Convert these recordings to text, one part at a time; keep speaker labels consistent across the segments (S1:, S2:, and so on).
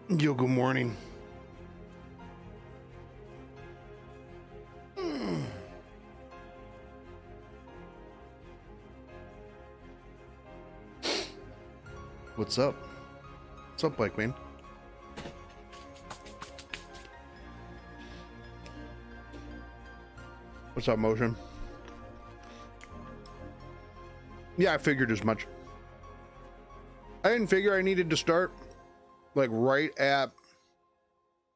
S1: Yo, good morning. What's up? What's up, Bike Man? What's up, Motion? Yeah, I figured as much. I didn't figure I needed to start like right at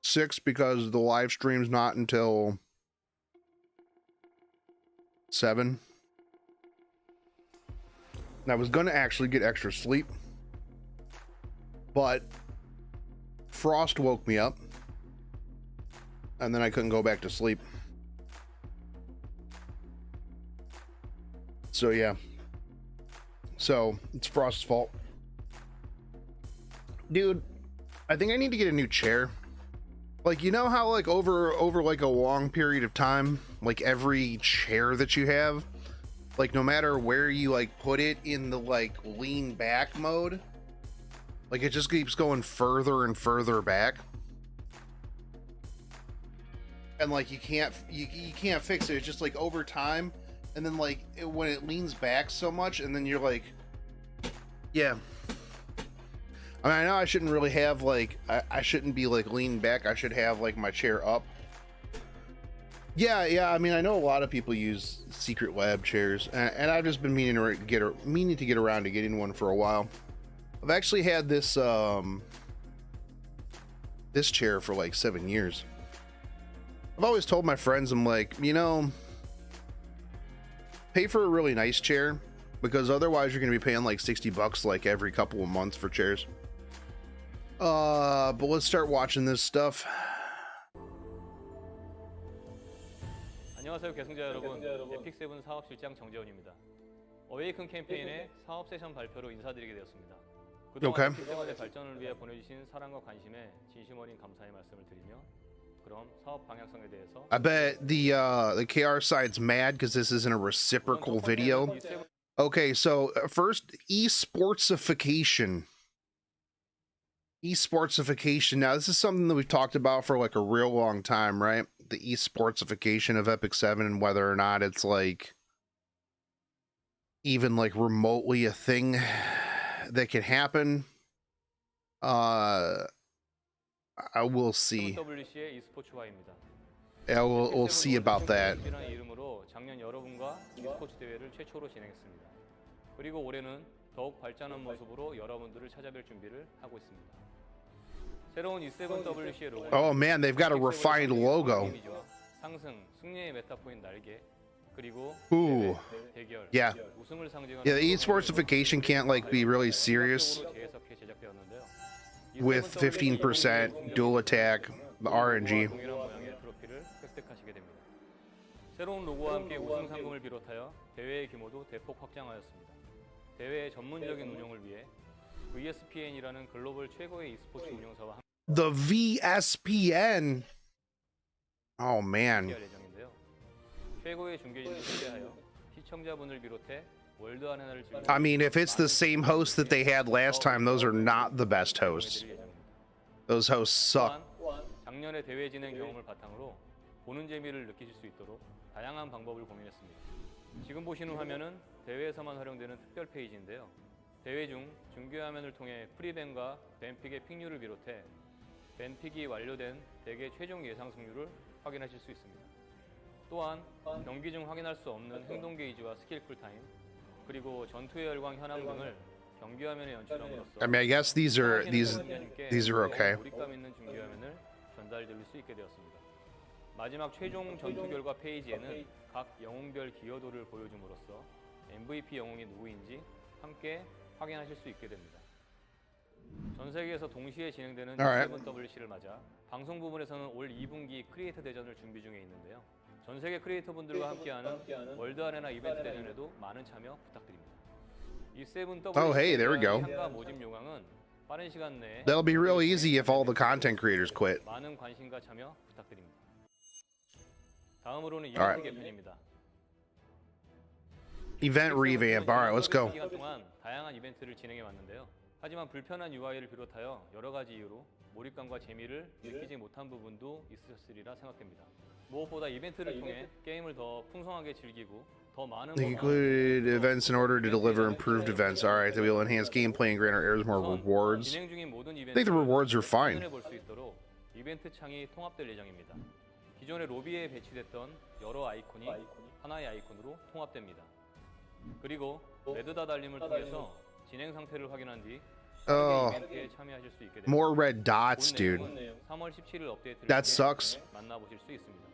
S1: 6 because the live stream's not until 7. And I was gonna actually get extra sleep, but Frost woke me up and then I couldn't go back to sleep. So yeah. So it's Frost's fault. Dude, I think I need to get a new chair. Like, you know how like over like a long period of time, like every chair that you have, like no matter where you like put it in the like lean back mode, like it just keeps going further and further back. And like you can't fix it. It's just like over time, and then like when it leans back so much, and then you're like, yeah. I mean, I know I shouldn't really have like I shouldn't be like leaning back. I should have like my chair up. Yeah. I mean, I know a lot of people use Secret Lab chairs, and I've just been meaning to get around to getting one for a while. I've actually had this this chair for like 7 years. I've always told my friends, I'm like, you know, pay for a really nice chair, because otherwise you're going to be paying like $60 like every couple of months for chairs. But let's start watching this stuff.
S2: 안녕하세요 계승자 여러분, 에픽7 사업실장 정재훈입니다. 어웨이큰 캠페인의 사업 세션 발표로 인사드리게 되었습니다. 그동안 에픽7의 발전을 위해 보내주신 사랑과 관심에 진심 어린 감사의 말씀을 드리며 그럼 사업 방향성에 대해서
S1: I bet the KR side's mad because this isn't a reciprocal video. Okay, so first, esportsification. Esportsification. Now, this is something that we've talked about for like a real long time, right? The esportsification of Epic 7 and whether or not it's like even like remotely a thing that can happen. I will see. Yeah, we'll see about that.
S2: 작년 여러분과 e스포츠 대회를 최초로 진행했습니다. 그리고 올해는 더욱 발전한 모습으로 여러분들을 찾아뵐 준비를 하고 있습니다. 새로운 E7WC의 로고.
S1: Oh man, they've got a refined logo.
S2: 상승, 승리의 메타포인 날개. 그리고 대결.
S1: Yeah.
S2: 우승을 상징하는
S1: Yeah, the esportsification can't like be really serious with 15% dual attack, the RNG.
S2: 새로운 로고와 함께 우승 상금을 비롯하여 대회의 규모도 대폭 확장하였습니다. 대회의 전문적인 운영을 위해 VSPN이라는 글로벌 최고의 e스포츠 운영사와
S1: The VSPN. Oh man.
S2: 예정인데요. 최고의 중계진을 초대하여 시청자분을 비롯해 월드 아레나를 즐기는
S1: I mean, if it's the same host that they had last time, those are not the best hosts. Those hosts suck.
S2: 작년의 대회 진행 경험을 바탕으로 보는 재미를 느끼실 수 있도록 다양한 방법을 고민했습니다. 지금 보시는 화면은 대회에서만 활용되는 특별 페이지인데요. 대회 중 중계 화면을 통해 프리밴과 밴픽의 픽률을 비롯해 밴픽이 완료된 대회 최종 예상 승률을 확인하실 수 있습니다. 또한 경기 중 확인할 수 없는 행동 게이지와 스킬 쿨타임, 그리고 전투의 열광 현황 등을 경기 화면에 연출함으로써
S1: I mean, I guess these are okay.
S2: 몰입감 있는 중계 화면을 전달드릴 수 있게 되었습니다. 마지막 최종 전투 결과 페이지에는 각 영웅별 기여도를 보여줌으로써 MVP 영웅이 누구인지 함께 확인하실 수 있게 됩니다. 전 세계에서 동시에 진행되는 E7WC를 맞아 방송 부분에서는 올 2분기 크리에이터 대전을 준비 중에 있는데요. 전 세계 크리에이터분들과 함께하는 월드 아레나 이벤트 대전에도 많은 참여 부탁드립니다. E7WC
S1: Oh, hey, there we go.
S2: 참가 모집 요강은 빠른 시간 내에
S1: That'll be real easy if all the content creators quit.
S2: 많은 관심과 참여 부탁드립니다. 다음으로는 이벤트 개편입니다.
S1: Event revamp. All right, let's go.
S2: 기간 동안 다양한 이벤트를 진행해 왔는데요. 하지만 불편한 UI를 비롯하여 여러 가지 이유로 몰입감과 재미를 느끼지 못한 부분도 있으셨으리라 생각됩니다. 무엇보다 이벤트를 통해 게임을 더 풍성하게 즐기고 더 많은
S1: They included events in order to deliver improved events. All right, that will enhance gameplay and grant our heirs more rewards.
S2: 진행 중인 모든
S1: I think the rewards are fine.
S2: 볼수 있도록 이벤트 창이 통합될 예정입니다. 기존의 로비에 배치됐던 여러 아이콘이 하나의 아이콘으로 통합됩니다. 그리고 레드닷 알림을 통해서 진행 상태를 확인한 뒤
S1: Oh,
S2: 이벤트에 참여하실 수 있게 됩니다.
S1: more red dots, dude.
S2: 3월 17일 업데이트를
S1: That
S2: 통해
S1: sucks.
S2: 만나보실 수 있습니다.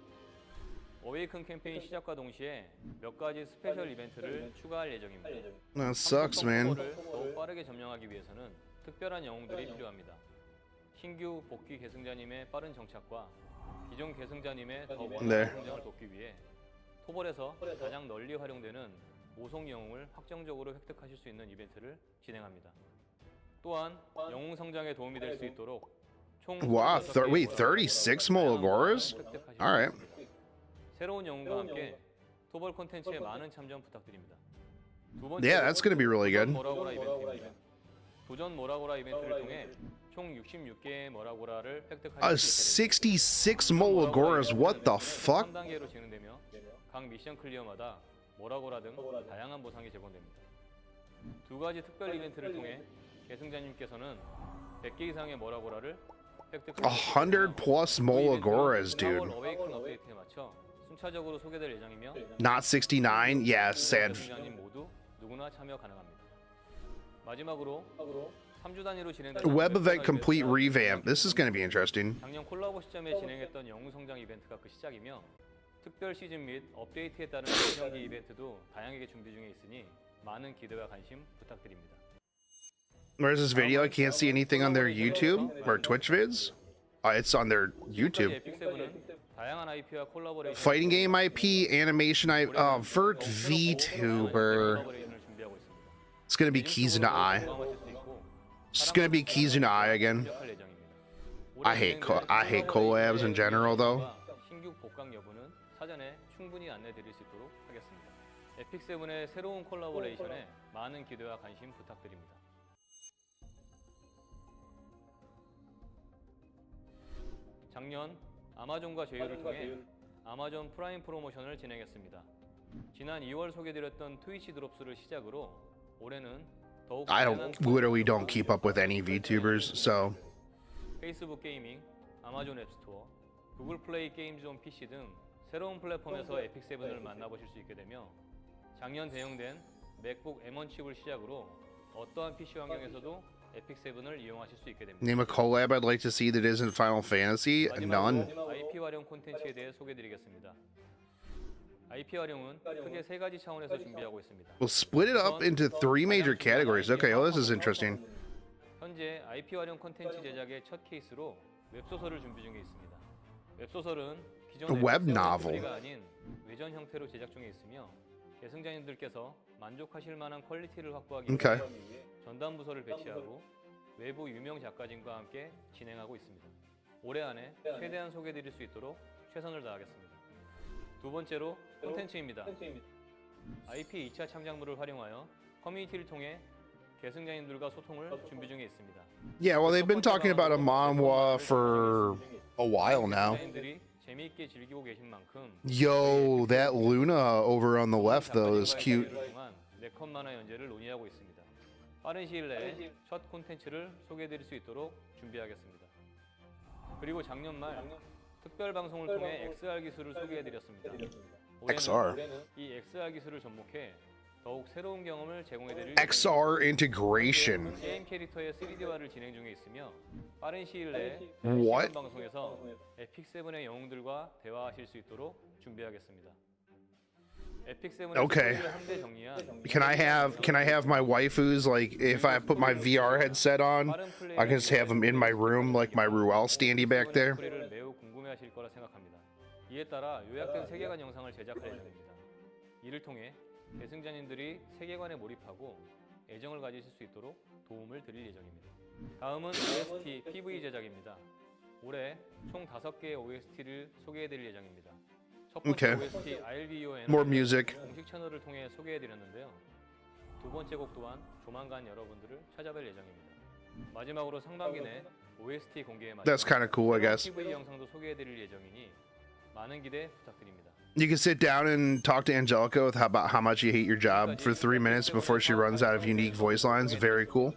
S2: 어웨이큰 캠페인 시작과 동시에 몇 가지 스페셜 이벤트를 추가할 예정입니다.
S1: That sucks, man.
S2: 를 더욱 빠르게 점령하기 위해서는 특별한 영웅들이 필요합니다. 신규 복귀 계승자님의 빠른 정착과 기존 계승자님의 더 원활한
S1: 네.
S2: 성장을 돕기 위해 토벌에서 가장 널리 활용되는 모속 영웅을 확정적으로 획득하실 수 있는 이벤트를 진행합니다. 또한 영웅 성장에 도움이 될 수 있도록 총
S1: Wow,
S2: 36 개의
S1: wait, 36 Mologoras?
S2: 획득하실 수
S1: All right.
S2: 있습니다. 새로운 영웅과 함께 토벌 콘텐츠에 많은 참전 부탁드립니다. 두 번째로
S1: Yeah, that's gonna be really good.
S2: 도전 모라고라 이벤트입니다. 도전 모라고라 이벤트를 통해 총 66개의 모라고라를 획득하실 수 있게 됩니다.
S1: 66 Mologoras, what the fuck?
S2: 3단계로 진행되며 각 미션 클리어마다 모라고라 등 다양한 보상이 제공됩니다. 두 가지 특별 이벤트를 통해 계승자님께서는 100개 이상의 모라고라를 획득하실 수
S1: 100 plus Mologoras,
S2: 4월
S1: dude.
S2: 어웨이큰 업데이트에 맞춰 순차적으로 소개될 예정이며
S1: Not 69? Yeah, sad.
S2: 계승자님 모두 누구나 참여 가능합니다. 마지막으로 3주 단위로 진행되는
S1: Web event complete revamp. This is gonna be interesting.
S2: 작년 콜라보 시점에 진행했던 영웅 성장 이벤트가 그 시작이며 특별 시즌 및 업데이트에 따른 경기 이벤트도 다양하게 준비 중에 있으니 많은 기대와 관심 부탁드립니다.
S1: Where's this video? I can't see anything on their YouTube or Twitch vids. It's on their YouTube.
S2: 에픽세븐은 다양한 IP와 콜라보레이션
S1: Fighting game IP, animation IP. Oh, Vert VTuber.
S2: 콜라보레이션을 준비하고 있습니다.
S1: It's gonna be Kizuna Eye.
S2: 경험하실 수 있고
S1: It's gonna be Kizuna Eye again.
S2: 시작할 예정입니다.
S1: I hate collabs in general, though.
S2: 신규 복강 여부는 사전에 충분히 안내드릴 수 있도록 하겠습니다. 에픽세븐의 새로운 콜라보레이션에 많은 기대와 관심 부탁드립니다. 작년 아마존과 제휴를 통해 아마존 프라임 프로모션을 진행했습니다. 지난 2월 소개드렸던 트위치 드롭스를 시작으로 올해는 더욱
S1: I literally don't keep up with any VTubers, so
S2: 페이스북 게이밍, 아마존 앱스토어, 구글 플레이 게임즈 PC 등 새로운 플랫폼에서 에픽세븐을 만나보실 수 있게 되며 작년 대형된 맥북 M1 칩을 시작으로 어떠한 PC 환경에서도 에픽세븐을 이용하실 수 있게 됩니다.
S1: name a collab I'd like to see that isn't Final Fantasy. None.
S2: IP 활용 콘텐츠에 대해 소개드리겠습니다. IP 활용은 크게 세 가지 차원에서 준비하고 있습니다.
S1: We'll split it up into 3 major categories. Okay, well, this is interesting.
S2: 현재 IP 활용 콘텐츠 제작의 첫 케이스로 웹소설을 준비 중에 있습니다. 웹소설은 기존의
S1: Web
S2: 웹소설
S1: novel.
S2: 스토리가 아닌 외전 형태로 제작 중에 있으며 계승자님들께서 만족하실 만한 퀄리티를 확보하기
S1: Okay.
S2: 위해 전담 부서를 배치하고 외부 유명 작가진과 함께 진행하고 있습니다. 올해 안에 최대한 소개드릴 수 있도록 최선을 다하겠습니다. 두 번째로 콘텐츠입니다. IP 2차 창작물을 활용하여 커뮤니티를 통해 계승자님들과 소통을 준비 중에 있습니다.
S1: Yeah, well, they've been talking about a manhwa for a while now.
S2: 계승자님들이 재미있게 즐기고 계신 만큼
S1: Yo, that Luna over on the left, though, is cute.
S2: 네컷 만화 연재를 논의하고 있습니다. 빠른 시일 내에 첫 콘텐츠를 소개해드릴 수 있도록 준비하겠습니다. 그리고 작년 말 특별 방송을 통해 XR 기술을 소개해드렸습니다.
S1: XR.
S2: 이 XR 기술을 접목해 더욱 새로운 경험을 제공해드릴
S1: XR integration.
S2: 게임 캐릭터의 3D화를 진행 중에 있으며 빠른 시일 내에
S1: What?
S2: 시간 방송에서 에픽세븐의 영웅들과 대화하실 수 있도록 준비하겠습니다. 에픽세븐의
S1: Okay.
S2: 스토리를 함께 정리한
S1: Can I have my waifus, like, if I put my VR headset on, I can just have them in my room, like my Ruel standy back there?
S2: 스토리를 매우 궁금해하실 거라 생각합니다. 이에 따라 요약된 세계관 영상을 제작할 예정입니다. 이를 통해 계승자님들이 세계관에 몰입하고 애정을 가지실 수 있도록 도움을 드릴 예정입니다. 다음은 OST PV 제작입니다. 올해 총 5개의 OST를 소개해드릴 예정입니다. 첫 번째
S1: Okay.
S2: OST I'll Be Your
S1: More
S2: Energy
S1: music.
S2: 공식 채널을 통해 소개해드렸는데요. 두 번째 곡 또한 조만간 여러분들을 찾아뵐 예정입니다. 마지막으로 상반기 내 OST 공개에 맞춰
S1: That's kind of cool, I guess.
S2: TV 영상도 소개해드릴 예정이니 많은 기대 부탁드립니다.
S1: You can sit down and talk to Angelica with about how much you hate your job for 3 minutes before she runs out of unique voice lines. Very cool.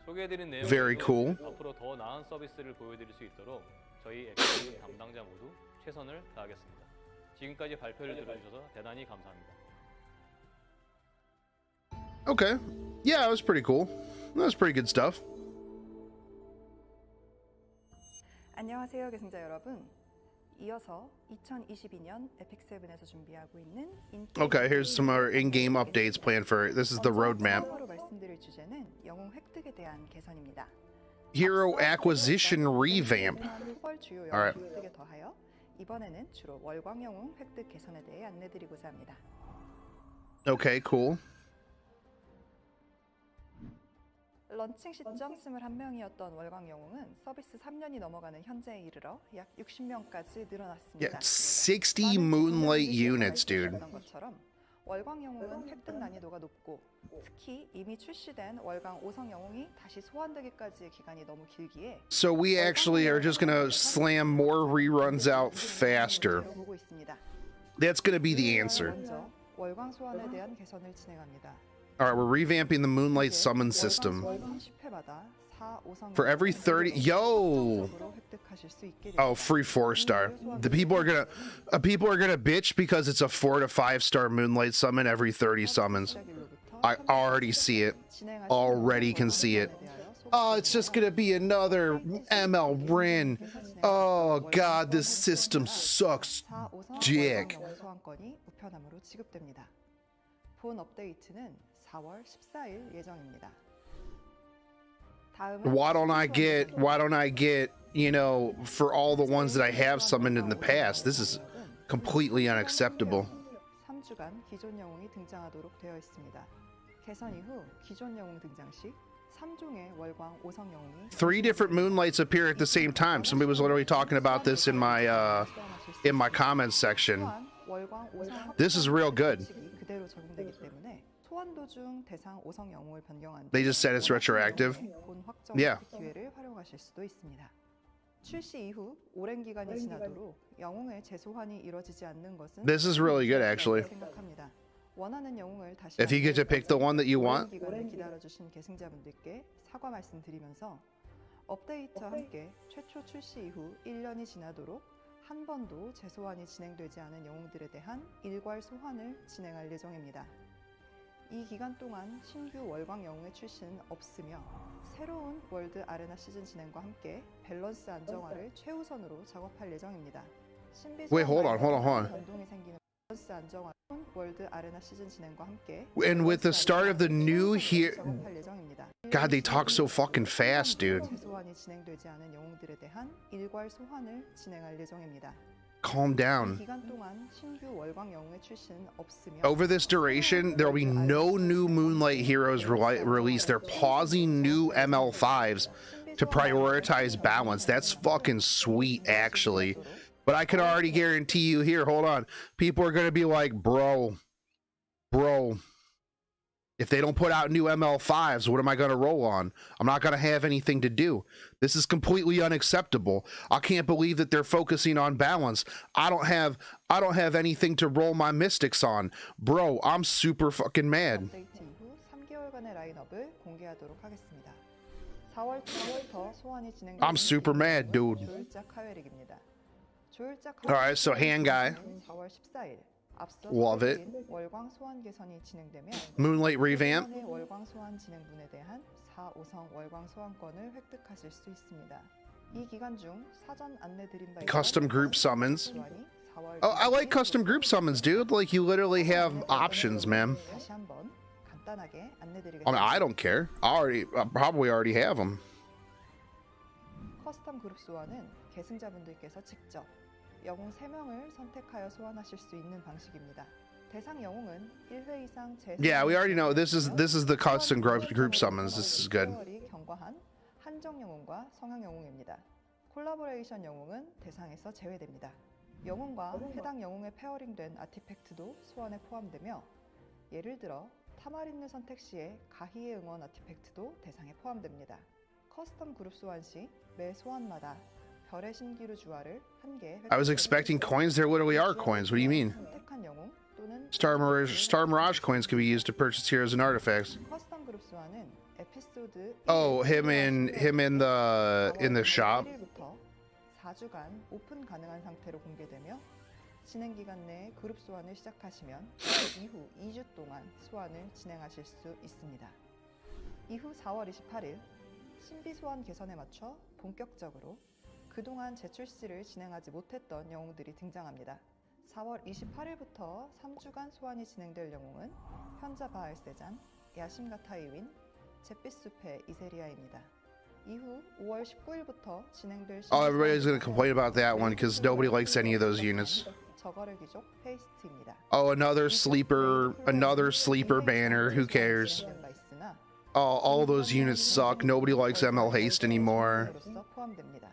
S2: 소개해드린 내용
S1: Very cool.
S2: 앞으로 더 나은 서비스를 보여드릴 수 있도록 저희 액티브 담당자 모두 최선을 다하겠습니다. 지금까지 발표를 들어주셔서 대단히 감사합니다.
S1: Okay. Yeah, that was pretty cool. That was pretty good stuff.
S3: 안녕하세요, 계승자 여러분. 이어서 2022년 에픽7에서 준비하고 있는
S1: Okay, here's some more in-game updates planned for it. This is the roadmap.
S3: 처음으로 말씀드릴 주제는 영웅 획득에 대한 개선입니다.
S1: Hero acquisition revamp.
S3: 월 주요 영웅
S1: Alright.
S3: 획득에 더하여 이번에는 주로 월광 영웅 획득 개선에 대해 안내드리고자 합니다.
S1: Okay, cool.
S3: 런칭 시점 21명이었던 월광 영웅은 서비스 3년이 넘어가는 현재에 이르러 약 60명까지 늘어났습니다.
S1: Yeah, 60 Moonlight units, dude.
S3: 것처럼 월광 영웅은 획득 난이도가 높고 특히 이미 출시된 월광 5성 영웅이 다시 소환되기까지의 기간이 너무 길기에
S1: So we actually are just gonna slam more reruns out faster.
S3: 보고 있습니다.
S1: That's gonna be the answer.
S3: 먼저 월광 소환에 대한 개선을 진행합니다.
S1: Alright, we're revamping the Moonlight summon system.
S3: 월광 10회마다 4, 5성
S1: For every 30 yo!
S3: 획득하실 수 있게
S1: Oh, free 4-star. The people are gonna bitch because it's a 4 to 5-star Moonlight summon every 30 summons. I already see it. Already can see it. Oh, it's just gonna be another ML Rin. Oh god, this system sucks dick.
S3: 소환권이 우편함으로 지급됩니다. 본 업데이트는 4월 14일 예정입니다.
S1: Why don't I get, you know, for all the ones that I have summoned in the past? This is completely unacceptable.
S3: 3주간 기존 영웅이 등장하도록 되어 있습니다. 개선 이후 기존 영웅 등장 시 3종의 월광 5성 영웅이
S1: 3 different Moonlights appear at the same time. Somebody was literally talking about this in my comments section.
S3: 월광 5성
S1: This is real good.
S3: 그대로 적용되기 때문에 소환 도중 대상 5성 영웅을 변경한
S1: They just said it's retroactive.
S3: 본 확정
S1: Yeah.
S3: 기회를 활용하실 수도 있습니다. 출시 이후 오랜 기간이 지나도록 영웅의 재소환이 이루어지지 않는 것은
S1: This is really good, actually.
S3: 생각합니다. 원하는 영웅을 다시
S1: If you get to pick the one that you
S3: 오랜
S1: want.
S3: 기간을 기다려주신 계승자분들께 사과 말씀드리면서 업데이트와 함께 최초 출시 이후 1년이 지나도록 한 번도 재소환이 진행되지 않은 영웅들에 대한 일괄 소환을 진행할 예정입니다. 이 기간 동안 신규 월광 영웅의 출시는 없으며 새로운 월드 아레나 시즌 진행과 함께 밸런스 안정화를 최우선으로 작업할 예정입니다. 신비
S1: Wait, hold on.
S3: 변동이 생기는 밸런스 안정화 월드 아레나 시즌 진행과 함께
S1: And with the start of the new here,
S3: 작업할 예정입니다.
S1: God, they talk so fucking fast, dude.
S3: 재소환이 진행되지 않은 영웅들에 대한 일괄 소환을 진행할 예정입니다.
S1: Calm down.
S3: 기간 동안 신규 월광 영웅의 출시는 없으며
S1: Over this duration, there will be no new Moonlight heroes released. They're pausing new ML5s to prioritize balance. That's fucking sweet, actually. But I can already guarantee you here, hold on. People are going to be like, bro, if they don't put out new ML5s, what am I going to roll on? I'm not going to have anything to do. This is completely unacceptable. I can't believe that they're focusing on balance. I don't have anything to roll my mystics on. Bro, I'm super fucking mad.
S3: 업데이트 이후 3개월간의 라인업을 공개하도록 하겠습니다. 4월 초부터 소환이 진행되는
S1: I'm super mad, dude.
S3: 조율자 카웨릭입니다. 조율자
S1: Alright, so hand guy.
S3: 4월 14일 앞서
S1: Love it.
S3: 소개드린 월광 소환 개선이 진행되면
S1: Moonlight revamp.
S3: 이번의 월광 소환 진행분에 대한 4, 5성 월광 소환권을 획득하실 수 있습니다. 이 기간 중 사전 안내드린 바에
S1: Custom group summons.
S3: 소환이 4월
S1: Oh, I like custom group summons, dude. Like, you literally have options, man.
S3: 다시 한번 간단하게 안내드리겠습니다.
S1: I mean, I don't care. I probably already have them.
S3: 커스텀 그룹 소환은 계승자분들께서 직접 영웅 3명을 선택하여 소환하실 수 있는 방식입니다. 대상 영웅은 1회 이상 재
S1: Yeah, we already know. This is the custom group summons. This is good.
S3: 경과한 한정 영웅과 성향 영웅입니다. 콜라보레이션 영웅은 대상에서 제외됩니다. 영웅과 해당 영웅에 페어링된 아티팩트도 소환에 포함되며 예를 들어 3할 있는 선택 시에 가희의 응원 아티팩트도 대상에 포함됩니다. 커스텀 그룹 소환 시 매 소환마다 별의 신기루 주화를 1개
S1: I was expecting coins. There literally are coins. What do you mean?
S3: 선택한 영웅 또는
S1: Star Mirage coins can be used to purchase heroes and artifacts.
S3: 커스텀 그룹 소환은 에피소드
S1: Oh, him in the shop.
S3: 1일부터 4주간 오픈 가능한 상태로 공개되며 진행 기간 내에 그룹 소환을 시작하시면 그 이후 2주 동안 소환을 진행하실 수 있습니다. 이후 4월 28일 신비 소환 개선에 맞춰 본격적으로 그동안 재출시를 진행하지 못했던 영웅들이 등장합니다. 4월 28일부터 3주간 소환이 진행될 영웅은 현자 바알세잔, 야심가 타이윈, 잿빛숲의 이세리아입니다. 이후 5월 19일부터 진행될
S1: Oh, everybody's gonna complain about that one because nobody likes any of those units.
S3: 저거를 귀족 페이스트입니다.
S1: Oh, another sleeper banner. Who cares? Oh, all those units suck. Nobody likes ML Haste anymore.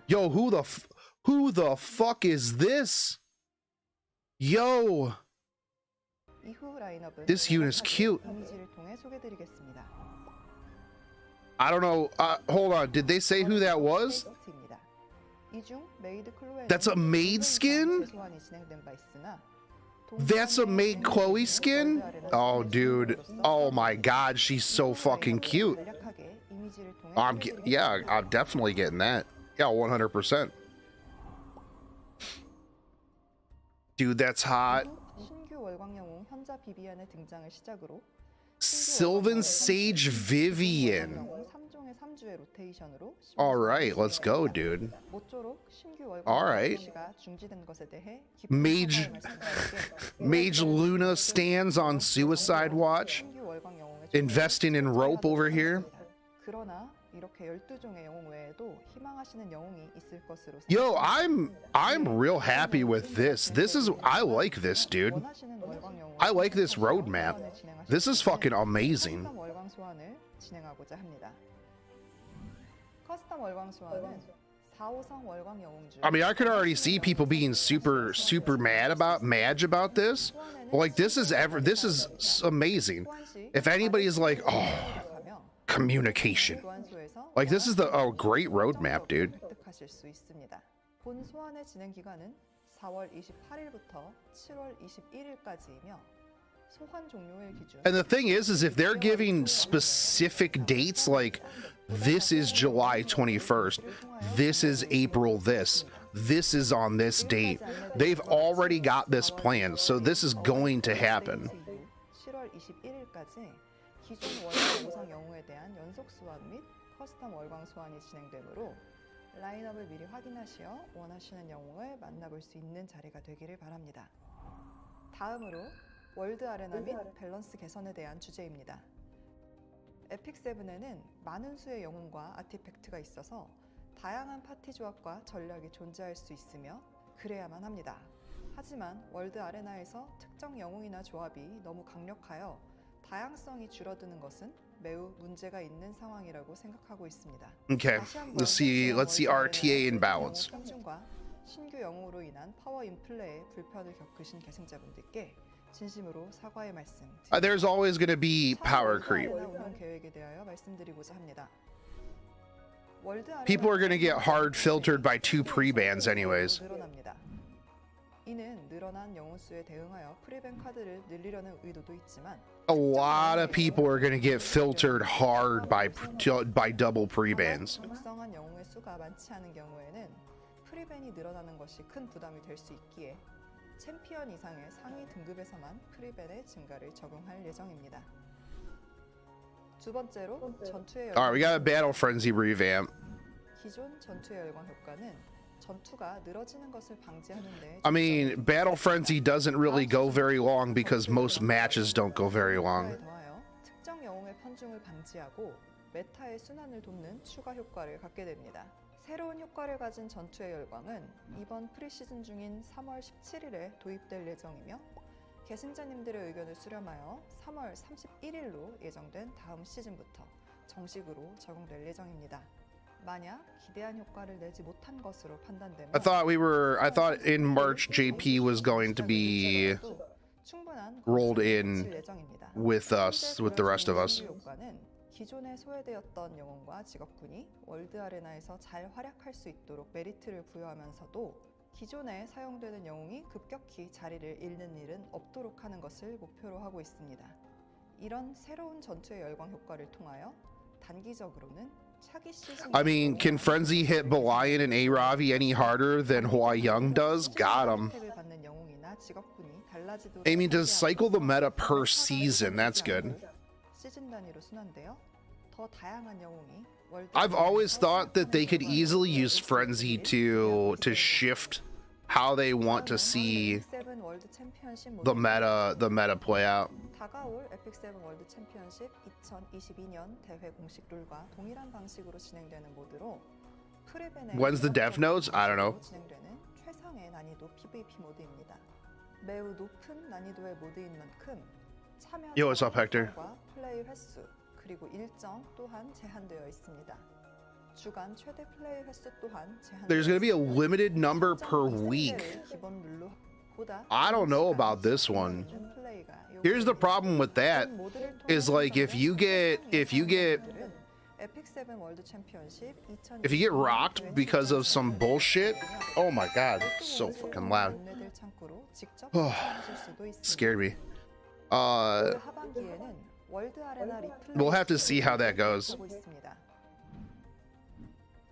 S1: Yo, who the fuck is this? Yo, this unit's cute. I don't know. Hold on. Did they say who that was? That's a maid skin? That's a maid Chloe skin? Oh, dude. Oh my god, she's so fucking cute. I'm definitely getting that. Yeah, 100%. Dude, that's hot. Sylvan Sage Vivian. All right, let's go, dude. All right. Mage Luna stands on suicide watch. Investing in rope over here. Yo, I'm real happy with this. I like this, dude. I like this roadmap. This is fucking amazing. I mean, I could already see people being super mad about this. But like, this is amazing. If anybody is like, oh, communication, like this is a great roadmap, dude.
S3: 본 소환의 진행 기간은 4월 28일부터 7월 21일까지이며 소환 종료일 기준.
S1: And the thing is if they're giving specific dates, like this is July 21st, this is April this is on this date, they've already got this planned, so this is going to happen.
S3: 7월 21일까지 기존 월광 5성 영웅에 대한 연속 소환 및 커스텀 월광 소환이 진행되므로 라인업을 미리 확인하시어 원하시는 영웅을 만나볼 수 있는 자리가 되기를 바랍니다. 다음으로 월드 아레나 및 밸런스 개선에 대한 주제입니다. 에픽7에는 많은 수의 영웅과 아티팩트가 있어서 다양한 파티 조합과 전략이 존재할 수 있으며 그래야만 합니다. 하지만 월드 아레나에서 특정 영웅이나 조합이 너무 강력하여 다양성이 줄어드는 것은 매우 문제가 있는 상황이라고 생각하고 있습니다.
S1: Okay, let's see RTA in balance.
S3: 신규 영웅으로 인한 파워 인플레에 불편을 겪으신 계승자분들께 진심으로 사과의 말씀.
S1: There's always going to be power creep.
S3: 운영 계획에 대하여 말씀드리고자 합니다.
S1: People are going to get hard filtered by 2 pre-bans anyways.
S3: 이는 늘어난 영웅 수에 대응하여 프리밴 카드를 늘리려는 의도도 있지만
S1: A lot of people are going to get filtered hard by double pre-bans.
S3: 육성한 영웅의 수가 많지 않은 경우에는 프리밴이 늘어나는 것이 큰 부담이 될 수 있기에 챔피언 이상의 상위 등급에서만 프리밴의 증가를 적용할 예정입니다. 두 번째로 전투의 열광.
S1: Alright, we got a Battle Frenzy revamp.
S3: 기존 전투의 열광 효과는 전투가 늘어지는 것을 방지하는데
S1: I mean, Battle Frenzy doesn't really go very long because most matches don't go very long.
S3: 특정 영웅의 편중을 방지하고 메타의 순환을 돕는 추가 효과를 갖게 됩니다. 새로운 효과를 가진 전투의 열광은 이번 프리시즌 중인 3월 17일에 도입될 예정이며 계승자님들의 의견을 수렴하여 3월 31일로 예정된 다음 시즌부터 정식으로 적용될 예정입니다. 만약 기대한 효과를 내지 못한 것으로 판단되면
S1: I thought in March JP was going to be
S3: 충분한
S1: rolled
S3: 검색을
S1: in
S3: 거칠 예정입니다.
S1: with us, with the rest of us.
S3: 효과는 기존에 소외되었던 영웅과 직업군이 월드 아레나에서 잘 활약할 수 있도록 메리트를 부여하면서도 기존에 사용되는 영웅이 급격히 자리를 잃는 일은 없도록 하는 것을 목표로 하고 있습니다. 이런 새로운 전투의 열광 효과를 통하여 단기적으로는 차기 시즌
S1: I mean, can Frenzy hit Belian and A-Ravi any harder than Hua Young does? Got him.
S3: 혜택을 받는 영웅이나 직업군이 달라지도록
S1: I mean, does cycle the meta per season? That's good.
S3: 시즌 단위로 순환되어 더 다양한 영웅이 월드
S1: I've always thought that they could easily use Frenzy to shift how they want to see the meta play out.
S3: 다가올 에픽 세븐 월드 챔피언십 2022년 대회 공식 룰과 동일한 방식으로 진행되는 모드로 프레벤의
S1: When's the dev notes? I don't know.
S3: 진행되는 최상의 난이도 PVP 모드입니다. 매우 높은 난이도의 모드인 만큼 참여
S1: Yo, what's up, Hector?
S3: 플레이 횟수 그리고 일정 또한 제한되어 있습니다. 주간 최대 플레이 횟수 또한 제한.
S1: There's going to be a limited number per week.
S3: 기본 룰로 보다
S1: I don't know about this one. Here's the problem with that is like if you get rocked because of some bullshit, oh my god, so fucking loud. Scared me. We'll have to see how that goes.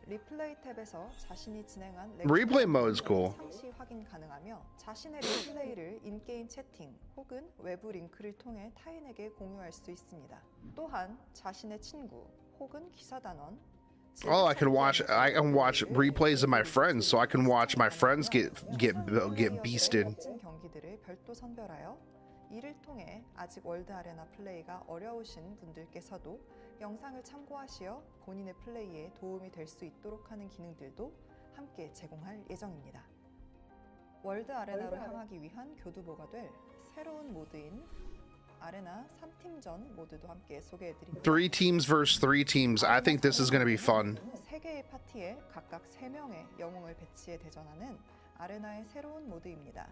S3: 리플레이 탭에서 자신이 진행한
S1: Replay mode's cool.
S3: 상시 확인 가능하며 자신의 리플레이를 인게임 채팅 혹은 외부 링크를 통해 타인에게 공유할 수 있습니다. 또한 자신의 친구 혹은 기사단원
S1: Oh, I can watch replays of my friends, so I can watch my friends get beasted.
S3: 멋진 경기들을 별도 선별하여 이를 통해 아직 월드 아레나 플레이가 어려우신 분들께서도 영상을 참고하시어 본인의 플레이에 도움이 될 수 있도록 하는 기능들도 함께 제공할 예정입니다. 월드 아레나로 향하기 위한 교두보가 될 새로운 모드인 아레나 3팀전 모드도 함께 소개해드립니다.
S1: 3 teams versus 3 teams. I think this is going to be fun.
S3: 3개의 파티에 각각 3명의 영웅을 배치해 대전하는 아레나의 새로운 모드입니다.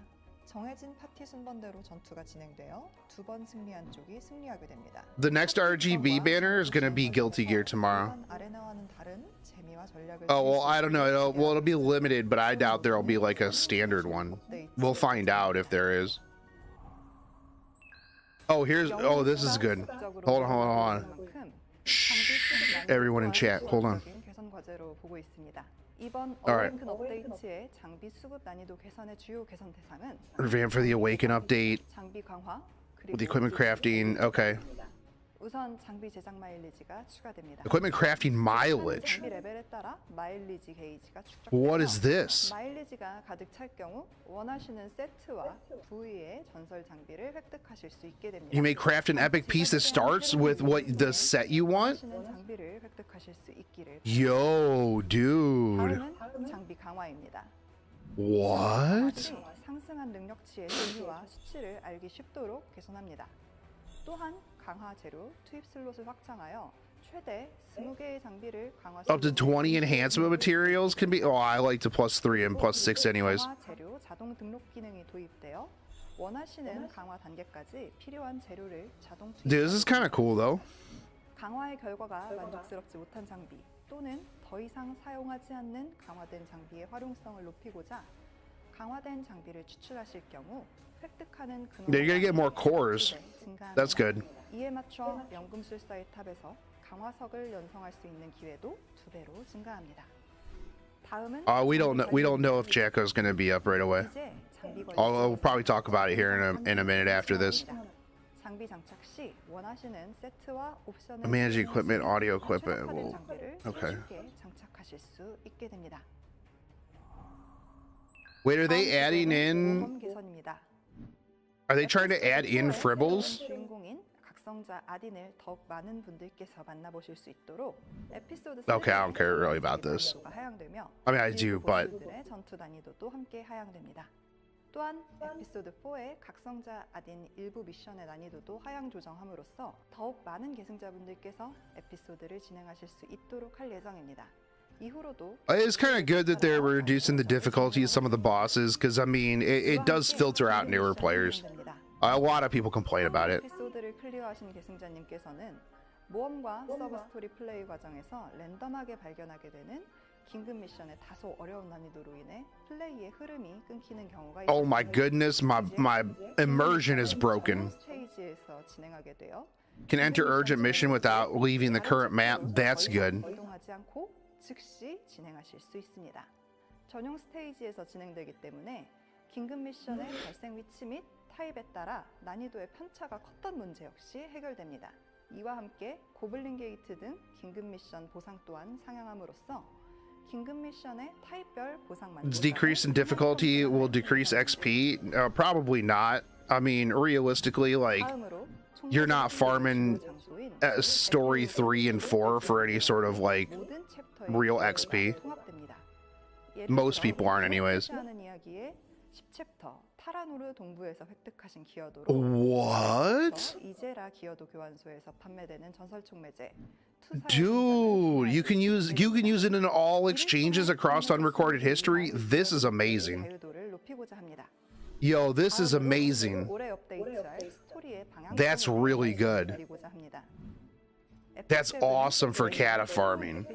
S3: 정해진 파티 순번대로 전투가 진행되어 2번 승리한 쪽이 승리하게 됩니다.
S1: The next RGB banner is going to be Guilty Gear tomorrow.
S3: 아레나와는 다른 재미와 전략을
S1: Oh, well, I don't know. It'll be limited, but I doubt there'll be like a standard one. We'll find out if there is. Oh, this is good. Hold on. Shh. Everyone in chat, hold on.
S3: 개선 과제로 보고 있습니다. 이번
S1: Alright.
S3: Awaken 업데이트의 장비 수급 난이도 개선의 주요 개선 대상은
S1: Revamp for the Awaken update.
S3: 장비 강화
S1: With the equipment crafting. Okay.
S3: 우선 장비 제작 마일리지가 추가됩니다.
S1: Equipment crafting mileage.
S3: 장비 레벨에 따라 마일리지 게이지가 축적되며
S1: What is this?
S3: 마일리지가 가득 찰 경우 원하시는 세트와 부위의 전설 장비를 획득하실 수 있게 됩니다.
S1: You may craft an epic piece that starts with what the set you want?
S3: 원하시는 장비를 획득하실 수 있기를.
S1: Yo, dude.
S3: 다음은 장비 강화입니다.
S1: What?
S3: 상승한 능력치의 종류와 수치를 알기 쉽도록 개선합니다. 또한 강화 재료 투입 슬롯을 확장하여 최대 20개의 장비를 강화
S1: Up to 20 enhancement materials can be. Oh, I like to +3 and +6 anyways.
S3: 강화 재료 자동 등록 기능이 도입되어 원하시는 강화 단계까지 필요한 재료를 자동 투입.
S1: Dude, this is kind of cool though.
S3: 강화의 결과가 만족스럽지 못한 장비 또는 더 이상 사용하지 않는 강화된 장비의 활용성을 높이고자 강화된 장비를 추출하실 경우 획득하는 근원.
S1: You're gonna get more cores. That's good.
S3: 이에 맞춰 연금술사의 탑에서 강화석을 연성할 수 있는 기회도 2배로 증가합니다. 다음은
S1: We don't know if Jacko's gonna be up right away.
S3: 이제 장비
S1: We'll probably talk about it here in a minute after this.
S3: 장비 장착 시 원하시는 세트와 옵션을
S1: Manage equipment, audio equipment.
S3: 최적화된
S1: Well,
S3: 장비를
S1: okay.
S3: 쉽게 장착하실 수 있게 됩니다.
S1: Wait, are they adding in?
S3: 모험 개선입니다.
S1: Are they trying to add in fribbles?
S3: 주인공인 각성자 아딘을 더욱 많은 분들께서 만나보실 수 있도록 에피소드
S1: Okay, I don't care really about this.
S3: 하향되며
S1: I mean, I do, but
S3: 보스들의 전투 난이도도 함께 하향됩니다. 또한 에피소드 4의 각성자 아딘 일부 미션의 난이도도 하향 조정함으로써 더욱 많은 계승자분들께서 에피소드를 진행하실 수 있도록 할 예정입니다. 이후로도
S1: It's kind of good that they're reducing the difficulty of some of the bosses, because I mean, it does filter out newer players. A lot of people complain about it.
S3: 에피소드를 클리어하신 계승자님께서는 모험과 서브 스토리 플레이 과정에서 랜덤하게 발견하게 되는 긴급 미션의 다소 어려운 난이도로 인해 플레이의 흐름이 끊기는 경우가
S1: Oh my goodness, my immersion is broken.
S3: 스테이지에서 진행하게 되어
S1: Can enter urgent mission without leaving the current map. That's good.
S3: 이동하지 않고 즉시 진행하실 수 있습니다. 전용 스테이지에서 진행되기 때문에 긴급 미션의 발생 위치 및 타입에 따라 난이도의 편차가 컸던 문제 역시 해결됩니다. 이와 함께 고블린 게이트 등 긴급 미션 보상 또한 상향함으로써 긴급 미션의 타입별 보상
S1: Does decrease in difficulty will decrease XP? Probably not. I mean, realistically, like, you're not farming story 3 and 4 for any sort of like real XP. Most people aren't anyways. What? Dude, you can use it in all exchanges across unrecorded history. This is amazing. Yo, this is amazing. That's really good. That's awesome for cata farming.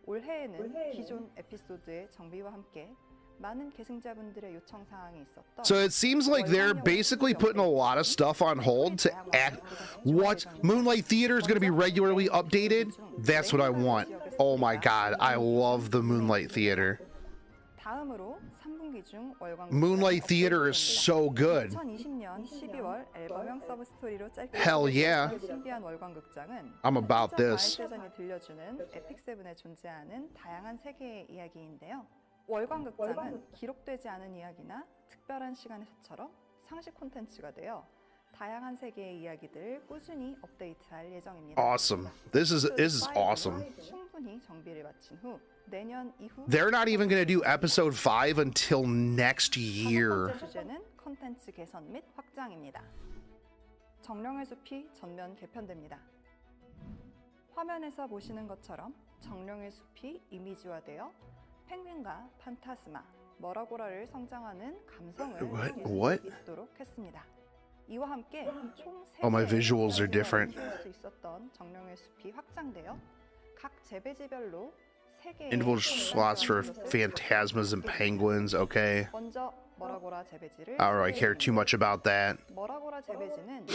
S3: 올해에는 기존 에피소드의 정비와 함께 많은 계승자분들의 요청 사항이 있었던
S1: So it seems like they're basically putting a lot of stuff on hold to act. What? Moonlight Theater is going to be regularly updated? That's what I want. Oh my god, I love the Moonlight Theater.
S3: 다음으로 3분기 중 월광
S1: Moonlight Theater is so good.
S3: 2020년 12월 앨범형 서브 스토리로 짧게
S1: Hell yeah.
S3: 신비한 월광극장은
S1: I'm about this.
S3: 마을세전이 들려주는 에픽7에 존재하는 다양한 세계의 이야기인데요. 월광극장은 기록되지 않은 이야기나 특별한 시간에서처럼 상시 콘텐츠가 되어 다양한 세계의 이야기들을 꾸준히 업데이트할 예정입니다.
S1: Awesome. This is awesome.
S3: 충분히 정비를 마친 후 내년 이후
S1: They're not even going to do episode 5 until next
S3: 다섯
S1: year.
S3: 번째 주제는 콘텐츠 개선 및 확장입니다. 정령의 숲이 전면 개편됩니다. 화면에서 보시는 것처럼 정령의 숲이 이미지화되어 펭귄과 판타스마, 머라고라를 성장하는 감성을
S1: What?
S3: 있도록 했습니다. 이와 함께 총
S1: Oh, my visuals are different.
S3: 키울 수 있었던 정령의 숲이 확장되어 각 재배지별로 세 개의
S1: Individual slots for phantasmas and penguins. Okay.
S3: 먼저 머라고라 재배지를
S1: I don't really care too much about that.
S3: 머라고라 재배지는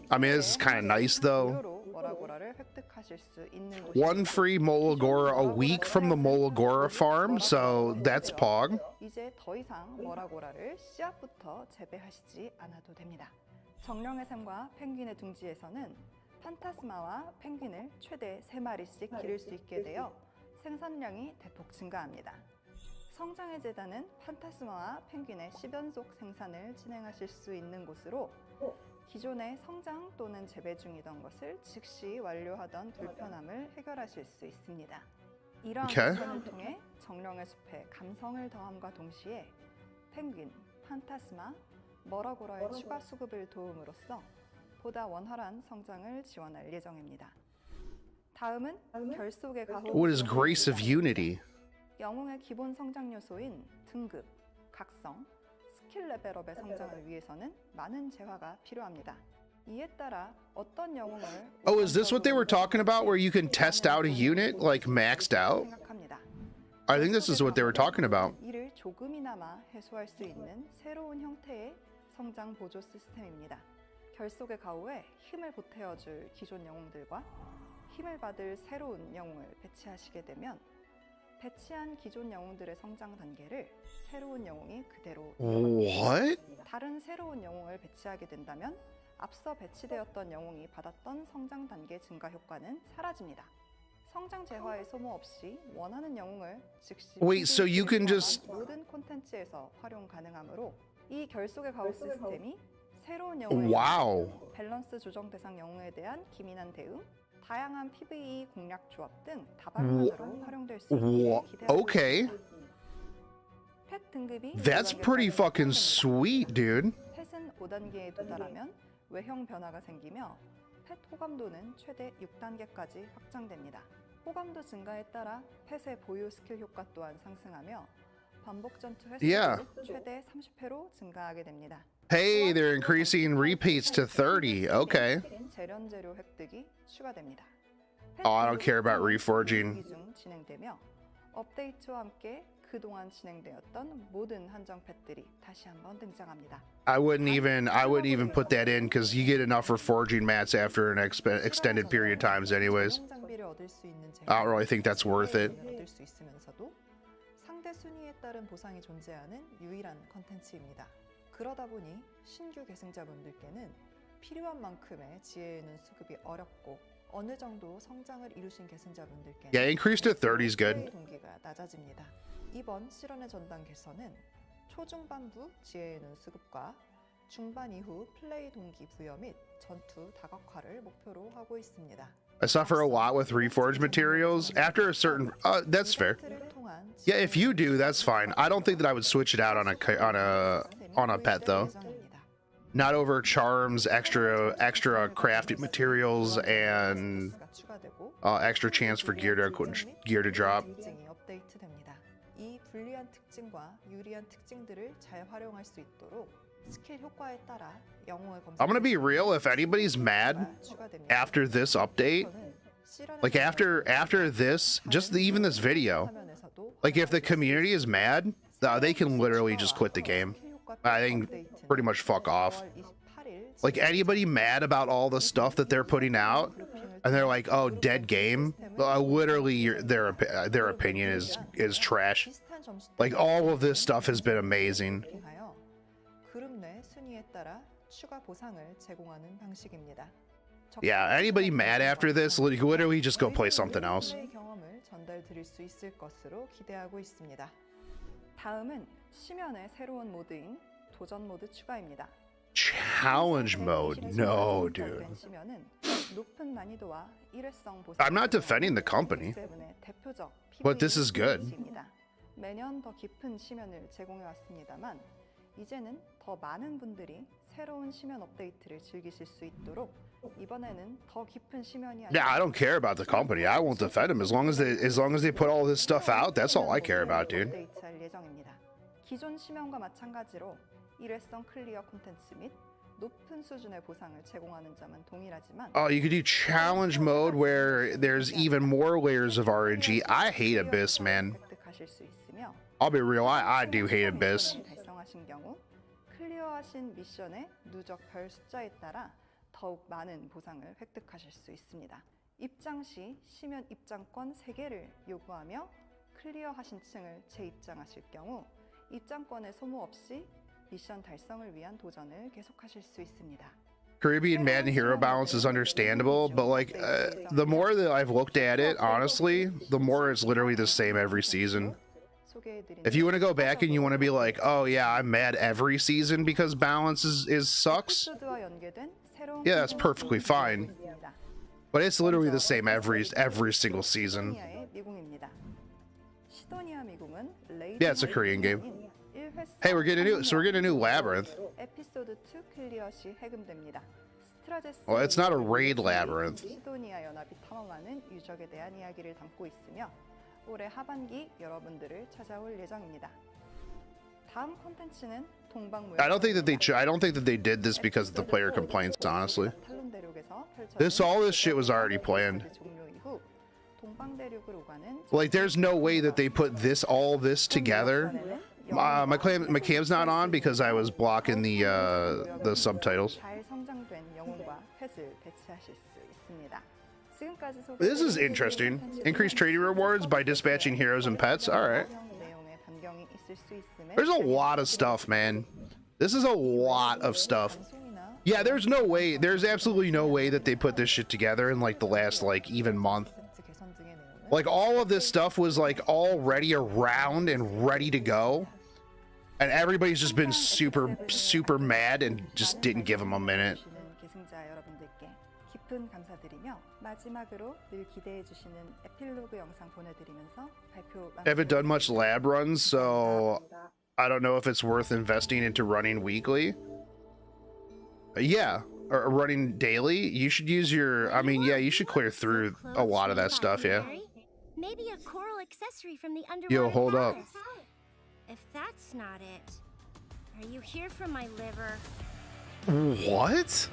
S1: I mean, this is kind of nice though.
S3: 무료로 머라고라를 획득하실 수 있는
S1: One free Molagora a week from the Molagora farm, so that's pog.
S3: 이제 더 이상 머라고라를 씨앗부터 재배하시지 않아도 됩니다. 정령의 샘과 펭귄의 둥지에서는 판타스마와 펭귄을 최대 3마리씩 기를 수 있게 되어 생산량이 대폭 증가합니다. 성장의 재단은 판타스마와 펭귄의 10연속 생산을 진행하실 수 있는 곳으로 기존의 성장 또는 재배 중이던 것을 즉시 완료하던 불편함을 해결하실 수 있습니다. 이러한 개선을 통해 정령의 숲에 감성을 더함과 동시에 펭귄, 판타스마, 머라고라의 추가 수급을 도움으로써 보다 원활한 성장을 지원할 예정입니다. 다음은 결속의 가호.
S1: What is Grace of Unity?
S3: 영웅의 기본 성장 요소인 등급, 각성, 스킬 레벨업의 성장을 위해서는 많은 재화가 필요합니다. 이에 따라 어떤 영웅을
S1: Oh, is this what they were talking about where you can test out a unit like maxed out?
S3: 생각합니다.
S1: I think this is what they were talking about.
S3: 이를 조금이나마 해소할 수 있는 새로운 형태의 성장 보조 시스템입니다. 결속의 가호에 힘을 보태어줄 기존 영웅들과 힘을 받을 새로운 영웅을 배치하시게 되면 배치한 기존 영웅들의 성장 단계를 새로운 영웅이 그대로
S1: What?
S3: 다른 새로운 영웅을 배치하게 된다면 앞서 배치되었던 영웅이 받았던 성장 단계 증가 효과는 사라집니다. 성장 재화의 소모 없이 원하는 영웅을 즉시
S1: Wait, so you can just
S3: 모든 콘텐츠에서 활용 가능하므로 이 결속의 가호 시스템이 새로운 영웅의
S1: Wow.
S3: 밸런스 조정 대상 영웅에 대한 기민한 대응, 다양한 PVE 공략 조합 등 다방면으로 활용될 수 있게 기대합니다.
S1: Okay.
S3: 펫 등급이
S1: That's pretty fucking sweet, dude.
S3: 펫은 5단계에 도달하면 외형 변화가 생기며 펫 호감도는 최대 6단계까지 확장됩니다. 호감도 증가에 따라 펫의 보유 스킬 효과 또한 상승하며 반복 전투
S1: Yeah.
S3: 횟수도 최대 30회로 증가하게 됩니다.
S1: Hey, they're increasing repeats to 30. Okay.
S3: 재련 재료 획득이 추가됩니다.
S1: Oh, I don't care about reforging.
S3: 중 진행되며 업데이트와 함께 그동안 진행되었던 모든 한정 펫들이 다시 한번 등장합니다.
S1: I wouldn't even put that in because you get enough reforging mats after an extended period of times anyways.
S3: 장비를 얻을 수 있는
S1: I don't really think that's worth it.
S3: 얻을 수 있으면서도 상대 순위에 따른 보상이 존재하는 유일한 컨텐츠입니다. 그러다 보니 신규 계승자분들께는 필요한 만큼의 지혜에는 수급이 어렵고 어느 정도 성장을 이루신 계승자분들께는
S1: Yeah, increase to 30 is good.
S3: 동기가 낮아집니다. 이번 실현의 전단 개선은 초중반부 지혜에는 수급과 중반 이후 플레이 동기 부여 및 전투 다각화를 목표로 하고 있습니다.
S1: I suffer a lot with reforged materials after a certain. That's fair. Yeah, if you do, that's fine. I don't think that I would switch it out on a pet though. Not over charms, extra crafted materials, and extra chance for gear to drop.
S3: 이 불리한 특징과 유리한 특징들을 잘 활용할 수 있도록 스킬 효과에 따라 영웅을 검색.
S1: I'm gonna be real. If anybody's mad after this update, like after this, just even this video, like if the community is mad, they can literally just quit the game. I think pretty much fuck off. Like anybody mad about all the stuff that they're putting out, and they're like, "Oh, dead game." Literally, their opinion is trash. Like all of this stuff has been amazing. Yeah, anybody mad after this, literally just go play something else.
S3: 다음은 심연의 새로운 모드인 도전 모드 추가입니다.
S1: Challenge mode? No, dude.
S3: 높은 난이도와 일회성
S1: I'm not defending the company, but this is good.
S3: 매년 더 깊은 심연을 제공해 왔습니다만 이제는 더 많은 분들이 새로운 심연 업데이트를 즐기실 수 있도록 이번에는 더 깊은 심연이
S1: Yeah, I don't care about the company. I won't defend them as long as they put all this stuff out. That's all I care about, dude.
S3: 업데이트할 예정입니다. 기존 심연과 마찬가지로 일회성 클리어 콘텐츠 및 높은 수준의 보상을 제공하는 점은 동일하지만
S1: Oh, you could do challenge mode where there's even more layers of RNG. I hate Abyss, man.
S3: 획득하실 수 있으며
S1: I'll be real. I do hate Abyss.
S3: 달성하신 경우 클리어하신 미션의 누적 별 숫자에 따라 더욱 많은 보상을 획득하실 수 있습니다. 입장 시 심연 입장권 3개를 요구하며 클리어하신 층을 재입장하실 경우 입장권의 소모 없이 미션 달성을 위한 도전을 계속하실 수 있습니다.
S1: Caribbean Madden hero balance is understandable, but like the more that I've looked at it, honestly, the more it's literally the same every season. If you want to go back and you want to be like, oh yeah, I'm mad every season because balance is sucks, yeah, that's perfectly fine. But it's literally the same every single season. Yeah, it's a Korean game. Hey, we're getting a new labyrinth. Well, it's not a raid labyrinth.
S3: 시도니아 연합이 탐험하는 유적에 대한 이야기를 담고 있으며 올해 하반기 여러분들을 찾아올 예정입니다. 다음 콘텐츠는 동방무역.
S1: I don't think that they did this because of the player complaints, honestly. All this shit was already planned. Like, there's no way that they put all this together. My cam's not on because I was blocking the subtitles. This is interesting. Increase trading rewards by dispatching heroes and pets. All right. There's a lot of stuff, man. This is a lot of stuff. Yeah, there's absolutely no way that they put this shit together in like the last like even month. Like all of this stuff was like already around and ready to go. And everybody's just been super mad and just didn't give them a minute. I haven't done much lab runs, so I don't know if it's worth investing into running weekly. Yeah, or running daily. You should use your, I mean, yeah, you should clear through a lot of that stuff, yeah.
S4: Maybe a coral accessory from the underwater
S1: Yo, hold up.
S4: palace. If that's not it, are you here for my liver?
S1: What?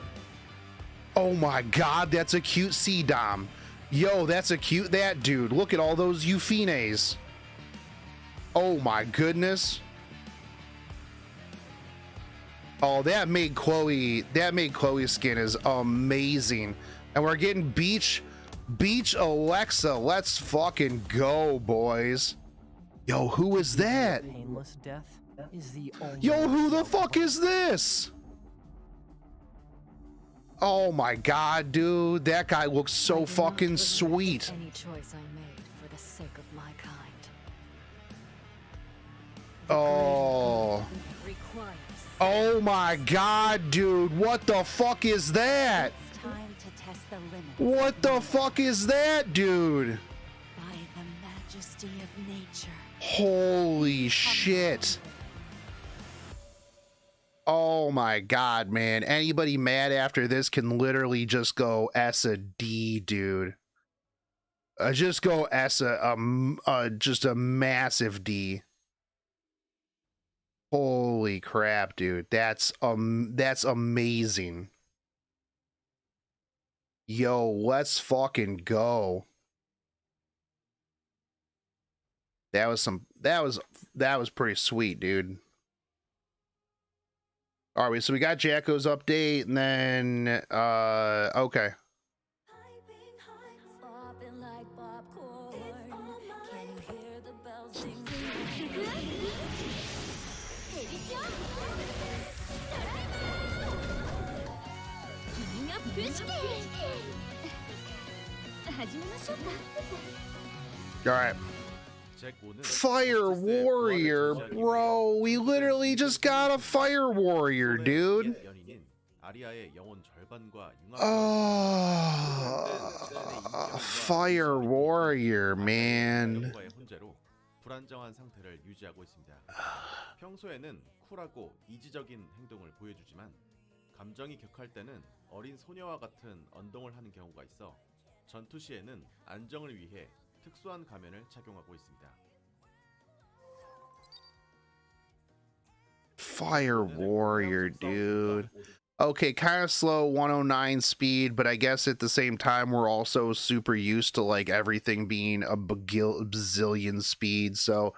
S1: Oh my god, that's a cute sea dom. Yo, that's a cute that dude. Look at all those Euphines. Oh my goodness. Oh, that made Chloe's skin is amazing. And we're getting Beach Alexa. Let's fucking go, boys. Yo, who is that?
S5: Painless death is the only.
S1: Yo, who the fuck is this? Oh my god, dude, that guy looks so fucking sweet.
S6: Any choice I made for the sake of my kind.
S1: Oh.
S6: Requires.
S1: Oh my god, dude, what the fuck is that?
S6: It's time to test the limits.
S1: What the fuck is that, dude?
S6: By the majesty of nature.
S1: Holy shit. Oh my god, man. Anybody mad after this can literally just go S a D, dude. Just go S just a massive D. Holy crap, dude. That's amazing. Yo, let's fucking go. That was pretty sweet, dude. All right, so we got Jacko's update, and then okay. All right. Fire warrior, bro. We literally just got a fire warrior, dude. Oh, fire warrior, man.
S7: 불안정한 상태를 유지하고 있습니다. 평소에는 쿨하고 이지적인 행동을 보여주지만 감정이 격할 때는 어린 소녀와 같은 언동을 하는 경우가 있어 전투 시에는 안정을 위해 특수한 가면을 착용하고 있습니다.
S1: Fire warrior, dude. Okay, kind of slow 109 speed, but I guess at the same time we're also super used to like everything being a bazillion speed, so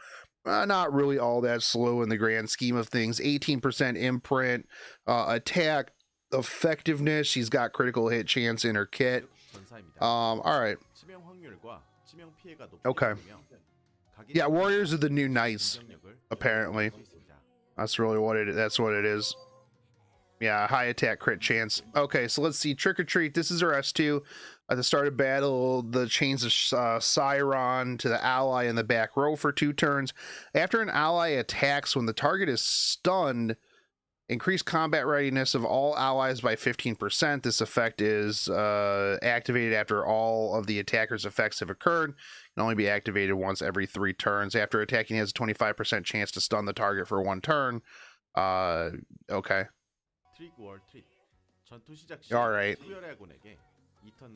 S1: not really all that slow in the grand scheme of things. 18% imprint, attack effectiveness. She's got critical hit chance in her kit. All right. Okay. Yeah, warriors are the new knights, apparently. That's really what it is. That's what it is. Yeah, high attack crit chance. Okay, so let's see. Trick or treat. This is our S2. At the start of battle, the chains of Siron to the ally in the back row for 2 turns. After an ally attacks, when the target is stunned, increase combat readiness of all allies by 15%. This effect is activated after all of the attacker's effects have occurred. Can only be activated once every 3 turns. After attacking, he has a 25% chance to stun the target for 1 turn. Okay. All right.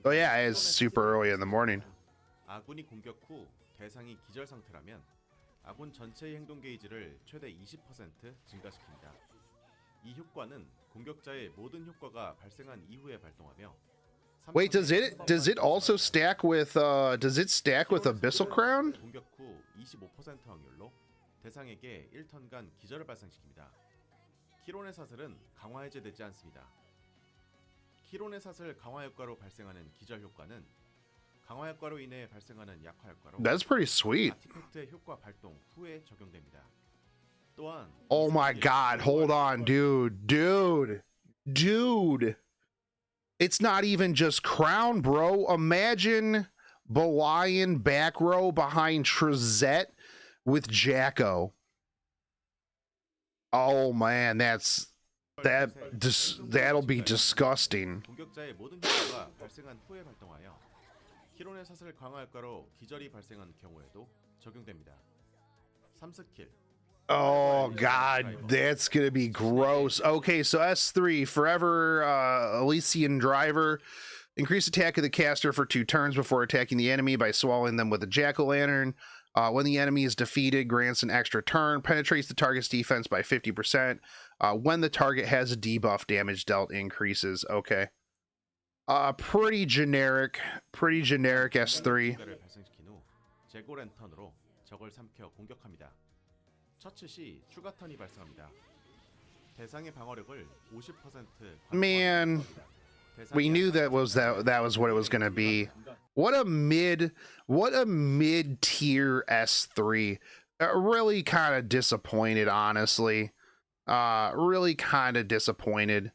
S1: Oh yeah, it's super early in the morning.
S7: 아군이 공격 후 대상이 기절 상태라면 아군 전체의 행동 게이지를 최대 20% 증가시킵니다. 이 효과는 공격자의 모든 효과가 발생한 이후에 발동하며
S1: Wait, does it also stack with Abyssal Crown?
S7: 공격 후 25% 확률로 대상에게 1턴간 기절을 발생시킵니다. 키론의 사슬은 강화 해제되지 않습니다. 키론의 사슬 강화 효과로 발생하는 기절 효과는 강화 효과로 인해 발생하는 약화 효과로
S1: That's pretty sweet.
S7: 아티팩트의 효과 발동 후에 적용됩니다. 또한
S1: Oh my god, hold on, dude. It's not even just crown, bro. Imagine Belian back row behind Trizette with Jacko. Oh man, that'll be disgusting.
S7: 공격자의 모든 효과가 발생한 후에 발동하여 키론의 사슬 강화 효과로 기절이 발생한 경우에도 적용됩니다. 3스킬
S1: Oh god, that's gonna be gross. Okay, so S3 Forever Elysian Driver. Increase attack of the caster for 2 turns before attacking the enemy by swallowing them with a jack-o'-lantern. When the enemy is defeated, grants an extra turn, penetrates the target's defense by 50%. When the target has a debuff, damage dealt increases. Okay. Pretty generic S3.
S7: 를 발생시킨 후 재고 랜턴으로 적을 삼켜 공격합니다. 처치 시 추가 턴이 발생합니다. 대상의 방어력을 50%
S1: Man, we knew that was what it was going to be. What a mid tier S3. Really kind of disappointed, honestly. Really kind of disappointed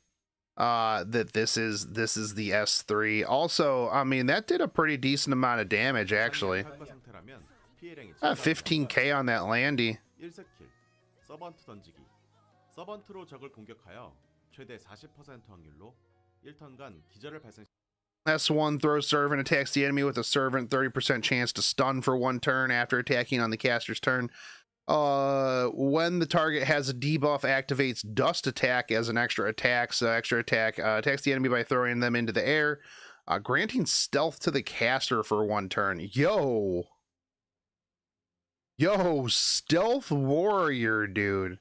S1: that this is the S3. Also, I mean, that did a pretty decent amount of damage, actually. 15k on that Landy.
S7: 1스킬 서번트 던지기 서번트로 적을 공격하여 최대 40% 확률로 1턴간 기절을 발생.
S1: S1 throws servant, attacks the enemy with a servant, 30% chance to stun for 1 turn after attacking on the caster's turn. When the target has a debuff, activates dust attack as an extra attack. So extra attack attacks the enemy by throwing them into the air, granting stealth to the caster for 1 turn. Yo, stealth warrior, dude.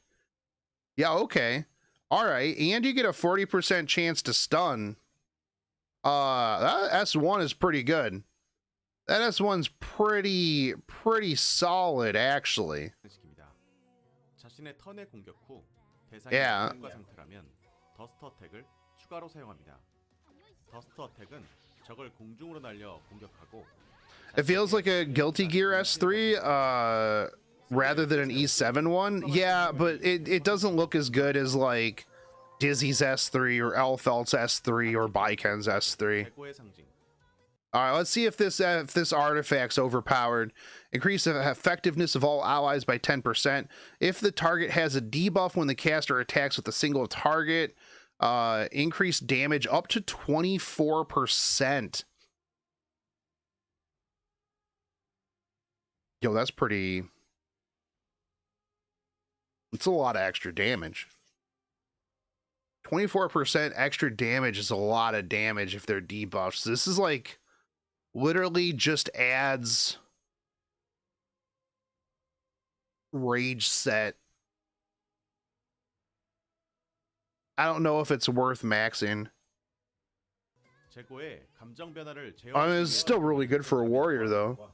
S1: Yeah, okay. All right, and you get a 40% chance to stun. That S1 is pretty good. That S1's pretty solid, actually.
S7: 자신의 턴의 공격 후 대상이
S1: Yeah.
S7: 약한 상태라면 더스트 어택을 추가로 사용합니다. 더스트 어택은 적을 공중으로 날려 공격하고.
S1: It feels like a Guilty Gear S3 rather than an E7 one. Yeah, but it doesn't look as good as like Dizzy's S3 or Elfelt's S3 or Baiken's S3.
S7: 재고의 상징.
S1: All right, let's see if this artifact's overpowered. Increase the effectiveness of all allies by 10%. If the target has a debuff when the caster attacks with a single target, increase damage up to 24%. Yo, that's pretty... It's a lot of extra damage. 24% extra damage is a lot of damage if they're debuffs. This is like... literally just adds rage set. I don't know if it's worth maxing.
S7: 재고의 감정 변화를
S1: I mean, it's still really good for a warrior though.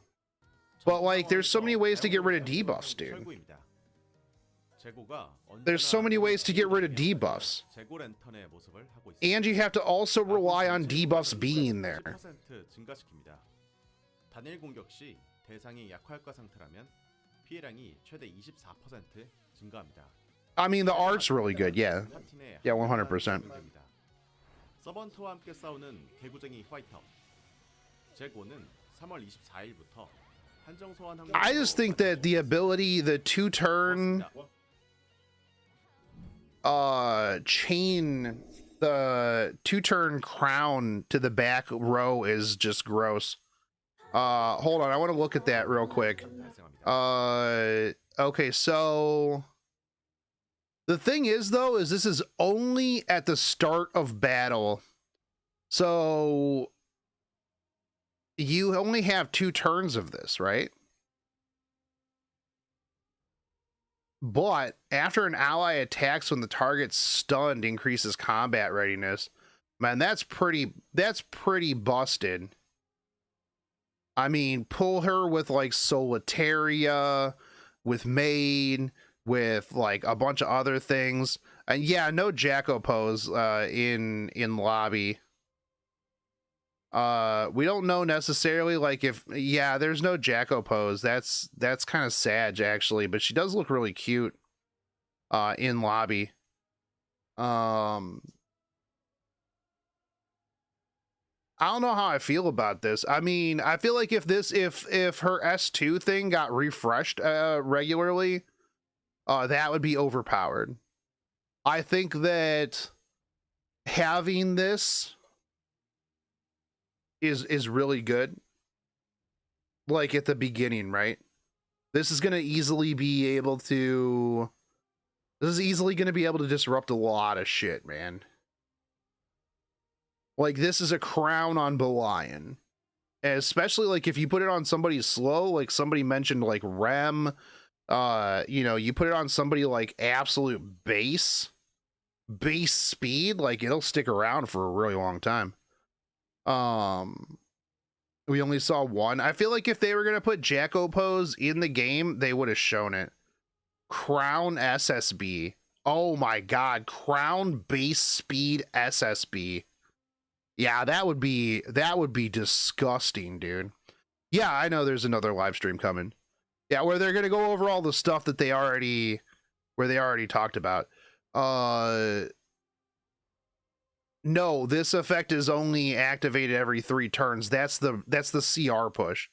S1: But like, there's so many ways to get rid of debuffs, dude. There's so many ways to get rid of debuffs.
S7: 재고 랜턴의 모습을 하고 있습니다.
S1: And you have to also rely on debuffs being there.
S7: 10% 증가시킵니다. 단일 공격 시 대상이 약화효과 상태라면 피해량이 최대 24% 증가합니다.
S1: I mean, the art's really good, yeah.
S7: 파틴의
S1: Yeah, 100%.
S7: 서번트와 함께 싸우는 개구쟁이 화이터. 재고는 3월 24일부터 한정 소환 항목.
S1: I just think that the ability, the 2-turn chain, the 2-turn crown to the back row is just gross. Hold on, I want to look at that real quick. Okay, so the thing is though, is this is only at the start of battle. So you only have 2 turns of this, right? But after an ally attacks when the target's stunned, increases combat readiness. Man, that's pretty busted. I mean, pull her with like Solitaria, with Maid, with like a bunch of other things. And yeah, no Jacko pose in lobby. We don't know necessarily like if there's no Jacko pose. That's kind of sad actually, but she does look really cute in lobby. I don't know how I feel about this. I mean, I feel like if her S2 thing got refreshed regularly, that would be overpowered. I think that having this is really good. Like at the beginning, right? This is going to easily be able to disrupt a lot of shit, man. Like, this is a crown on Belian. Especially, like, if you put it on somebody slow, like somebody mentioned, like, Rem, you know, you put it on somebody like absolute base speed, like, it'll stick around for a really long time. We only saw one. I feel like if they were going to put Jacko pose in the game, they would have shown it. Crown SSB. Oh my god, crown base speed SSB. Yeah, that would be disgusting, dude. Yeah, I know there's another live stream coming. Yeah, where they're going to go over all the stuff that they already talked about. No, this effect is only activated every 3 turns. That's the CR push.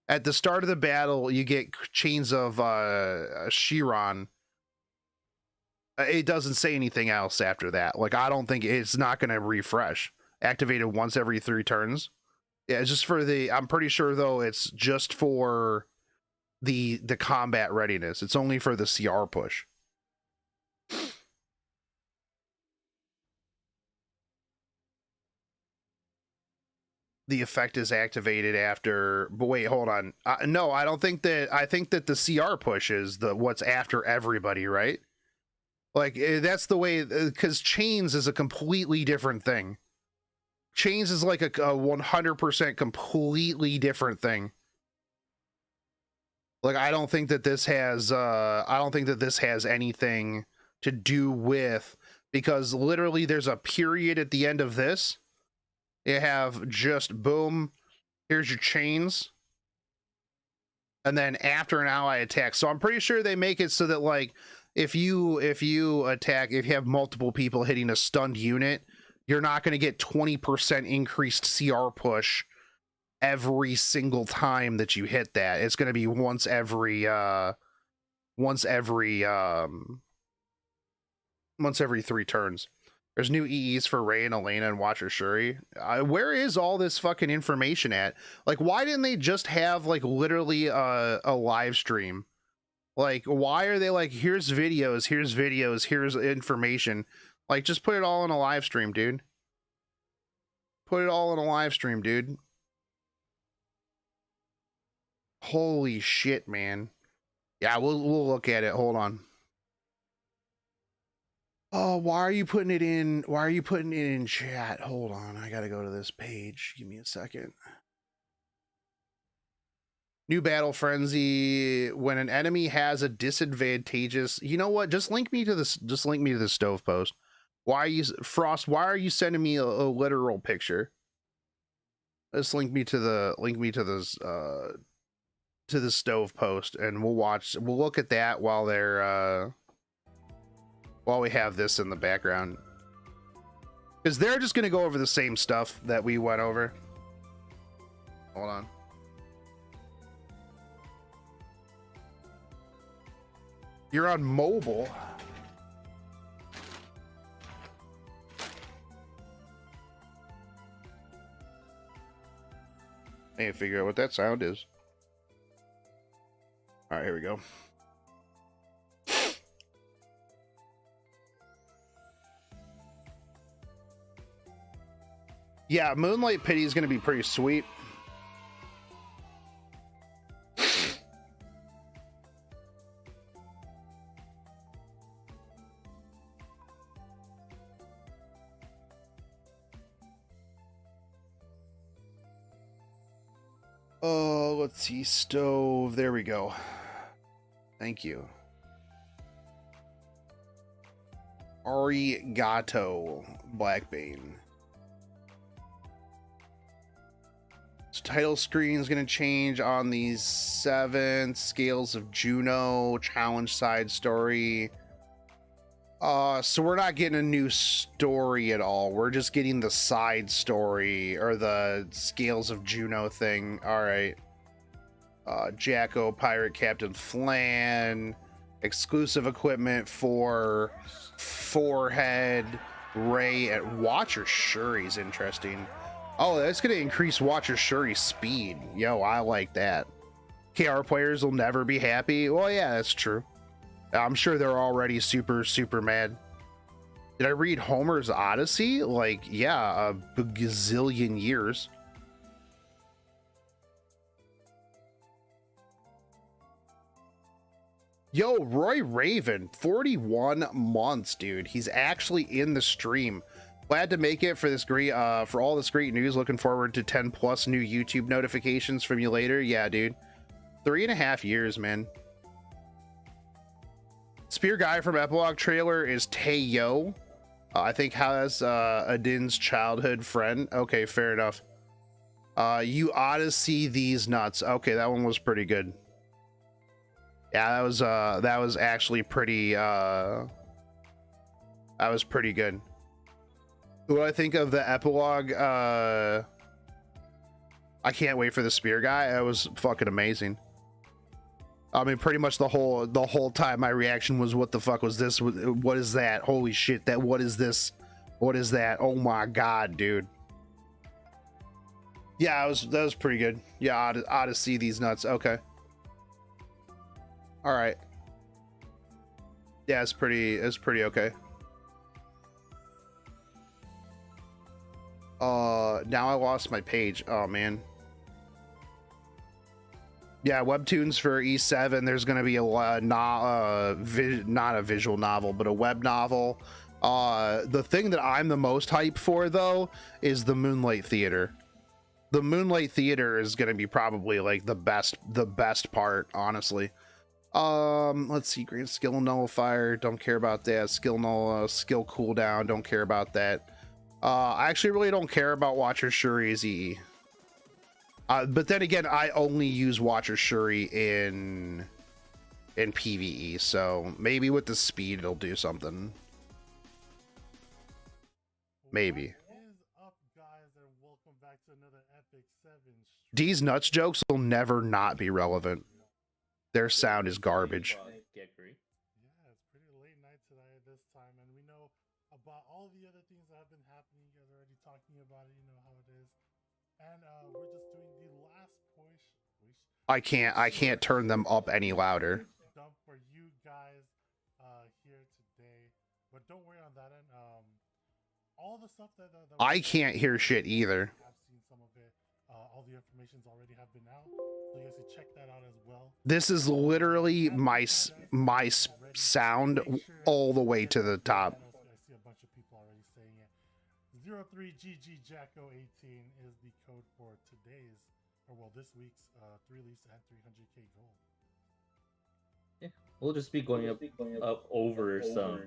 S1: At the start of the battle, you get chains of Chiron. It doesn't say anything else after that. Like, I don't think it's not going to refresh. Activated once every 3 turns. Yeah, it's just for the, I'm pretty sure though it's just for the combat readiness. It's only for the CR push. The effect is activated after, but wait, hold on. No, I don't think that, I think that the CR push is the what's after everybody, right? Like, that's the way, because chains is a completely different thing. Chains is like a 100% completely different thing. Like, I don't think that this has anything to do with, because literally there's a period at the end of this. You have just boom, here's your chains, and then after an ally attack. So I'm pretty sure they make it so that, like, if you attack, if you have multiple people hitting a stunned unit, you're not going to get 20% increased CR push every single time that you hit that. It's going to be once every 3 turns. There's new EEs for Ray and Elena and Watcher Shuri. Where is all this fucking information at? Like, why didn't they just have, like, literally a live stream? Like, why are they like, here's videos, here's information? Like, just put it all in a live stream, dude. Put it all in a live stream, dude. Holy shit, man. Yeah, we'll look at it. Hold on. Oh, why are you putting it in? Why are you putting it in chat? Hold on. I gotta go to this page. Give me a second. New battle frenzy. When an enemy has a disadvantageous, you know what? Just link me to this. Just link me to the stove post. Why are you, Frost? Why are you sending me a literal picture? Just link me to this to the stove post, and we'll look at that while they're while we have this in the background, because they're just gonna go over the same stuff that we went over. Hold on. You're on mobile. I need to figure out what that sound is. All right, here we go. Yeah, Moonlight Pity is going to be pretty sweet. Oh, let's see. Stove. There we go. Thank you. Arigato, Blackbane. So title screen is going to change on these 7 Scales of Juno challenge side story. So we're not getting a new story at all. We're just getting the side story, or the Scales of Juno thing. All right. Jacko, Pirate Captain Flan, exclusive equipment for Forehead, Ray, and Watcher Shuri's interesting. Oh, that's going to increase Watcher Shuri's speed. Yo, I like that. KR players will never be happy. Well, yeah, that's true. I'm sure they're already super, super mad. Did I read Homer's Odyssey? Like, yeah, a gazillion years. Yo, Roy Raven, 41 months, dude. He's actually in the stream. Glad to make it for this great, for all this great news. Looking forward to 10 plus new YouTube notifications from you later. Yeah, dude. 3.5 years, man. Spear guy from Epilogue trailer is Taeyo. I think has Adin's childhood friend. Okay, fair enough. You ought to see these nuts. Okay, that one was pretty good. Yeah, that was actually pretty that was pretty good. What do I think of the epilogue? I can't wait for the spear guy. That was fucking amazing. I mean, pretty much the whole time my reaction was, what the fuck was this? What is that? Holy shit, that what is this? What is that? Oh my god, dude. Yeah, that was pretty good. Yeah, ought to see these nuts. Okay. All right. Yeah, it's pretty okay. Now I lost my page. Oh man. Yeah, webtoons for E7. There's gonna be not a visual novel, but a web novel. The thing that I'm the most hyped for though is the Moonlight Theater. The Moonlight Theater is gonna be probably like the best part, honestly. Let's see. Grant skill nullifier. Don't care about that. Skill cooldown. Don't care about that. I actually really don't care about Watcher Shuri's EE. But then again, I only use Watcher Shuri in PvE, so maybe with the speed it'll do something. Maybe. D's nuts jokes will never not be relevant. Their sound is garbage.
S8: Yeah, it's pretty late night today at this time, and we know about all the other things that have been happening. You guys are already talking about it, you know how it is. And we're just doing the last push.
S1: I can't turn them up any louder.
S8: Dump for you guys here today, but don't worry on that end. All the stuff that
S1: I can't hear shit either.
S8: I've seen some of it. All the informations already have been out, so you guys can check that out as well.
S1: This is literally my sound all the way to the top.
S8: I see a bunch of people already saying it. 03GGJacko18 is the code for today's, or well, this week's 3 leaves and 300k goal.
S9: Yeah, we'll just be going up over some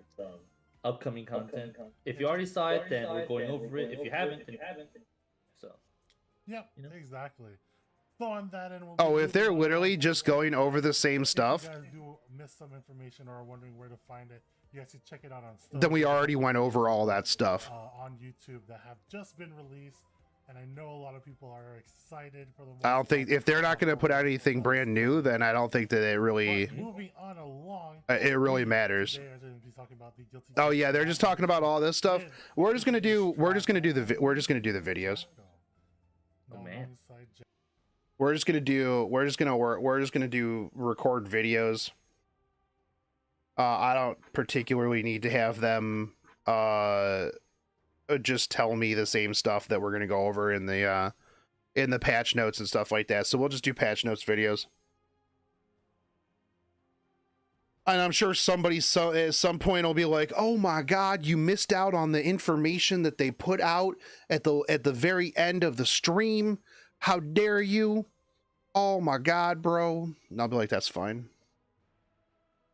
S9: upcoming content. If you already saw it, then we're going over it. If you haven't, then so.
S8: Yeah, you know? Exactly. So on that end,
S1: if they're literally just going over the same stuff,
S8: if you guys do miss some information or are wondering where to find it, you guys can check it out on stuff.
S1: Then we already went over all that stuff
S8: on YouTube that have just been released, and I know a lot of people are excited for the.
S1: I don't think if they're not going to put out anything brand new, then I don't think that it really.
S8: But moving on along,
S1: it really matters. Oh yeah, they're just talking about all this stuff. We're just gonna do the videos.
S9: Oh man.
S1: We're just gonna do record videos. I don't particularly need to have them just tell me the same stuff that we're gonna go over in the patch notes and stuff like that. So we'll just do patch notes videos. And I'm sure somebody at some point will be like, "Oh my God, you missed out on the information that they put out at the very end of the stream. How dare you? Oh my God, bro." And I'll be like, "That's fine."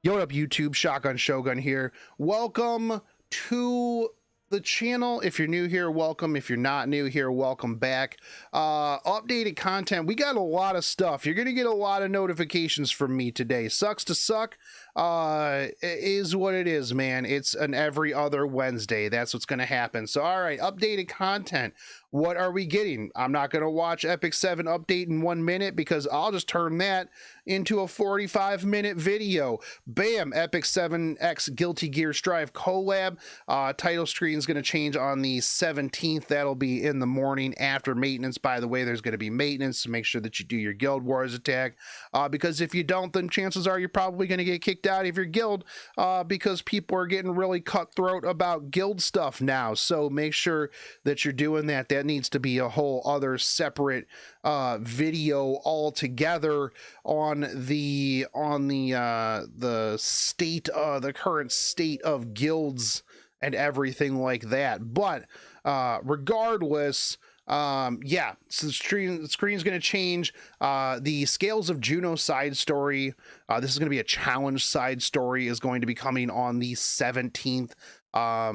S1: Yo, what up, YouTube? Shotgun Shogun here. Welcome to the channel. If you're new here, welcome. If you're not new here, welcome back. Updated content. We got a lot of stuff. You're gonna get a lot of notifications from me today. Sucks to suck. It is what it is, man. It's an every other Wednesday. That's what's gonna happen. So all right, updated content. what are we getting? I'm not going to watch Epic 7 update in 1 minute because I'll just turn that into a 45-minute video. Bam, Epic 7X Guilty Gear Strive collab. Title screen is going to change on the 17th. That'll be in the morning after maintenance. By the way, there's going to be maintenance, so make sure that you do your Guild Wars attack, because if you don't, then chances are you're probably going to get kicked out of your guild, because people are getting really cutthroat about guild stuff now. So make sure that you're doing that. That needs to be a whole other separate video altogether on the state, the current state of guilds and everything like that. But regardless, yeah, so the screen's going to change. The Scales of Juno side story, this is going to be a challenge side story, is going to be coming on the 17th.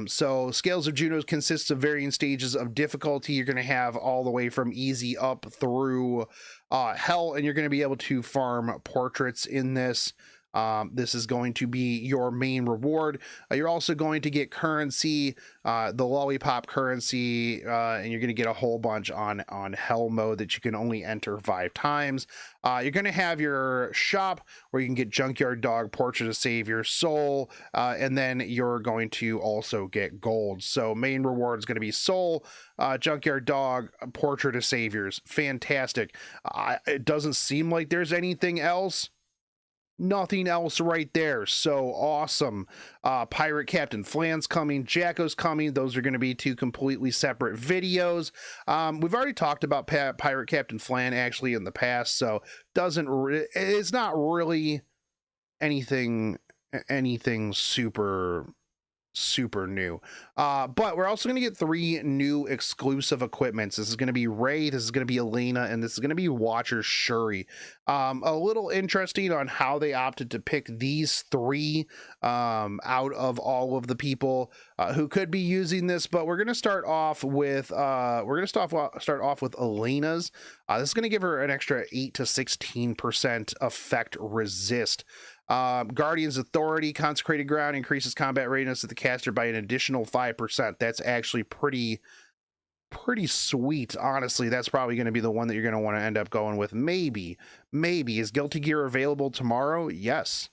S1: So Scales of Juno consists of varying stages of difficulty. You're going to have all the way from easy up through hell, and you're going to be able to farm portraits in this. This is going to be your main reward. You're also going to get currency, the lollipop currency, and you're going to get a whole bunch on hell mode that you can only enter 5 times. You're going to have your shop where you can get Junkyard Dog Portrait to save your soul, and then you're going to also get gold. So main reward is going to be soul, Junkyard Dog Portrait of Saviors. Fantastic. It doesn't seem like there's anything else. Nothing else right there. So awesome. Pirate Captain Flan's coming, Jacko's coming. Those are going to be 2 completely separate videos. We've already talked about Pirate Captain Flan actually in the past, so it's not really anything super new. But we're also going to get 3 new exclusive equipments. This is going to be Ray, this is going to be Elena, and this is going to be Watcher Shuri. A little interesting on how they opted to pick these 3 out of all of the people who could be using this, but we're going to start off with Elena's. This is going to give her an extra 8 to 16% effect resist. Guardian's Authority, Consecrated Ground, increases combat readiness of the caster by an additional 5%. That's actually pretty sweet, honestly. That's probably going to be the one that you're going to want to end up going with. Maybe. Is Guilty Gear available tomorrow? Yes.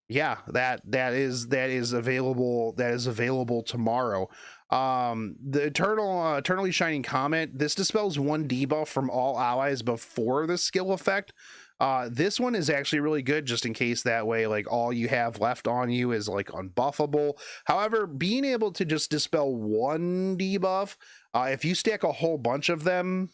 S1: Yeah, that is available. That is available tomorrow. The Eternally Shining Comet, this dispels 1 debuff from all allies before the skill effect. This one is actually really good, just in case that way, like, all you have left on you is like unbuffable. However, being able to just dispel 1 debuff, if you stack a whole bunch of them,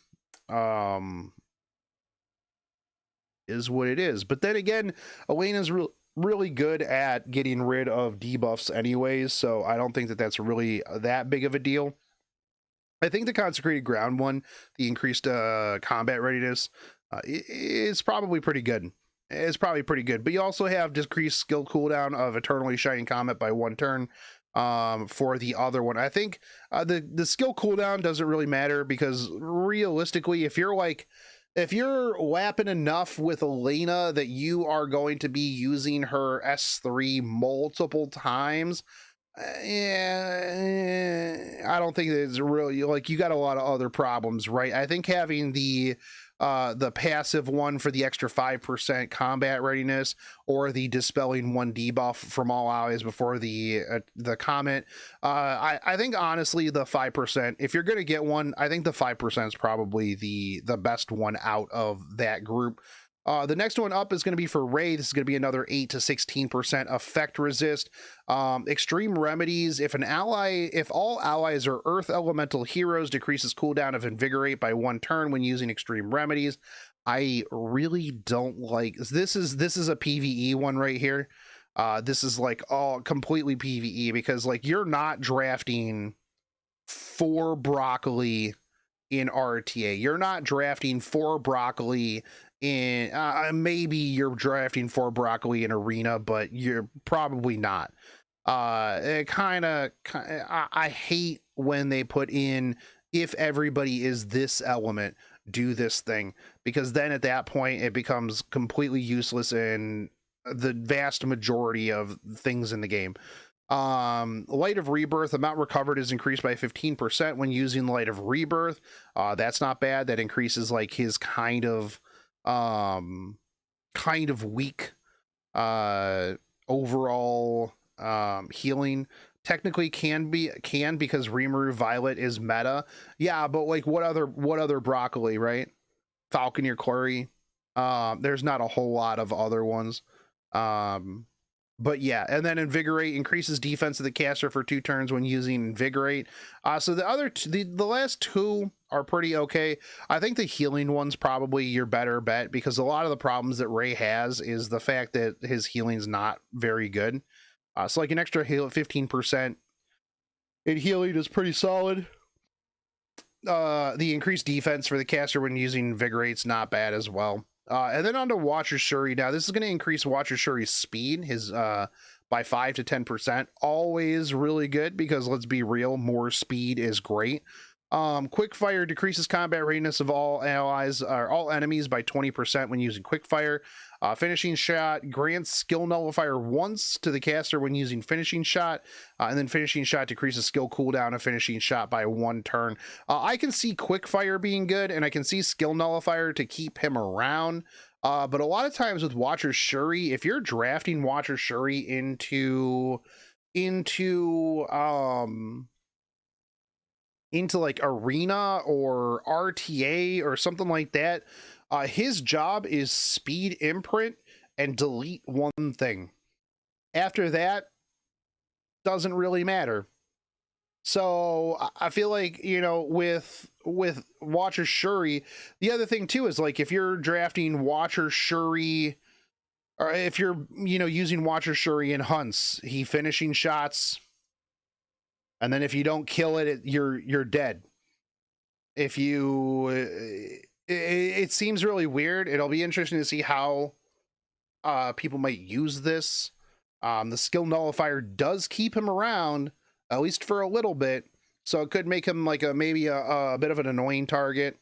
S1: is what it is. But then again, Elena's really good at getting rid of debuffs anyways, so I don't think that that's really that big of a deal. I think the Consecrated Ground one, the increased combat readiness, is probably pretty good. It's probably pretty good. But you also have decreased skill cooldown of Eternally Shining Comet by 1 turn for the other one. I think the skill cooldown doesn't really matter, because realistically, if you're lapping enough with Elena that you are going to be using her S3 multiple times, yeah, I don't think it's really, like, you got a lot of other problems, right? I think having the passive one for the extra 5% combat readiness, or the dispelling 1 debuff from all allies before the comment, I think honestly the 5%, if you're gonna get one, I think the 5% is probably the best one out of that group. The next one up is going to be for Ray. This is going to be another 8 to 16% effect resist. Extreme Remedies. If all allies are Earth Elemental heroes, decreases cooldown of Invigorate by 1 turn when using Extreme Remedies. I really don't like this. Is a PvE one right here. This is like all completely PvE, because like you're not drafting 4 broccoli in RTA. You're not drafting 4 broccoli in maybe you're drafting 4 broccoli in arena, but you're probably not. I hate when they put in, if everybody is this element, do this thing, because then at that point it becomes completely useless in the vast majority of things in the game. Light of Rebirth, amount recovered is increased by 15% when using Light of Rebirth. That's not bad. That increases like his kind of weak overall healing. Technically can because Rimuru Violet is meta. Yeah, but like what other broccoli, right? Falconeer Quarry. There's not a whole lot of other ones. But yeah, and then Invigorate increases defense of the caster for 2 turns when using Invigorate. So the other the last 2 are pretty okay. I think the healing one's probably your better bet, because a lot of the problems that Ray has is the fact that his healing's not very good. So like an extra heal at 15% in healing is pretty solid. The increased defense for the caster when using Invigorate's not bad as well. And then on to Watcher Shuri. Now, this is going to increase Watcher Shuri's speed, his by 5 to 10%. Always really good, because let's be real, more speed is great. Quickfire decreases combat readiness of all allies or all enemies by 20% when using Quickfire. Finishing Shot grants skill nullifier once to the caster when using Finishing Shot, and then Finishing Shot decreases skill cooldown of Finishing Shot by 1 turn. I can see Quickfire being good, and I can see skill nullifier to keep him around. But a lot of times with Watcher Shuri, if you're drafting Watcher Shuri into like Arena or RTA or something like that, his job is speed imprint and delete 1 thing. After that, doesn't really matter. So I feel like, you know, with Watcher Shuri, the other thing too is like if you're drafting Watcher Shuri, or if you're, you know, using Watcher Shuri in hunts, he finishing shots, and then if you don't kill it, you're dead. If you it seems really weird. It'll be interesting to see how people might use this. The skill nullifier does keep him around, at least for a little bit, so it could make him like maybe a bit of an annoying target.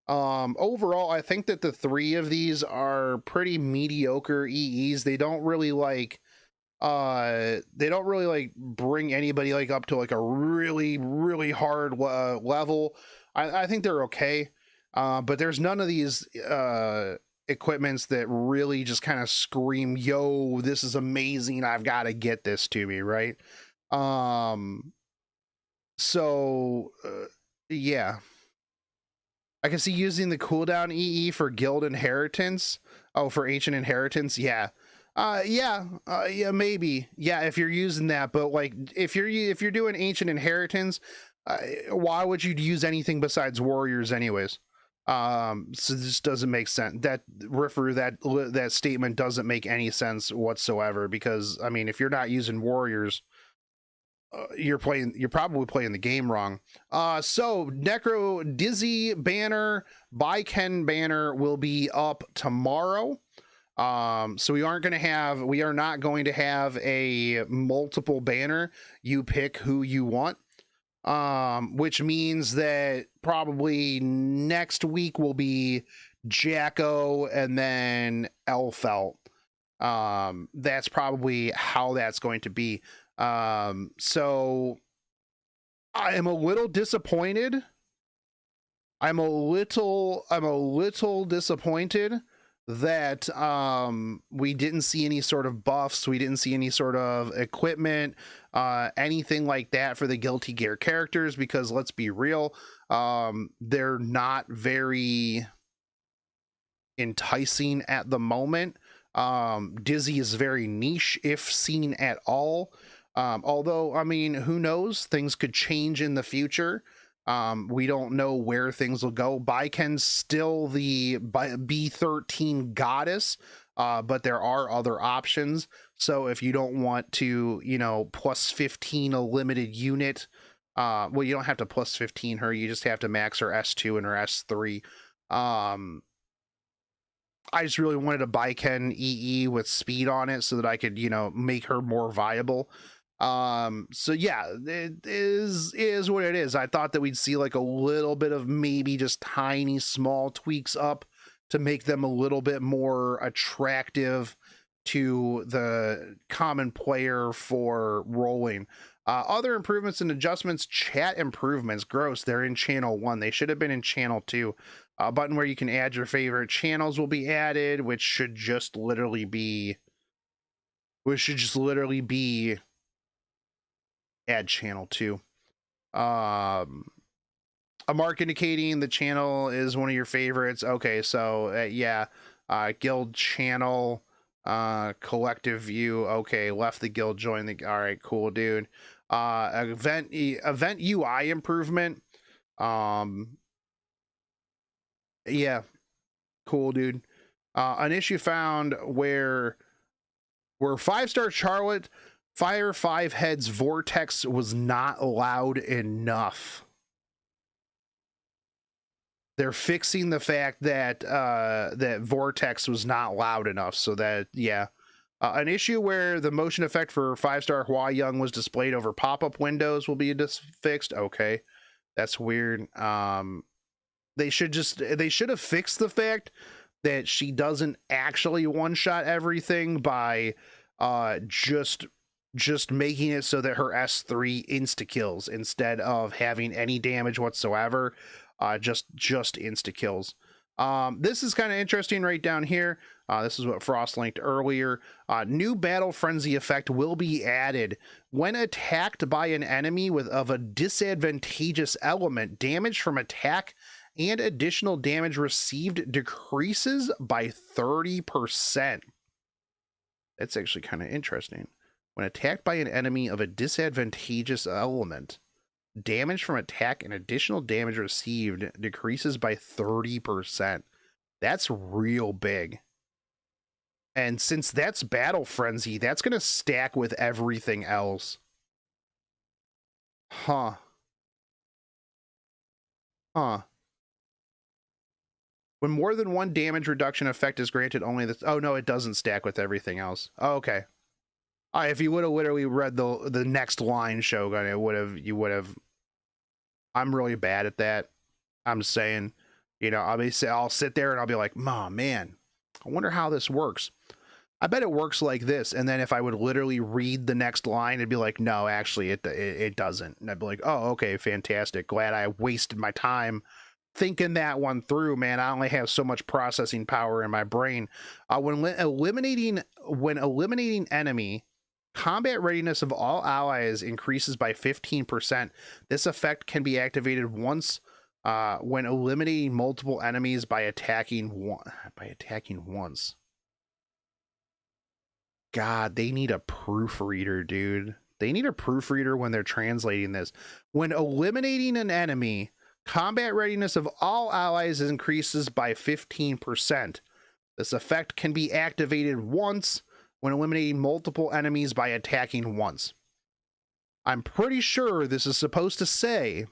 S1: Overall, I think that the 3 of these are pretty mediocre EEs. They don't really like bring anybody like up to like a really hard level. I think they're okay. But there's none of these equipments that really just kind of scream, yo, this is amazing, I've got to get this to me, right? Yeah, I can see using the cooldown EE for guild inheritance. Oh, for ancient inheritance. Yeah, maybe. Yeah, if you're using that, but like if you're doing ancient inheritance, why would you use anything besides warriors anyways? So this doesn't make sense. That statement doesn't make any sense whatsoever, because I mean, if you're not using warriors, you're probably playing the game wrong. So Necro Dizzy banner, Baiken banner will be up tomorrow. So we are not going to have a multiple banner. You pick who you want. Which means that probably next week will be Jacko and then Elfelt. That's probably how that's going to be. So I am a little disappointed. I'm a little disappointed that we didn't see any sort of buffs, we didn't see any sort of equipment, anything like that for the Guilty Gear characters, because let's be real, they're not very enticing at the moment. Dizzy is very niche, if seen at all. Although, I mean, who knows, things could change in the future. We don't know where things will go. Baiken's still the B13 goddess, but there are other options. So if you don't want to, you know, plus 15 a limited unit, well, you don't have to plus 15 her, you just have to max her S2 and her S3. I just really wanted a Baiken EE with speed on it so that I could, you know, make her more viable. So yeah, it is what it is. I thought that we'd see like a little bit of maybe just tiny small tweaks up to make them a little bit more attractive to the common player for rolling. Other improvements and adjustments, chat improvements, gross. They're in channel 1. They should have been in channel 2. A button where you can add your favorite channels will be added, which should just literally be add channel 2. A mark indicating the channel is one of your favorites. Okay, so yeah, guild channel, collective view. Okay, left the guild, join the. All right, cool, dude. Event UI improvement. Yeah, cool, dude. An issue found where 5-star Charlotte Fire 5 Heads Vortex was not loud enough. They're fixing the fact that that Vortex was not loud enough, so that, yeah. An issue where the motion effect for 5-star Hua Young was displayed over pop-up windows will be fixed. Okay, that's weird. They should have fixed the fact that she doesn't actually one-shot everything by just making it so that her S3 insta-kills instead of having any damage whatsoever. Just insta-kills. This is kind of interesting right down here. This is what Frost linked earlier. New battle frenzy effect will be added. When attacked by an enemy of a disadvantageous element, damage from attack and additional damage received decreases by 30%. That's actually kind of interesting. When attacked by an enemy of a disadvantageous element, damage from attack and additional damage received decreases by 30%. That's real big. And since that's battle frenzy, that's going to stack with everything else. Huh. When more than one damage reduction effect is granted, only this. Oh no, it doesn't stack with everything else. Oh, okay. If you would have literally read the next line, Shogun, you would have. I'm really bad at that. I'm saying, I'll sit there and I'll be like, "Oh man, I wonder how this works." I bet it works like this. And then if I would literally read the next line, it'd be like, "No, actually, it doesn't." And I'd be like, "Oh, okay, fantastic. Glad I wasted my time thinking that one through, man. I only have so much processing power in my brain." When eliminating enemy, combat readiness of all allies increases by 15%. This effect can be activated once when eliminating multiple enemies by attacking once. God, they need a proofreader, dude. They need a proofreader when they're translating this. When eliminating an enemy, combat readiness of all allies increases by 15%. This effect can be activated once when eliminating multiple enemies by attacking once. I'm pretty sure this is supposed to say,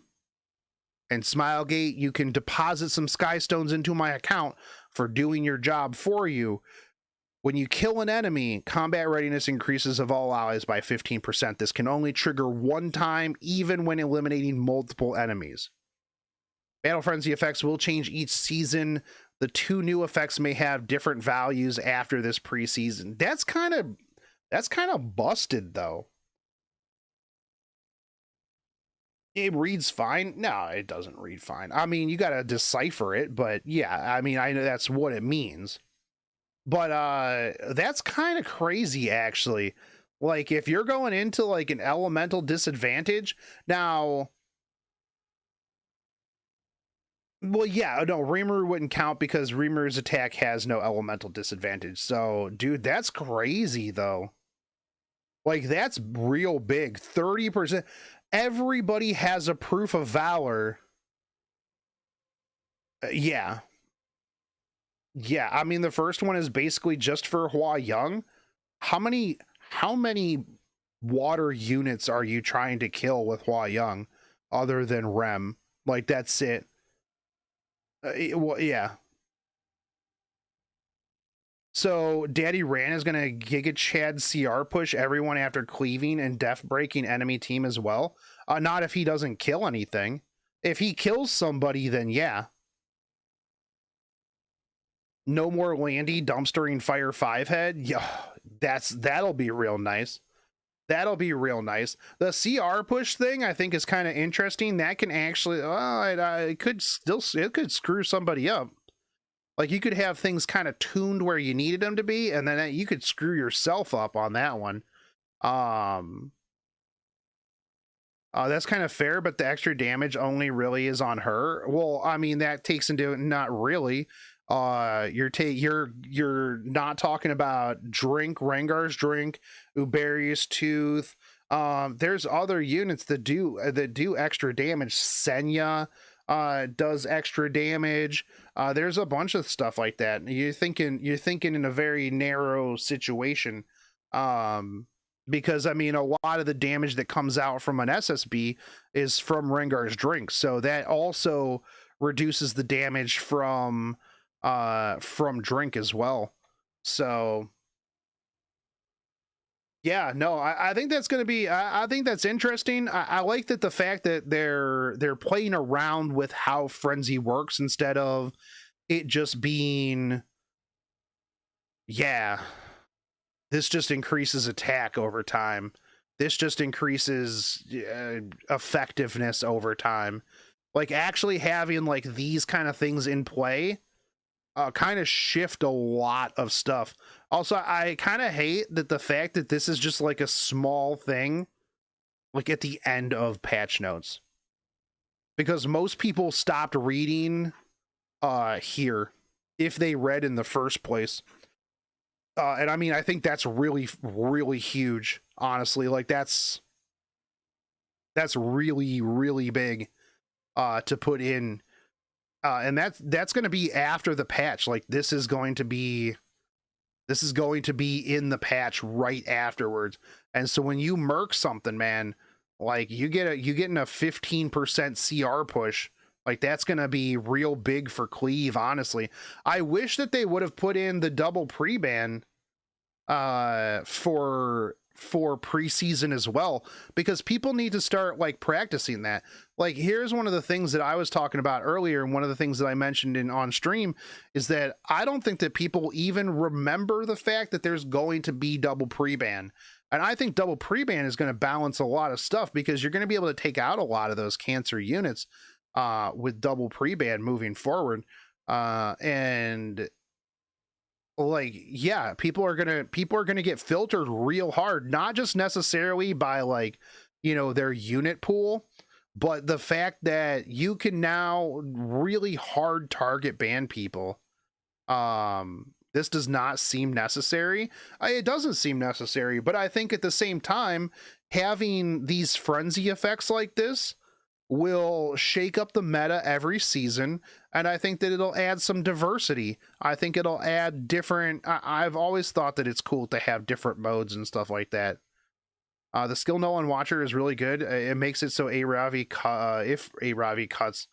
S1: and Smilegate, you can deposit some Skystones into my account for doing your job for you. When you kill an enemy, combat readiness increases of all allies by 15%. This can only trigger one time, even when eliminating multiple enemies. Battle Frenzy effects will change each season. The 2 new effects may have different values after this preseason. That's kind of busted, though. It reads fine. No, it doesn't read fine. I mean, you got to decipher it, but yeah, I mean, I know that's what it means. But that's kind of crazy, actually. Like, if you're going into like an elemental disadvantage now. Well, yeah, no, Rimuru wouldn't count because Rimuru's attack has no elemental disadvantage. So, dude, that's crazy, though. Like, that's real big. 30%. Everybody has a proof of valor. Yeah. Yeah, I mean, the first one is basically just for Hua Young. How many water units are you trying to kill with Hua Young other than Rem? Like, that's it. Well, yeah. So Daddy Ran is gonna Giga Chad CR push everyone after cleaving and def breaking enemy team as well. Not if he doesn't kill anything. If he kills somebody, then yeah. No more Landy dumpstering Fire 5 head. Yeah, That'll be real nice. That'll be real nice. The CR push thing I think is kind of interesting. That can actually, it could screw somebody up. Like, you could have things kind of tuned where you needed them to be, and then you could screw yourself up on that one. That's kind of fair, but the extra damage only really is on her. Well, I mean, that takes into not really. You're not talking about Drink, Rengar's Drink, Uberius Tooth. There's other units that do extra damage. Senya does extra damage. There's a bunch of stuff like that. You're thinking in a very narrow situation. Because I mean, a lot of the damage that comes out from an SSB is from Rengar's Drink, so that also reduces the damage from Drink as well. So yeah, no, I think that's going to be, I think that's interesting. I like that the fact that they're playing around with how Frenzy works instead of it just being, yeah, this just increases attack over time. This just increases effectiveness over time. Like, actually having like these kind of things in play kind of shift a lot of stuff. Also, I kind of hate that the fact that this is just like a small thing, like at the end of patch notes, because most people stopped reading here if they read in the first place. And I mean, I think that's really, really huge, honestly. Like, that's really, really big to put in. And that's going to be after the patch. Like, this is going to be in the patch right afterwards. And so when you murk something, man, like you getting a 15% CR push. Like, that's going to be real big for Cleave, honestly. I wish that they would have put in the double pre-ban for preseason as well, because people need to start like practicing that. Like, here's one of the things that I was talking about earlier, and one of the things that I mentioned on stream is that I don't think that people even remember the fact that there's going to be double pre-ban. And I think double pre-ban is going to balance a lot of stuff, because you're going to be able to take out a lot of those cancer units with double pre-ban moving forward. And like, yeah, people are gonna get filtered real hard, not just necessarily by like, you know, their unit pool, but the fact that you can now really hard target ban people. This does not seem necessary. It doesn't seem necessary, but I think at the same time, having these frenzy effects like this will shake up the meta every season, and I think that it'll add some diversity. I think it'll add different, I've always thought that it's cool to have different modes and stuff like that. The skill no one watcher is really good. It makes it so if a Ravi cuts,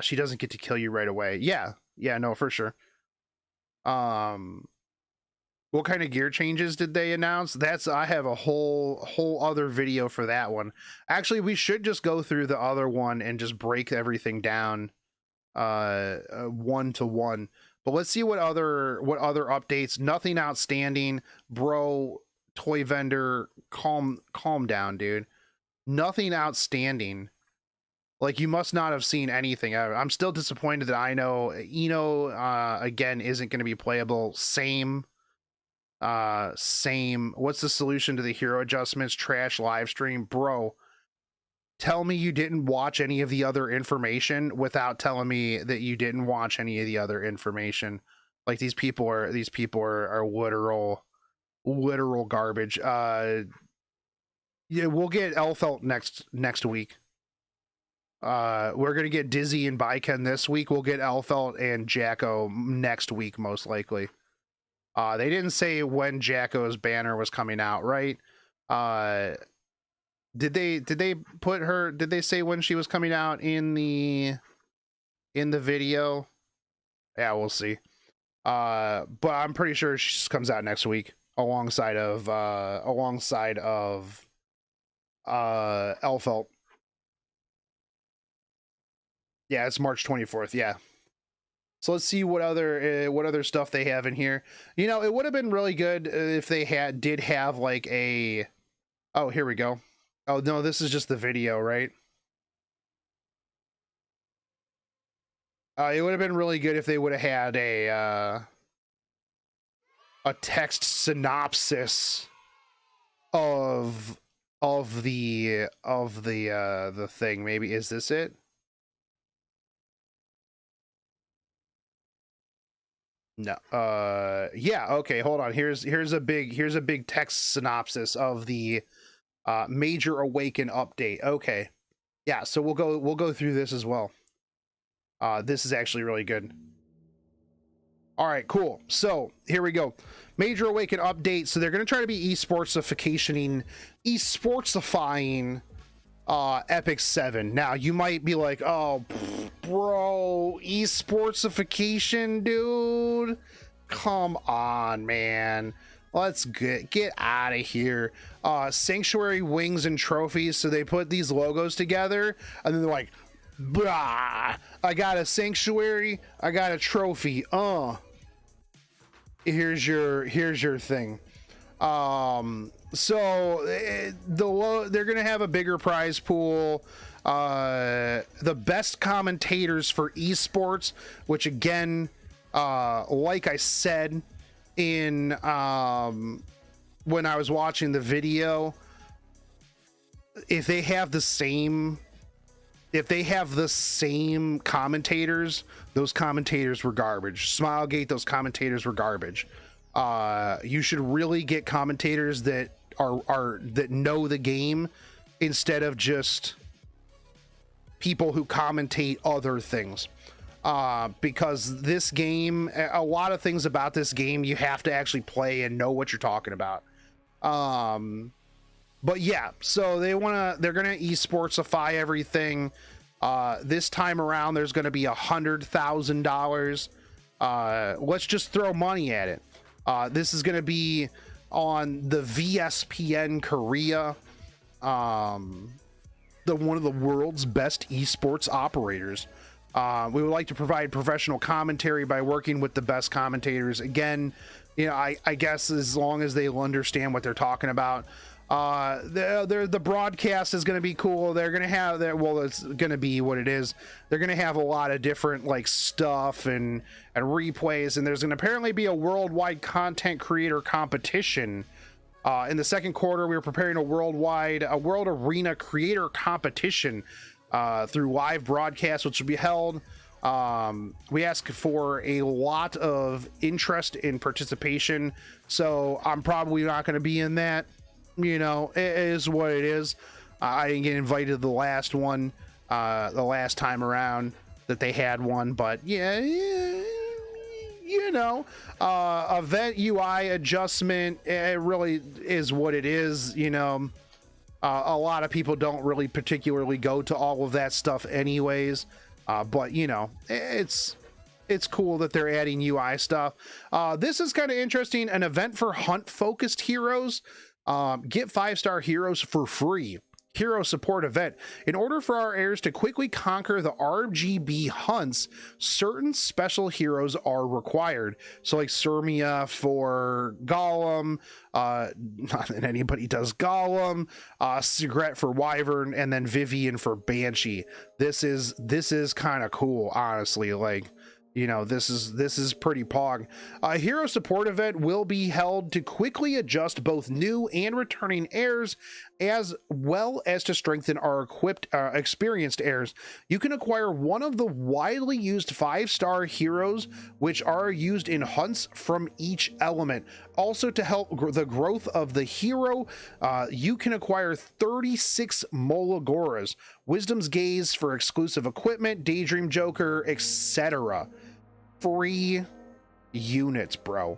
S1: she doesn't get to kill you right away. Yeah, no, for sure. What kind of gear changes did they announce? I have a whole other video for that one. Actually, we should just go through the other one and just break everything down one to one. But let's see what other updates. Nothing outstanding, bro. Toy vendor, calm down, dude. Nothing outstanding. Like, you must not have seen anything. I'm still disappointed that I know Eno again isn't going to be playable. Same. What's the solution to the hero adjustments? Trash live stream, bro. Tell me you didn't watch any of the other information without telling me that you didn't watch any of the other information. Like, these people are literal garbage. Yeah, we'll get Elfelt next week. We're gonna get Dizzy and Baiken this week. We'll get Elfelt and Jacko next week, most likely. They didn't say when Jacko's banner was coming out, right? Did they put her? Did they say when she was coming out in the video? Yeah, we'll see. But I'm pretty sure she just comes out next week alongside of Elfelt. Yeah, it's March 24th. Yeah. So let's see what other stuff they have in here. You know, it would have been really good if they did have like a. Oh, here we go. Oh no, this is just the video, right? It would have been really good if they would have had a text synopsis of the thing. Maybe is this it? No. Yeah, okay, hold on. Here's a big text synopsis of the major Awaken update. Okay. Yeah, so we'll go through this as well. This is actually really good. All right, cool. So here we go. Major Awaken update. So they're going to try to be esportsifying Epic 7. Now you might be like, oh, bro, esportsification, dude. Come on, man. Let's get out of here. Sanctuary wings and trophies. So they put these logos together and then they're like, blah, I got a sanctuary, I got a trophy. Here's your thing. So they're gonna have a bigger prize pool. The best commentators for esports, which again, like I said in when I was watching the video, if they have the same commentators, those commentators were garbage. Smilegate, those commentators were garbage. You should really get commentators that that know the game instead of just people who commentate other things. Because this game, a lot of things about this game, you have to actually play and know what you're talking about. But yeah, so they're gonna esportsify everything. This time around, there's gonna be $100,000. Let's just throw money at it. This is gonna be on the VSPN Korea, one of the world's best esports operators. We would like to provide professional commentary by working with the best commentators. Again, you know, I guess as long as they understand what they're talking about. The broadcast is going to be cool. They're going to have it's going to be what it is. They're going to have a lot of different like stuff and replays, and there's going to apparently be a worldwide content creator competition. In the second quarter, we are preparing a world arena creator competition through live broadcast, which will be held. We ask for a lot of interest in participation, so I'm probably not going to be in that. You know, it is what it is. I didn't get invited to the last one, the last time around that they had one, but yeah, you know, event UI adjustment, it really is what it is. You know, a lot of people don't really particularly go to all of that stuff anyways, but you know, it's cool that they're adding UI stuff. This is kind of interesting. An event for hunt focused heroes. Get 5-star heroes for free. Hero support event. In order for our heirs to quickly conquer the RGB hunts, certain special heroes are required. So like Surmia for Golem, not that anybody does Golem, Sigret for Wyvern, and then Vivian for Banshee. This is kind of cool, honestly. Like, you know, this is pretty pog. A hero support event will be held to quickly adjust both new and returning heirs, as well as to strengthen our experienced heirs. You can acquire one of the widely used 5-star heroes, which are used in hunts from each element. Also, to help the growth of the hero, you can acquire 36 Molagoras, Wisdom's Gaze for exclusive equipment, Daydream Joker, etc. Free units, bro.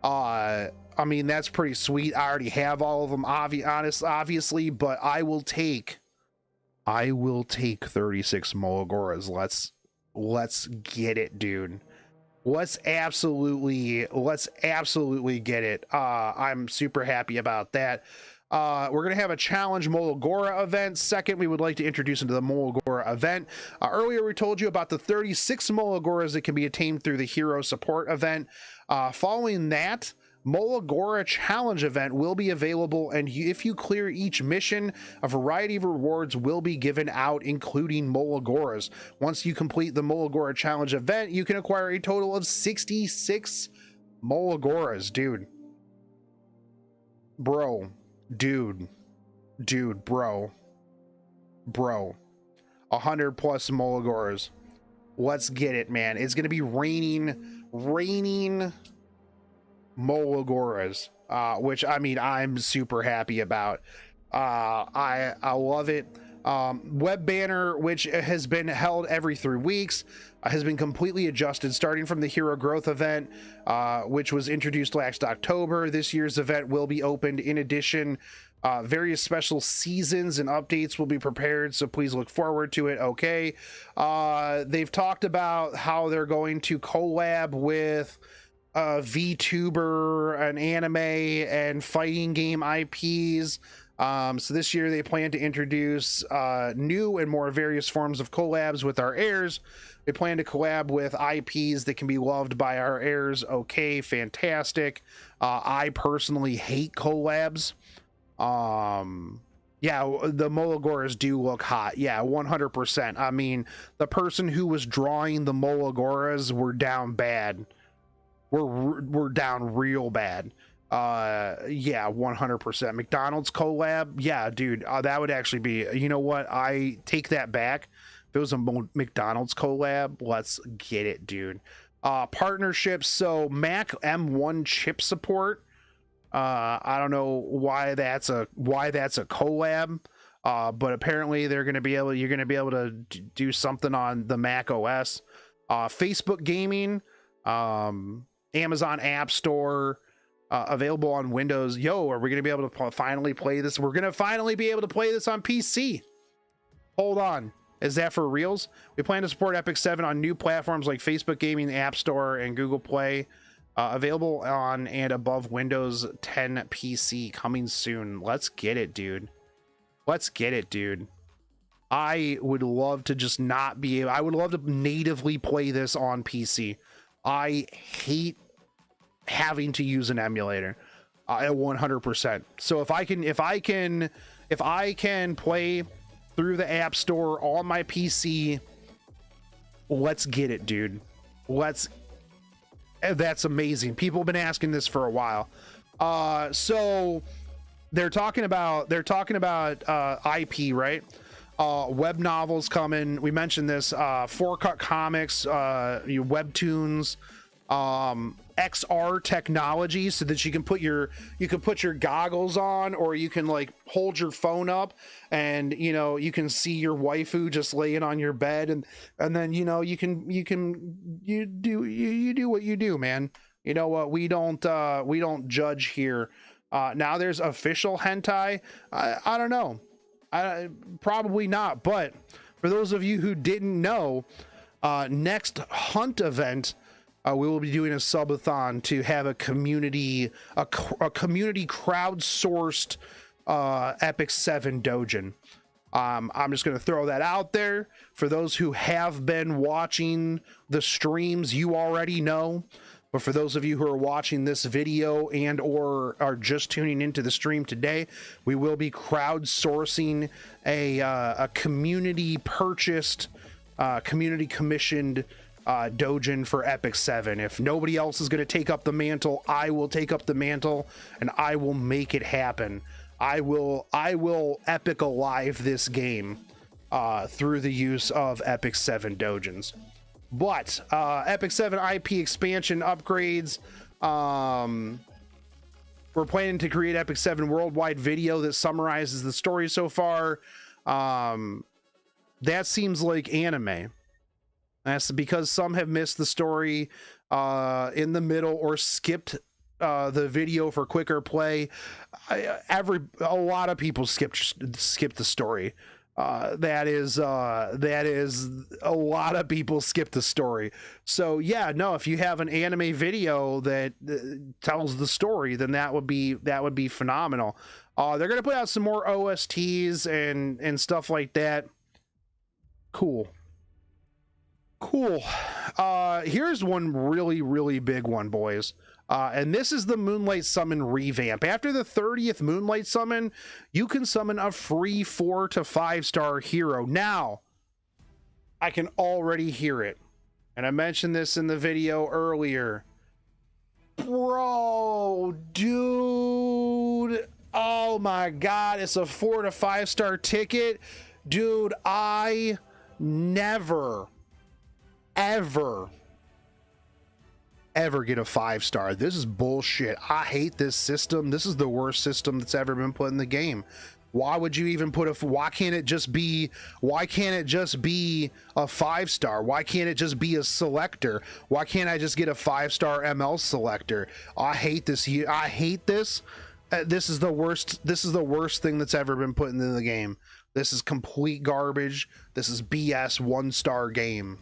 S1: I mean, that's pretty sweet. I already have all of them, obviously, but I will take 36 Molagoras. Let's get it, dude. Let's absolutely get it. I'm super happy about that. We're going to have a challenge Molagora event. Second, we would like to introduce into the Molagora event. Earlier, we told you about the 36 Molagoras that can be attained through the hero support event. Following that, Molagora challenge event will be available, and if you clear each mission, a variety of rewards will be given out, including Molagoras. Once you complete the Molagora challenge event, you can acquire a total of 66 Molagoras. Dude, bro, 100 plus Molagoras. Let's get it, man. It's gonna be raining Molagoras, which I mean I'm super happy about. I love it. Web banner, which has been held every 3 weeks, has been completely adjusted starting from the hero growth event, which was introduced last October. This year's event will be opened. In addition, various special seasons and updates will be prepared, so please look forward to it. Okay, they've talked about how they're going to collab with VTuber, an anime and fighting game IPs. So this year they plan to introduce new and more various forms of collabs with our heirs. They plan to collab with IPs that can be loved by our heirs. Okay, fantastic. I personally hate collabs. Yeah, the Molagoras do look hot. Yeah, 100%. I mean, the person who was drawing the Molagoras were down bad. We're down real bad. Yeah, 100%. McDonald's collab, yeah, dude, that would actually be, you know what, I take that back. If it was a McDonald's collab, let's get it, dude. Partnerships, so Mac M1 chip support. I don't know why that's a collab, but apparently you're gonna be able to do something on the Mac OS. Facebook gaming, Amazon App Store, available on Windows. Yo, are we going to be able to finally play this? We're going to finally be able to play this on PC. Hold on. Is that for reals? We plan to support Epic 7 on new platforms like Facebook Gaming, App Store, and Google Play. Available on and above Windows 10 PC coming soon. Let's get it, dude. Let's get it, dude. I would love to just not be able... I would love to natively play this on PC. I hate having to use an emulator at 100%. So if I can play through the App Store on my PC, let's get it, dude. That's amazing. People have been asking this for a while. So they're talking about IP, right? Web novels coming. We mentioned this. 4-cut comics, webtoons, XR technology, so that you can put your goggles on, or you can like hold your phone up and you can see your waifu just laying on your bed, and then you do what you do, man. You know what, we don't judge here. Now there's official hentai. I don't know. Probably not, but for those of you who didn't know, next hunt event, we will be doing a subathon to have a community crowdsourced Epic 7 doujin. I'm just going to throw that out there. For those who have been watching the streams, you already know. But for those of you who are watching this video and or are just tuning into the stream today, we will be crowdsourcing a community purchased, community commissioned doujin for Epic 7. If nobody else is going to take up the mantle, I will take up the mantle and I will make it happen. I will Epic alive this game through the use of Epic 7 doujins. But Epic 7 IP expansion upgrades. We're planning to create Epic 7 worldwide video that summarizes the story so far. That seems like anime. That's because some have missed the story in the middle or skipped the video for quicker play. A lot of people skipped the story. That is a lot of people skip the story. So yeah, no, if you have an anime video that tells the story, then that would be phenomenal. They're gonna put out some more OSTs and stuff like that. Cool. Here's one really big one, boys. And this is the Moonlight Summon revamp. After the 30th Moonlight Summon, you can summon a free 4 to 5 star hero. Now, I can already hear it. And I mentioned this in the video earlier. Bro, dude. Oh my God, it's a 4 to 5 star ticket. Dude, I never, ever get a 5 star. This is bullshit. I hate this system. This is the worst system that's ever been put in the game. Why would you even put why can't it just be a 5 star? Why can't it just be a selector? Why can't I just get a 5 star ML selector? I hate this. I hate this. This is the worst thing that's ever been put into the game. This is complete garbage. This is BS 1 star game.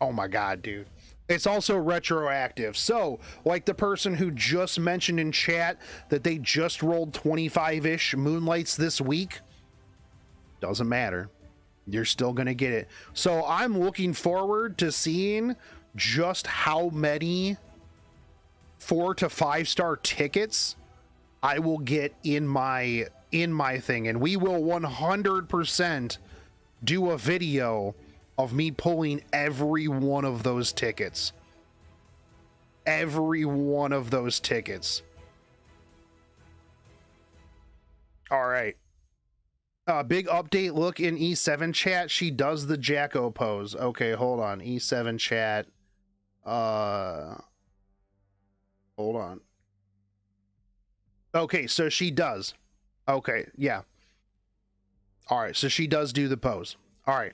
S1: Oh my God, dude. It's also retroactive. So, like the person who just mentioned in chat that they just rolled 25-ish Moonlights this week, doesn't matter. You're still going to get it. So, I'm looking forward to seeing just how many 4 to 5 star tickets I will get in my thing, and we will 100% do a video of me pulling every one of those tickets. Every one of those tickets. All right. Big update. Look in E7 chat. She does the Jacko pose. Okay, hold on. E7 chat. Hold on. Okay, so she does. Okay, yeah. All right, so she does do the pose. All right.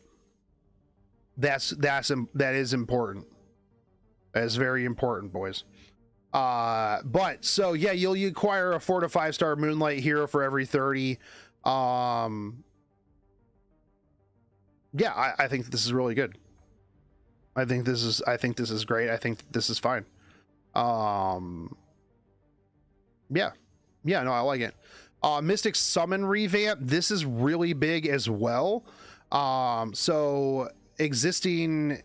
S1: That is important. That is very important, boys. But so yeah, you acquire a 4 to 5 star Moonlight hero for every 30. Yeah, I think this is really good. I think this is great. I think this is fine. Yeah, no, I like it. Mystic Summon revamp. This is really big as well. So existing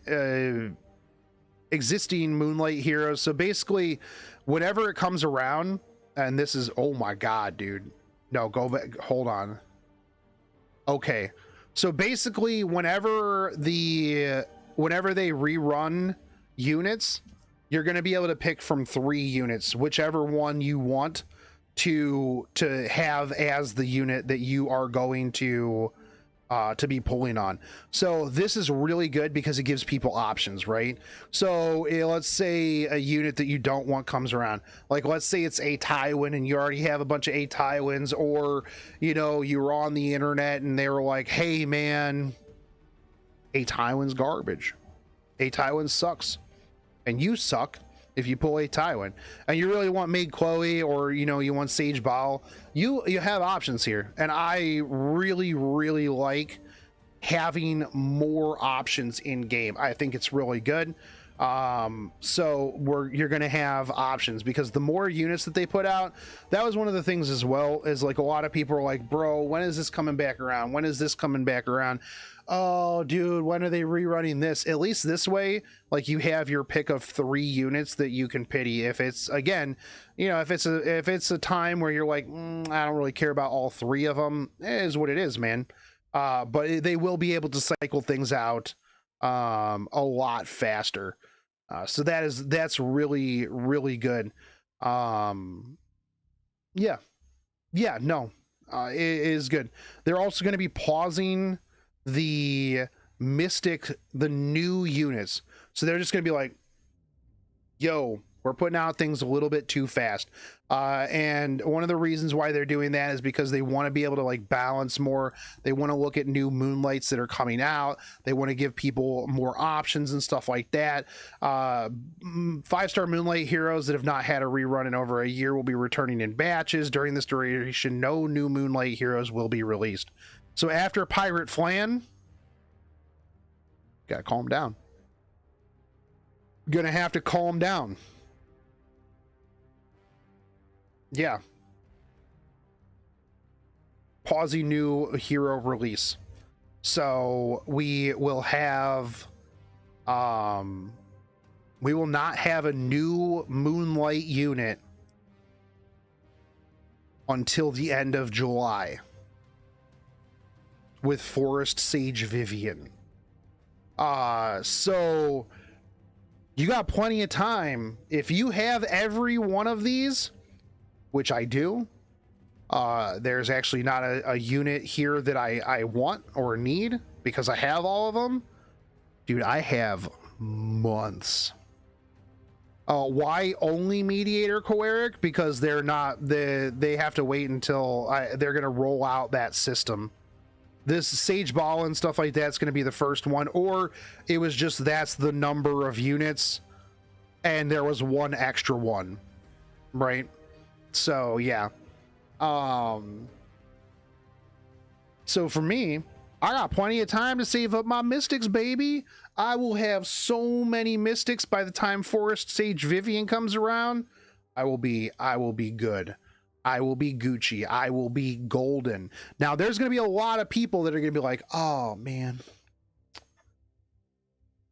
S1: Moonlight heroes. So basically, whenever it comes around, and this is, oh my God, dude. No, go back. Hold on. Okay. So basically, whenever they rerun units, you're going to be able to pick from 3 units, whichever one you want to have as the unit that you are going to be pulling on. So this is really good because it gives people options, right? So let's say a unit that you don't want comes around, like let's say it's a Tywin and you already have a bunch of a Tywins, or you were on the internet and they were like, hey man, a Tywin's garbage, a Tywin sucks, and you suck if you pull a Tywin, and you really want Maid Chloe, or you want Sage Baal, you have options here, and I really like having more options in game. I think it's really good. So you're gonna have options, because the more units that they put out, that was one of the things as well, is like a lot of people are like, bro, when is this coming back around? When is this coming back around? Oh dude, when are they rerunning this? At least this way, like, you have your pick of 3 units that you can pity. If it's, again, if it's a time where you're like, I don't really care about all 3 of them, it is what it is, man. But they will be able to cycle things out a lot faster. So that's really good. Yeah, no, it is good. They're also going to be pausing the new units, so they're just going to be like, yo, We're putting out things a little bit too fast. And one of the reasons why they're doing that is because they want to be able to like balance more. They want to look at new Moonlights that are coming out. They want to give people more options and stuff like that. 5-star Moonlight heroes that have not had a rerun in over a year will be returning in batches. During this duration, no new Moonlight heroes will be released. So after Pirate Flan, gotta calm down. Gonna have to calm down. Yeah. Pausing new hero release. So we will have we will not have a new Moonlight unit until the end of July with Forest Sage Vivian. So you got plenty of time. If you have every one of these, which I do, there's actually not a unit here that I want or need because I have all of them. Dude, I have months. Why only Mediator Coeric? Because they're not, they have to wait until they're going to roll out that system. This Sage Ball and stuff like that's going to be the first one, or it was just that's the number of units and there was one extra one, right? So yeah. So for me, I got plenty of time to save up my Mystics, baby. I will have so many Mystics by the time Forest Sage Vivian comes around. I will be good. I will be Gucci. I will be golden. Now, there's going to be a lot of people that are going to be like, oh, man.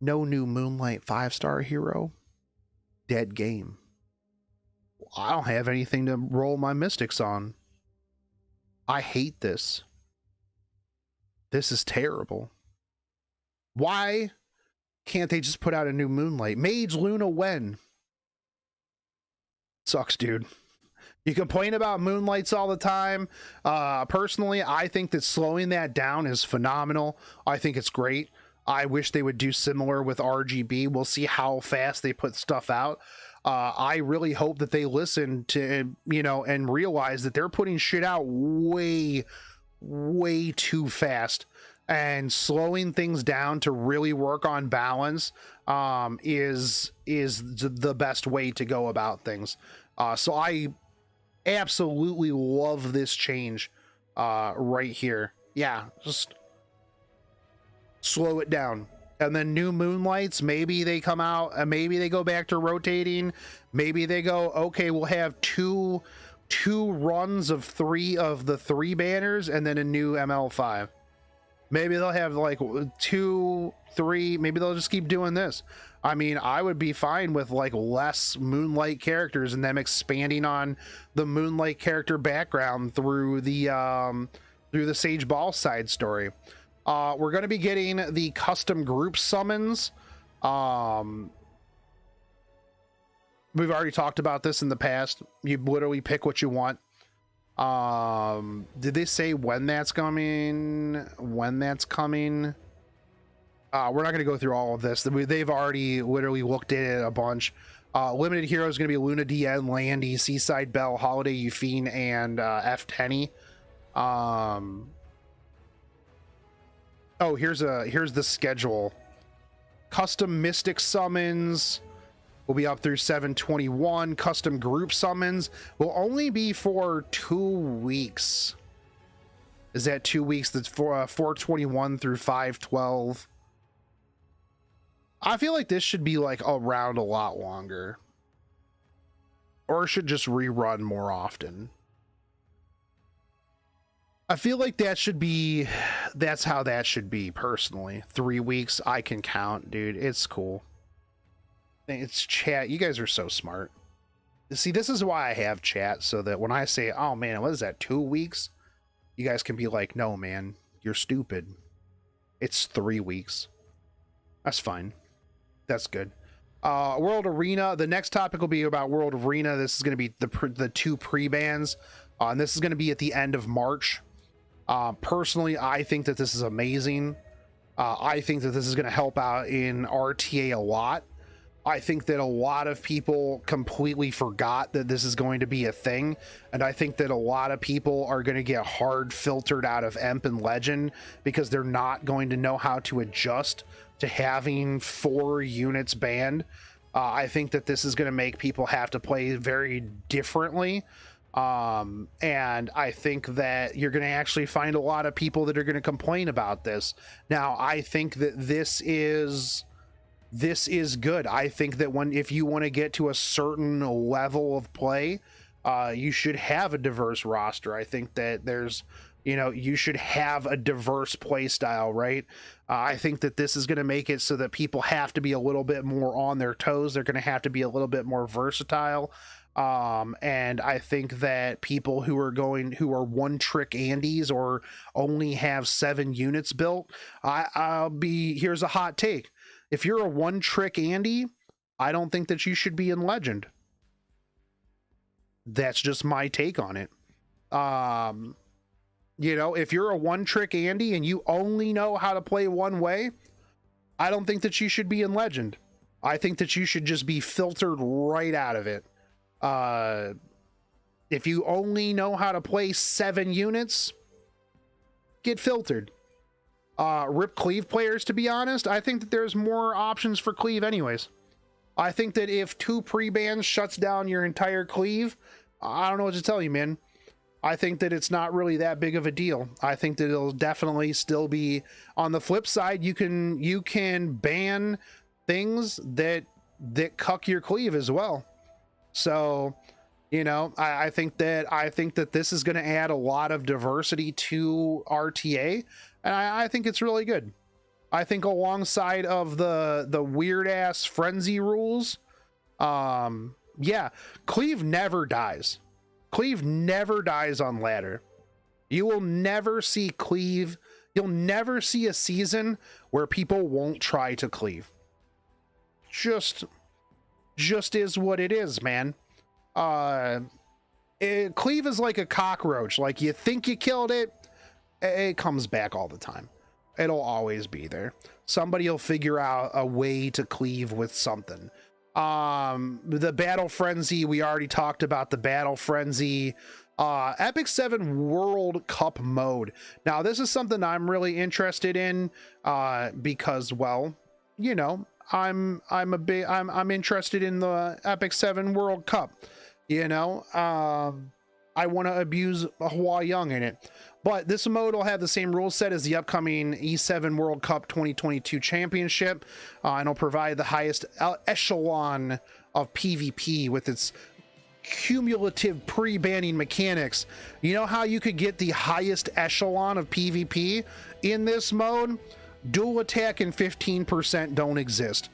S1: No new Moonlight 5-star hero. Dead game. I don't have anything to roll my Mystics on. I hate this. This is terrible. Why can't they just put out a new Moonlight? Mage Luna when? Sucks, dude. You complain about Moonlights all the time. Personally, I think that slowing that down is phenomenal. I think it's great. I wish they would do similar with RGB. We'll see how fast they put stuff out. I really hope that they listen to, and realize that they're putting shit out way, way too fast. And slowing things down to really work on balance is the best way to go about things. So I absolutely love this change right here. Yeah, just slow it down. And then new Moonlights, maybe they come out and maybe they go back to rotating. Maybe they go, okay, we'll have two runs of 3 of the 3 banners and then a new ML5. Maybe they'll have like 2, 3, maybe they'll just keep doing this. I mean, I would be fine with like less Moonlight characters and them expanding on the Moonlight character background through the Sage Ball side story. We're going to be getting the custom group summons. We've already talked about this in the past. You literally pick what you want. Did they say when that's coming? When that's coming? We're not going to go through all of this. They've already literally looked at it a bunch. Limited hero is going to be Luna DN, Landy, Seaside Belle, Holiday Euphine, and F Tenny. Oh, here's the schedule. Custom Mystic summons will be up through 7/21. Custom group summons will only be for 2 weeks. Is that 2 weeks? That's for 4/21 through 5/12. I feel like this should be like around a lot longer, or should just rerun more often. I feel like that's how that should be personally. 3 weeks I can count, dude. It's cool. It's chat. You guys are so smart. See, this is why I have chat, so that when I say, oh man, what is that, 2 weeks? You guys can be like, no man, you're stupid. It's 3 weeks. That's fine. That's good. World Arena. The next topic will be about World Arena. This is going to be the 2 pre-bans. And this is going to be at the end of March. Personally, I think that this is amazing. I think that this is going to help out in RTA a lot. I think that a lot of people completely forgot that this is going to be a thing. And I think that a lot of people are going to get hard filtered out of Emp and Legend because they're not going to know how to adjust to having 4 units banned. I think that this is going to make people have to play very differently. And I think that you're going to actually find a lot of people that are going to complain about this. Now, I think that this is good. I think that if you want to get to a certain level of play, you should have a diverse roster. I think that you should have a diverse play style, right? I think that this is going to make it so that people have to be a little bit more on their toes. They're going to have to be a little bit more versatile. And I think that people who are one trick Andes or only have 7 units built, here's a hot take. If you're a one trick Andy, I don't think that you should be in Legend. That's just my take on it. If you're a one trick Andy and you only know how to play one way, I don't think that you should be in Legend. I think that you should just be filtered right out of it. If you only know how to play 7 units, get filtered. Rip Cleave players, to be honest, I think that there's more options for Cleave anyways. I think that if 2 pre-bans shuts down your entire Cleave, I don't know what to tell you, man. I think that it's not really that big of a deal. I think that it'll definitely still be. On the flip side, you can ban things that cuck your Cleave as well. So, I think that this is going to add a lot of diversity to RTA, and I think it's really good. I think alongside of the weird ass frenzy rules, Cleave never dies. Cleave never dies on ladder. You will never see Cleave. You'll never see a season where people won't try to Cleave. Just is what it is, man. Cleave is like a cockroach. Like, you think you killed it, it comes back all the time. It'll always be there. Somebody will figure out a way to Cleave with something. The Battle Frenzy, we already talked about the Battle Frenzy. Epic 7 World Cup mode. Now, this is something I'm really interested in, because, well, I'm interested in the Epic 7 World Cup. I want to abuse Hua Young in it. But this mode will have the same rule set as the upcoming E7 World Cup 2022 Championship, and it'll provide the highest echelon of PvP with its cumulative pre-banning mechanics. You know how you could get the highest echelon of PvP in this mode? Dual attack and 15% don't exist.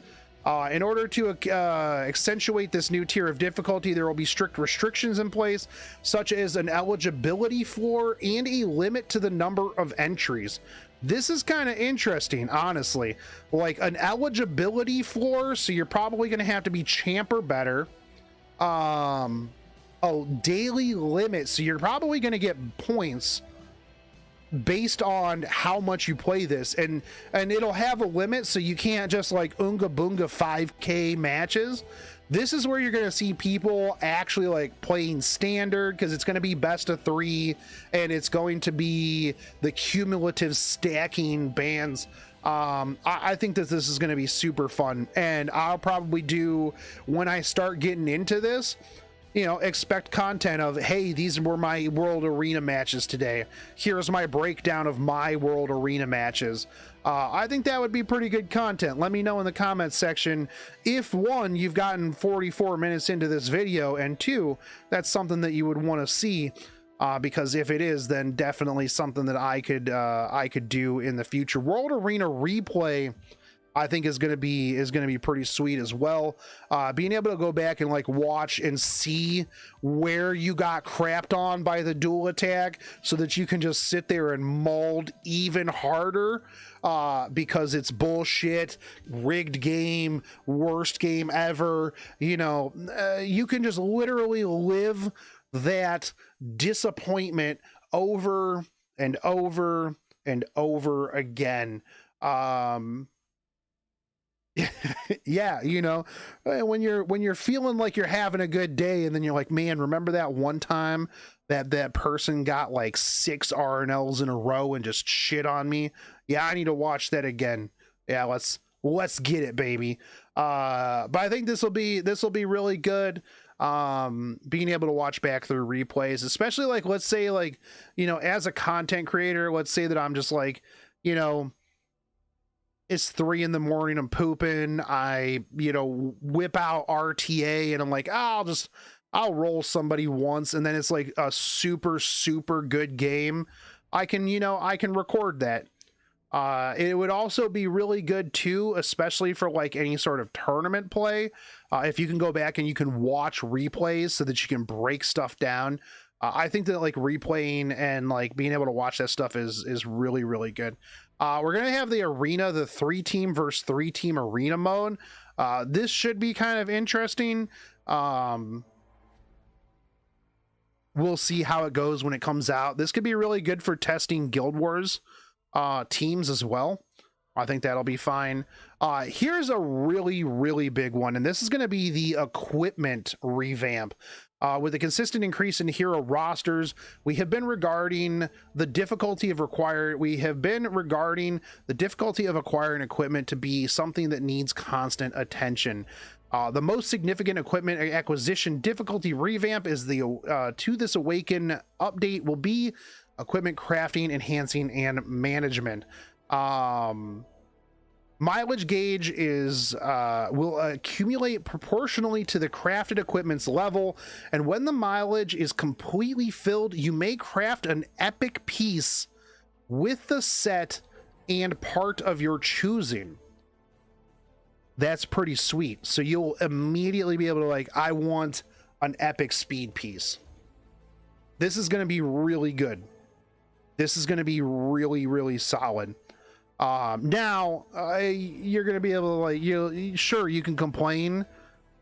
S1: In order to accentuate this new tier of difficulty, there will be strict restrictions in place, such as an eligibility floor and a limit to the number of entries. This is kind of interesting, honestly. Like, an eligibility floor, so you're probably going to have to be champ or better. Daily limit, so you're probably going to get points based on how much you play this, and it'll have a limit, so you can't just like unga boonga 5k matches. This is where you're going to see people actually like playing standard, because it's going to be best of 3, and it's going to be the cumulative stacking bans. I think that this is going to be super fun, and I'll probably do, when I start getting into this, expect content of, hey, these were my World Arena matches today. Here's my breakdown of my World Arena matches. I think that would be pretty good content. Let me know in the comments section if, 1, you've gotten 44 minutes into this video, and 2, that's something that you would want to see. Because if it is, then definitely something that I could do in the future. World Arena replay, I think is going to be pretty sweet as well. Being able to go back and like watch and see where you got crapped on by the dual attack, so that you can just sit there and mold even harder, because it's bullshit, rigged game, worst game ever. You can just literally live that disappointment over and over and over again. Yeah, you know, when you're feeling like you're having a good day, and then you're like, man, remember that one time that person got like 6 RNLs in a row and just shit on me? Yeah, I need to watch that again. Yeah, let's get it, baby. But I think this will be really good. Being able to watch back through replays, especially like, let's say, like, you know, as a content creator, let's say that I'm just like, you know, it's 3 a.m, I'm pooping, I, you know, whip out RTA and I'm like, oh, I'll roll somebody once, and then it's like a super good game. I can record that. It would also be really good too, especially for like any sort of tournament play. If you can go back and you can watch replays so that you can break stuff down. I think that like replaying and like being able to watch that stuff is really good. We're going to have the arena, the 3-team versus 3-team arena mode. This should be kind of interesting. We'll see how it goes when it comes out. This could be really good for testing Guild Wars teams as well. I think that'll be fine. Here's a really big one, and this is going to be the equipment revamp. With a consistent increase in hero rosters, we have been regarding the difficulty of acquiring equipment to be something that needs constant attention. The most significant equipment acquisition difficulty revamp is to this Awaken update will be equipment crafting, enhancing, and management. Mileage gauge will accumulate proportionally to the crafted equipment's level, and when the mileage is completely filled, you may craft an epic piece with the set and part of your choosing. That's pretty sweet. So you'll immediately be able to, like, I want an epic speed piece. This is going to be really good. This is going to be really solid. Now you're going to be able to, like, you can complain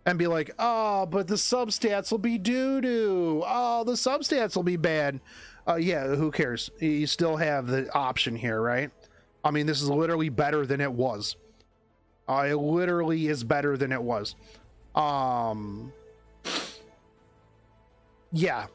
S1: and be like, oh, but the substats will be doo-doo. Oh, the substats will be bad. Yeah, who cares? You still have the option here, right? I mean, this is literally better than it was. It literally is better than it was. Yeah.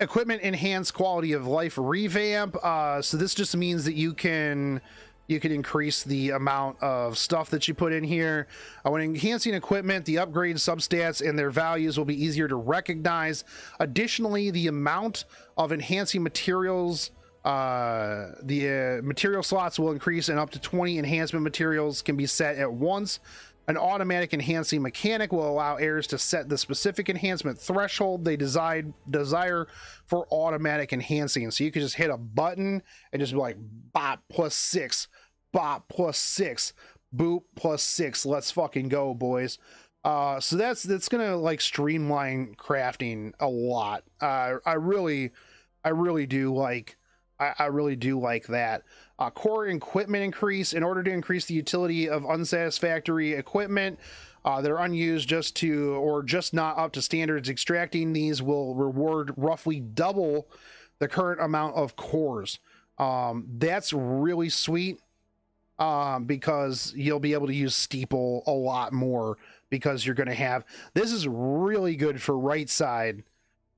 S1: Equipment enhanced quality of life revamp. So this just means that you can increase the amount of stuff that you put in here. When enhancing equipment, the upgrade substats and their values will be easier to recognize. Additionally, the amount of enhancing materials, the material slots will increase, and up to 20 enhancement materials can be set at once. An automatic enhancing mechanic will allow heirs to set the specific enhancement threshold they desire for automatic enhancing. So you can just hit a button and just be like, bop +6, bop +6, boop +6. Let's fucking go, boys. So that's gonna, like, streamline crafting a lot. I really do like that. Core equipment increase. In order to increase the utility of unsatisfactory equipment that are unused or just not up to standards, extracting these will reward roughly double the current amount of cores. That's really sweet, because you'll be able to use Steeple a lot more, because you're going to have, this is really good for right side.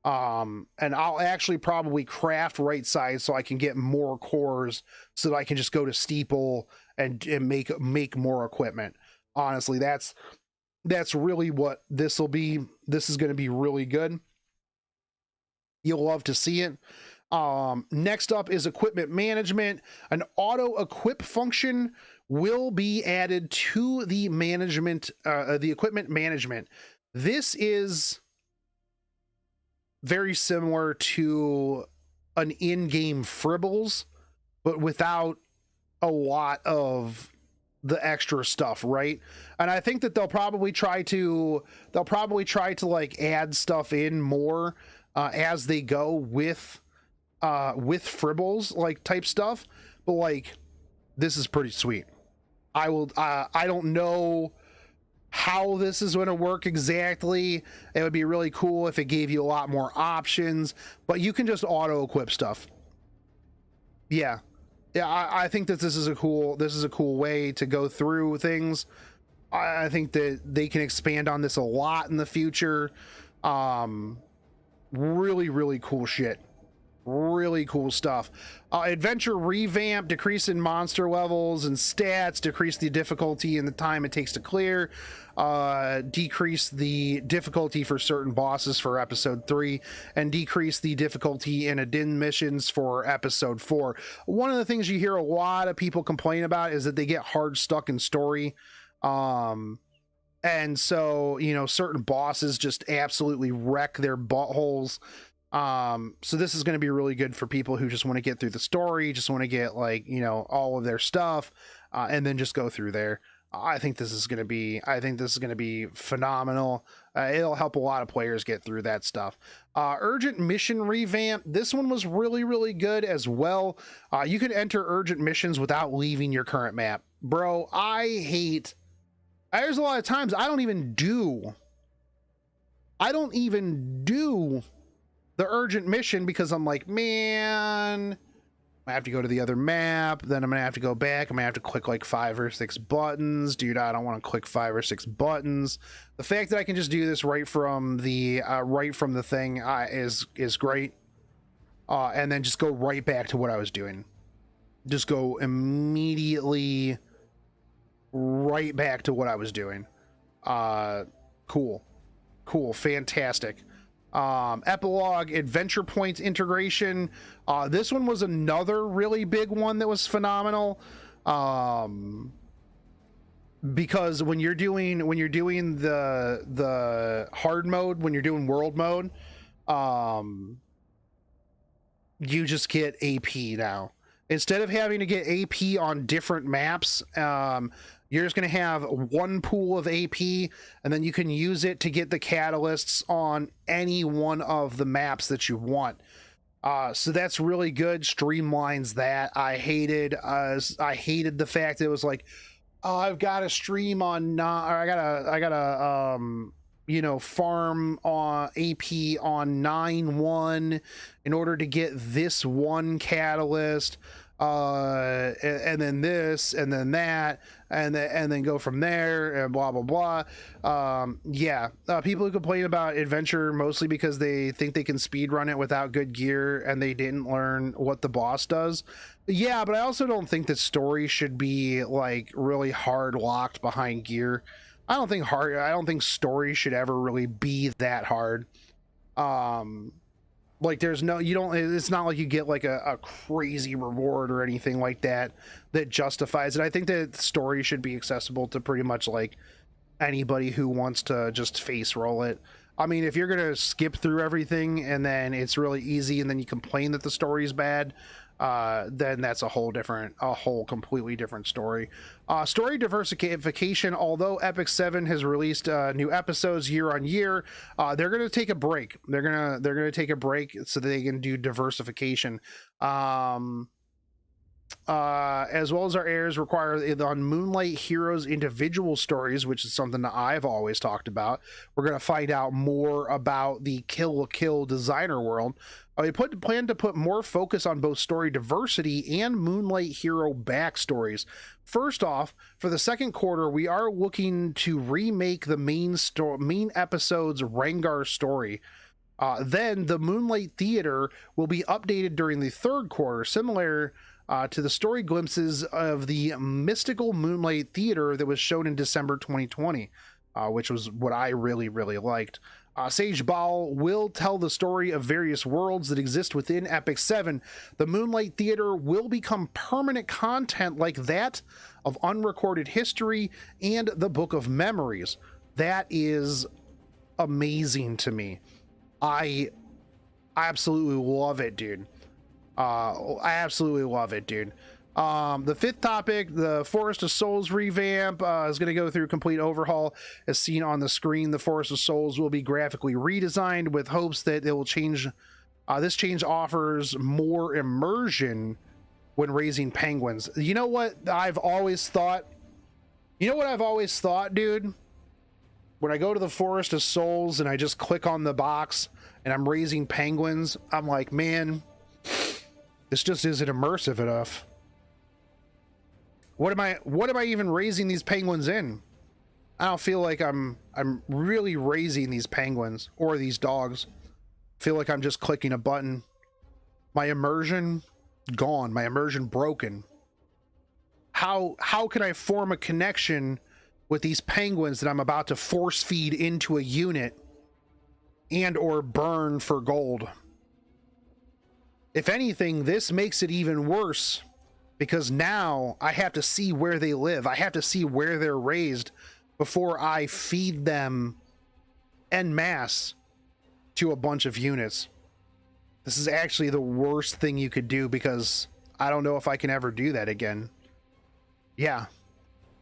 S1: And I'll actually probably craft right side so I can get more cores, so that I can just go to Steeple and make more equipment. Honestly, that's really what this will be. This is going to be really good. You'll love to see it. Next up is equipment management. An auto equip function will be added to the equipment management. This is very similar to an in-game Fribbles, but without a lot of the extra stuff, right? And I think that they'll probably try to like add stuff in more as they go with Fribbles, like, type stuff. But, like, this is pretty sweet. I don't know how this is going to work exactly. It would be really cool if it gave you a lot more options, but you can just auto equip stuff. Yeah, Yeah, I think that this is a cool way to go through things. I think that they can expand on this a lot in the future. Really cool shit. Really cool stuff. Adventure revamp, decrease in monster levels and stats, decrease the difficulty and the time it takes to clear, decrease the difficulty for certain bosses for episode 3, and decrease the difficulty in addend missions for episode 4. One of the things you hear a lot of people complain about is that they get hard stuck in story. And so, you know, certain bosses just absolutely wreck their buttholes. So this is going to be really good for people who just want to get through the story, just want to get, like, you know, all of their stuff, and then just go through there. I think this is going to be phenomenal. It'll help a lot of players get through that stuff. Urgent mission revamp. This one was really good as well. You can enter urgent missions without leaving your current map. Bro, there's a lot of times I don't even do the urgent mission because I'm like, man, I have to go to the other map, then I'm gonna have to go back, I'm gonna have to click like 5 or 6 buttons. Dude, I don't want to click 5 or 6 buttons. The fact that I can just do this right from the thing is great. And then just go right back to what I was doing. Just go immediately right back to what I was doing. Cool, fantastic. Epilogue adventure points integration. This one was another really big one that was phenomenal. Because when you're doing the hard mode, when you're doing world mode, you just get AP now. Instead of having to get AP on different maps, you're just going to have one pool of AP, and then you can use it to get the catalysts on any one of the maps that you want. So that's really good. Streamlines that. I hated the fact that it was like, oh, I've got to stream on, or I gotta you know, farm on AP on 9-1 in order to get this one catalyst, and then this, and then that, and then go from there, and blah blah blah. People who complain about adventure mostly because they think they can speed run it without good gear and they didn't learn what the boss does. Yeah, but I also don't think that story should be like really hard locked behind gear. I don't think story should ever really be that hard. Like it's not like you get like a crazy reward or anything like that justifies it. I think that story should be accessible to pretty much like anybody who wants to just face roll it. I mean, if you're gonna skip through everything and then it's really easy and then you complain that the story is bad, then that's a whole completely different story. Story diversification. Although Epic 7 has released new episodes year on year, they're going to take a break. They're going to take a break so that they can do diversification. As well as our airs require on Moonlight Heroes individual stories, which is something that I've always talked about. We're going to find out more about the Kill la Kill designer world. We plan to put more focus on both story diversity and Moonlight Hero backstories. First off, for the second quarter, we are looking to remake the main episode's Rengar story. Then the Moonlight Theater will be updated during the third quarter, similar to the story glimpses of the mystical Moonlight Theater that was shown in December 2020, which was what I really liked. Sage Baal will tell the story of various worlds that exist within Epic 7. The Moonlight Theater will become permanent content like that of Unrecorded History and the Book of Memories. That is amazing to me. I absolutely love it, dude. I absolutely love it, dude. The fifth topic, the Forest of Souls revamp, is going to go through a complete overhaul. As seen on the screen, the Forest of Souls will be graphically redesigned with hopes that it will change. This change offers more immersion when raising penguins. You know what I've always thought? Dude? When I go to the Forest of Souls and I just click on the box and I'm raising penguins, I'm like, man, this just isn't immersive enough. What am I even raising these penguins in? I don't feel like I'm really raising these penguins or these dogs. I feel like I'm just clicking a button. My immersion gone, my immersion broken. How can I form a connection with these penguins that I'm about to force feed into a unit and or burn for gold? If anything, this makes it even worse, because now I have to see where they live. I have to see where they're raised before I feed them en masse to a bunch of units. This is actually the worst thing you could do, because I don't know if I can ever do that again. Yeah.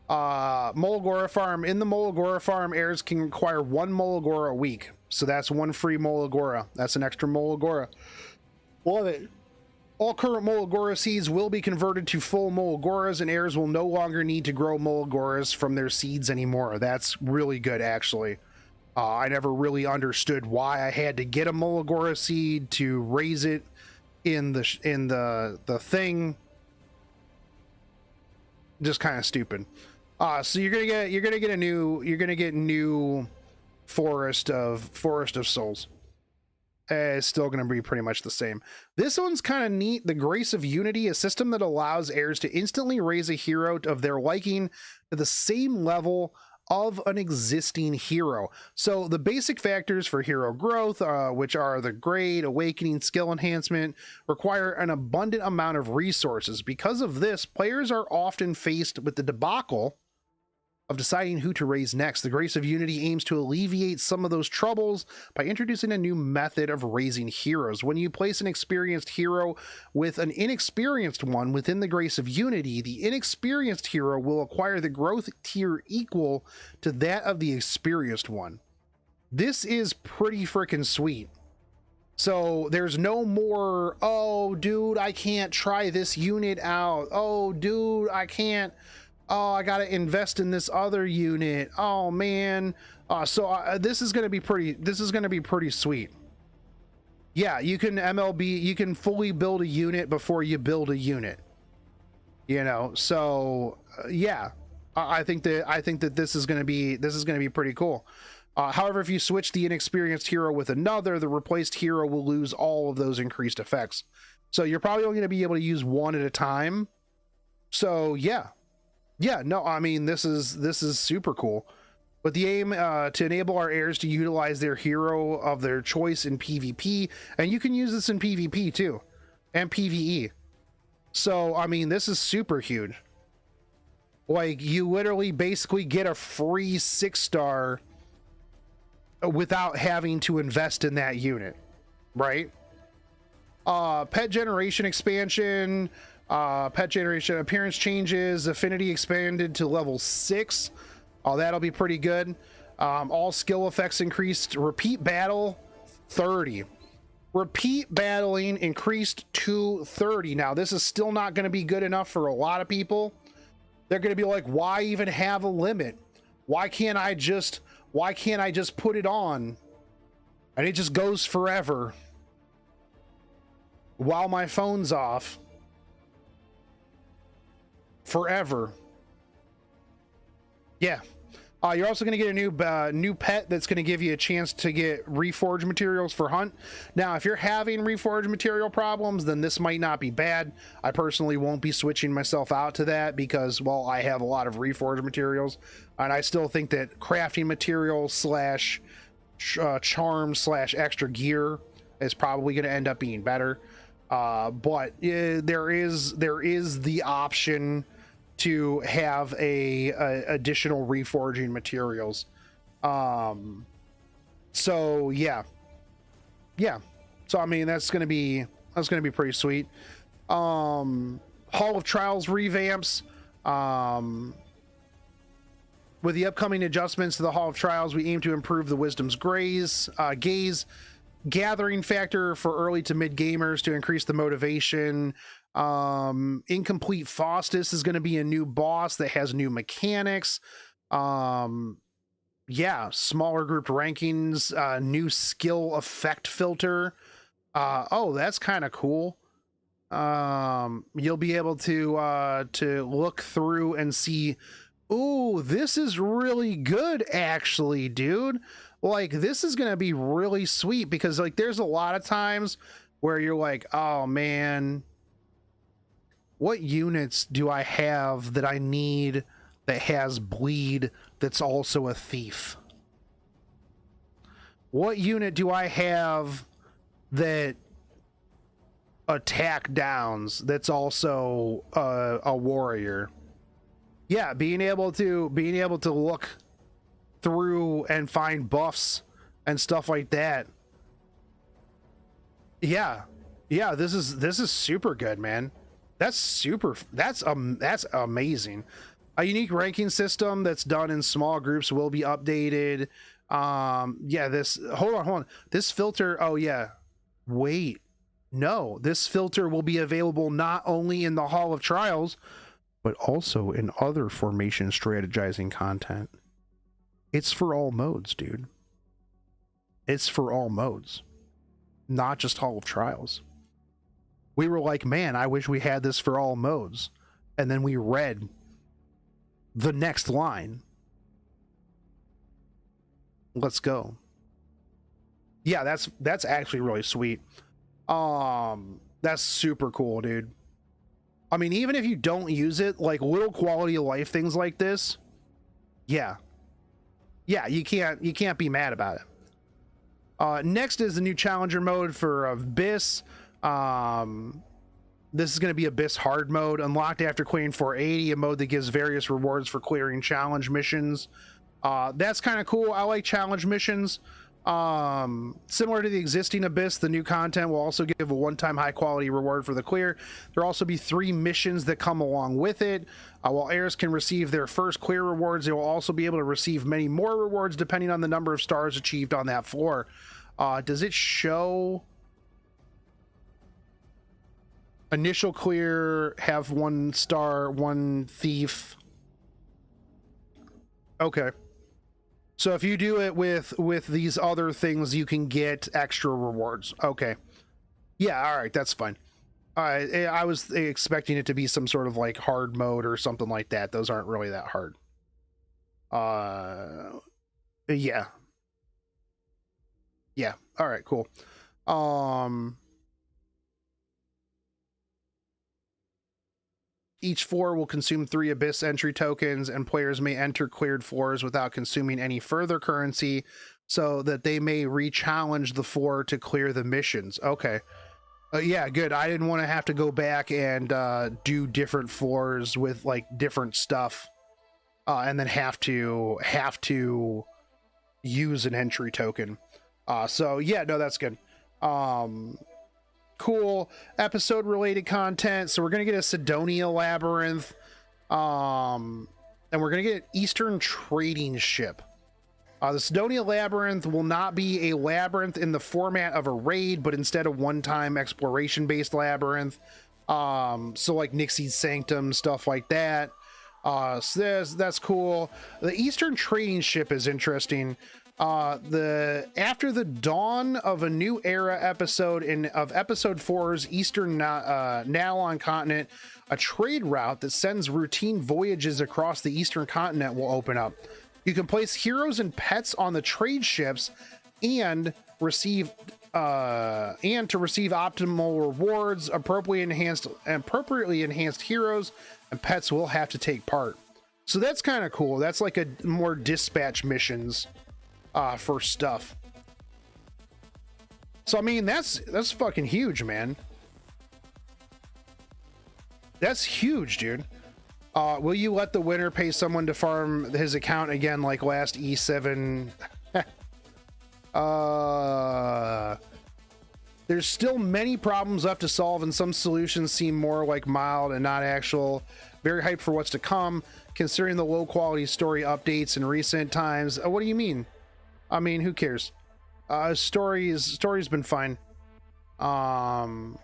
S1: Molagora farm. In the Molagora farm, heirs can acquire 1 Molagora a week. So that's 1 free Molagora. That's an extra Molagora. Love it. All current Molagora seeds will be converted to full Molagoras, and heirs will no longer need to grow Molagoras from their seeds anymore. That's really good, actually. I never really understood why I had to get a Molagora seed to raise it in the thing. Just kind of stupid. So you're gonna get new Forest of Souls. It's still going to be pretty much the same. This one's kind of neat. The Grace of Unity, a system that allows heirs to instantly raise a hero of their liking to the same level of an existing hero. So the basic factors for hero growth, which are the grade, awakening, skill enhancement, require an abundant amount of resources. Because of this, players are often faced with the debacle of deciding who to raise next. The Grace of Unity aims to alleviate some of those troubles by introducing a new method of raising heroes. When you place an experienced hero with an inexperienced one within the Grace of Unity, the inexperienced hero will acquire the growth tier equal to that of the experienced one. This is pretty freaking sweet. So there's no more, oh dude, I can't try this unit out. Oh dude, I can't. Oh, I gotta invest in this other unit. Oh man. This is gonna be pretty sweet. Yeah, you can MLB, you can fully build a unit before you build a unit. You know, so yeah, I think that this is gonna be pretty cool. However, if you switch the inexperienced hero with another, the replaced hero will lose all of those increased effects. So you're probably only gonna be able to use one at a time. So yeah. Yeah, no, I mean, this is super cool. But the aim to enable our heirs to utilize their hero of their choice in PvP, and you can use this in PvP too, and PvE. So, I mean, this is super huge. Like, you literally basically get a free 6-star without having to invest in that unit, right? Pet generation expansion. Pet generation appearance changes, affinity expanded to level 6. Oh, that'll be pretty good. All skill effects increased. Repeat battle 30. Repeat battling increased to 30. Now, this is still not going to be good enough for a lot of people. They're going to be like, why even have a limit? Why can't I just put it on and it just goes forever while my phone's off? Forever. Yeah. You're also going to get a new pet that's going to give you a chance to get reforged materials for hunt. Now, if you're having reforged material problems, then this might not be bad. I personally won't be switching myself out to that because, well, I have a lot of reforged materials, and I still think that crafting material slash charm slash extra gear is probably going to end up being better. But there is the option to have additional reforging materials. So yeah. So I mean, that's gonna be pretty sweet. Hall of Trials revamps. With the upcoming adjustments to the Hall of Trials, we aim to improve the Wisdom's gaze gathering factor for early to mid gamers to increase the motivation. Incomplete Faustus is going to be a new boss that has new mechanics. Yeah, smaller grouped rankings, new skill effect filter. Oh, that's kind of cool. You'll be able to look through and see, ooh, this is really good actually, dude. Like, this is gonna be really sweet, because like there's a lot of times where you're like, oh man, what units do I have that I need that has bleed that's also a thief? What unit do I have that attack downs that's also a warrior? Yeah, being able to look through and find buffs and stuff like that. Yeah, this is super good, man. That's amazing. A unique ranking system that's done in small groups will be updated. Yeah, this, hold on, this filter, oh yeah, wait, no, this filter will be available not only in the Hall of Trials, but also in other formation strategizing content. It's for all modes, dude. It's for all modes, not just Hall of Trials. We were like, man, I wish we had this for all modes. And then we read the next line. Let's go. Yeah, that's actually really sweet. That's super cool, dude. I mean, even if you don't use it, like little quality of life things like this, yeah, you can't be mad about it. Next is the new challenger mode for Abyss. This is going to be Abyss hard mode, unlocked after clearing 480, a mode that gives various rewards for clearing challenge missions. That's kind of cool. I like challenge missions. Similar to the existing Abyss, the new content will also give a one-time high-quality reward for the clear. There'll also be 3 missions that come along with it. While heirs can receive their first clear rewards, they will also be able to receive many more rewards depending on the number of stars achieved on that floor. Does it show initial clear, have 1 star, 1 thief? Okay. So if you do it with these other things, you can get extra rewards. Okay. Yeah, all right, that's fine. I was expecting it to be some sort of like hard mode or something like that. Those aren't really that hard. Yeah. Yeah. All right, cool. Each floor will consume 3 Abyss entry tokens, and players may enter cleared floors without consuming any further currency, so that they may re-challenge the floor to clear the missions. Okay. Yeah, good. I didn't want to have to go back and do different floors with like different stuff, and then have to use an entry token. So yeah, no, that's good. Cool episode related content. So we're gonna get a Sidonia labyrinth, and we're gonna get an Eastern trading ship. The Sidonia labyrinth will not be a labyrinth in the format of a raid, but instead a one-time exploration based labyrinth. So like Nixie's Sanctum, stuff like that. So that's cool. The Eastern trading ship is interesting. After the dawn of a new era episode of episode 4's Eastern Nalon continent, a trade route that sends routine voyages across the Eastern continent will open up. You can place heroes and pets on the trade ships and to receive optimal rewards. Appropriately enhanced heroes and pets will have to take part. So that's kind of cool. That's like a more dispatch missions for stuff. So I mean, that's fucking huge, man. That's huge, dude. Will you let the winner pay someone to farm his account again like last E7? There's still many problems left to solve, and some solutions seem more like mild and not actual. Very hyped for what's to come, considering the low quality story updates in recent times. What do you mean? I mean, who cares? Story's been fine. Out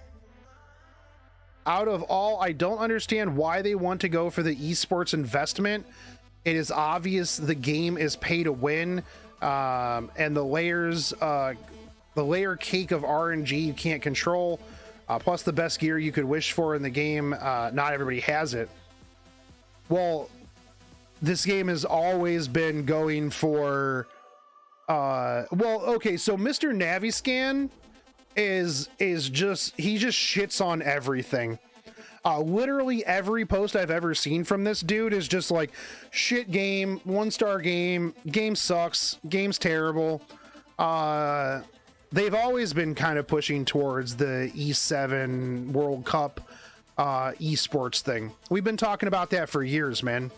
S1: of all, I don't understand why they want to go for the esports investment. It is obvious the game is pay to win, and the layer cake of RNG you can't control. plus the best gear you could wish for in the game. Not everybody has it. Well, this game has always been going for well, okay, so Mr. Naviscan is just, he just shits on everything. Literally every post I've ever seen from this dude is just like, shit game, 1-star game sucks, game's terrible. They've always been kind of pushing towards the E7 World Cup esports thing. We've been talking about that for years, man.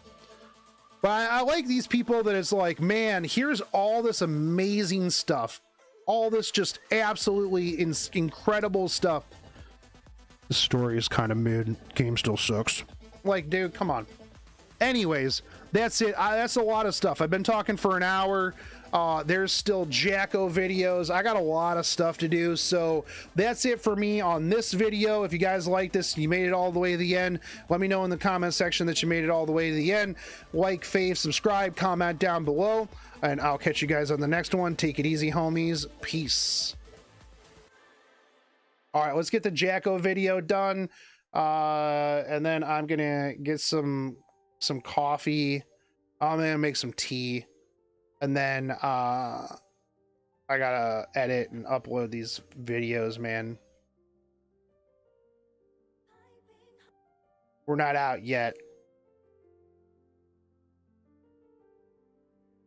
S1: But I like these people that it's like, man, here's all this amazing stuff. All this just absolutely incredible stuff. The story is kind of mid. Game still sucks. Like, dude, come on. Anyways, that's it. That's a lot of stuff. I've been talking for an hour. There's still Jacko videos. I got a lot of stuff to do. So that's it for me on this video. If you guys like this, you made it all the way to the end, let me know in the comment section that you made it all the way to the end. Like, fave, subscribe, comment down below, and I'll catch you guys on the next one. Take it easy, homies. Peace. All right, let's get the Jacko video done. And then I'm gonna get some coffee. I'm gonna make some tea. And then I gotta edit and upload these videos, man. We're not out yet.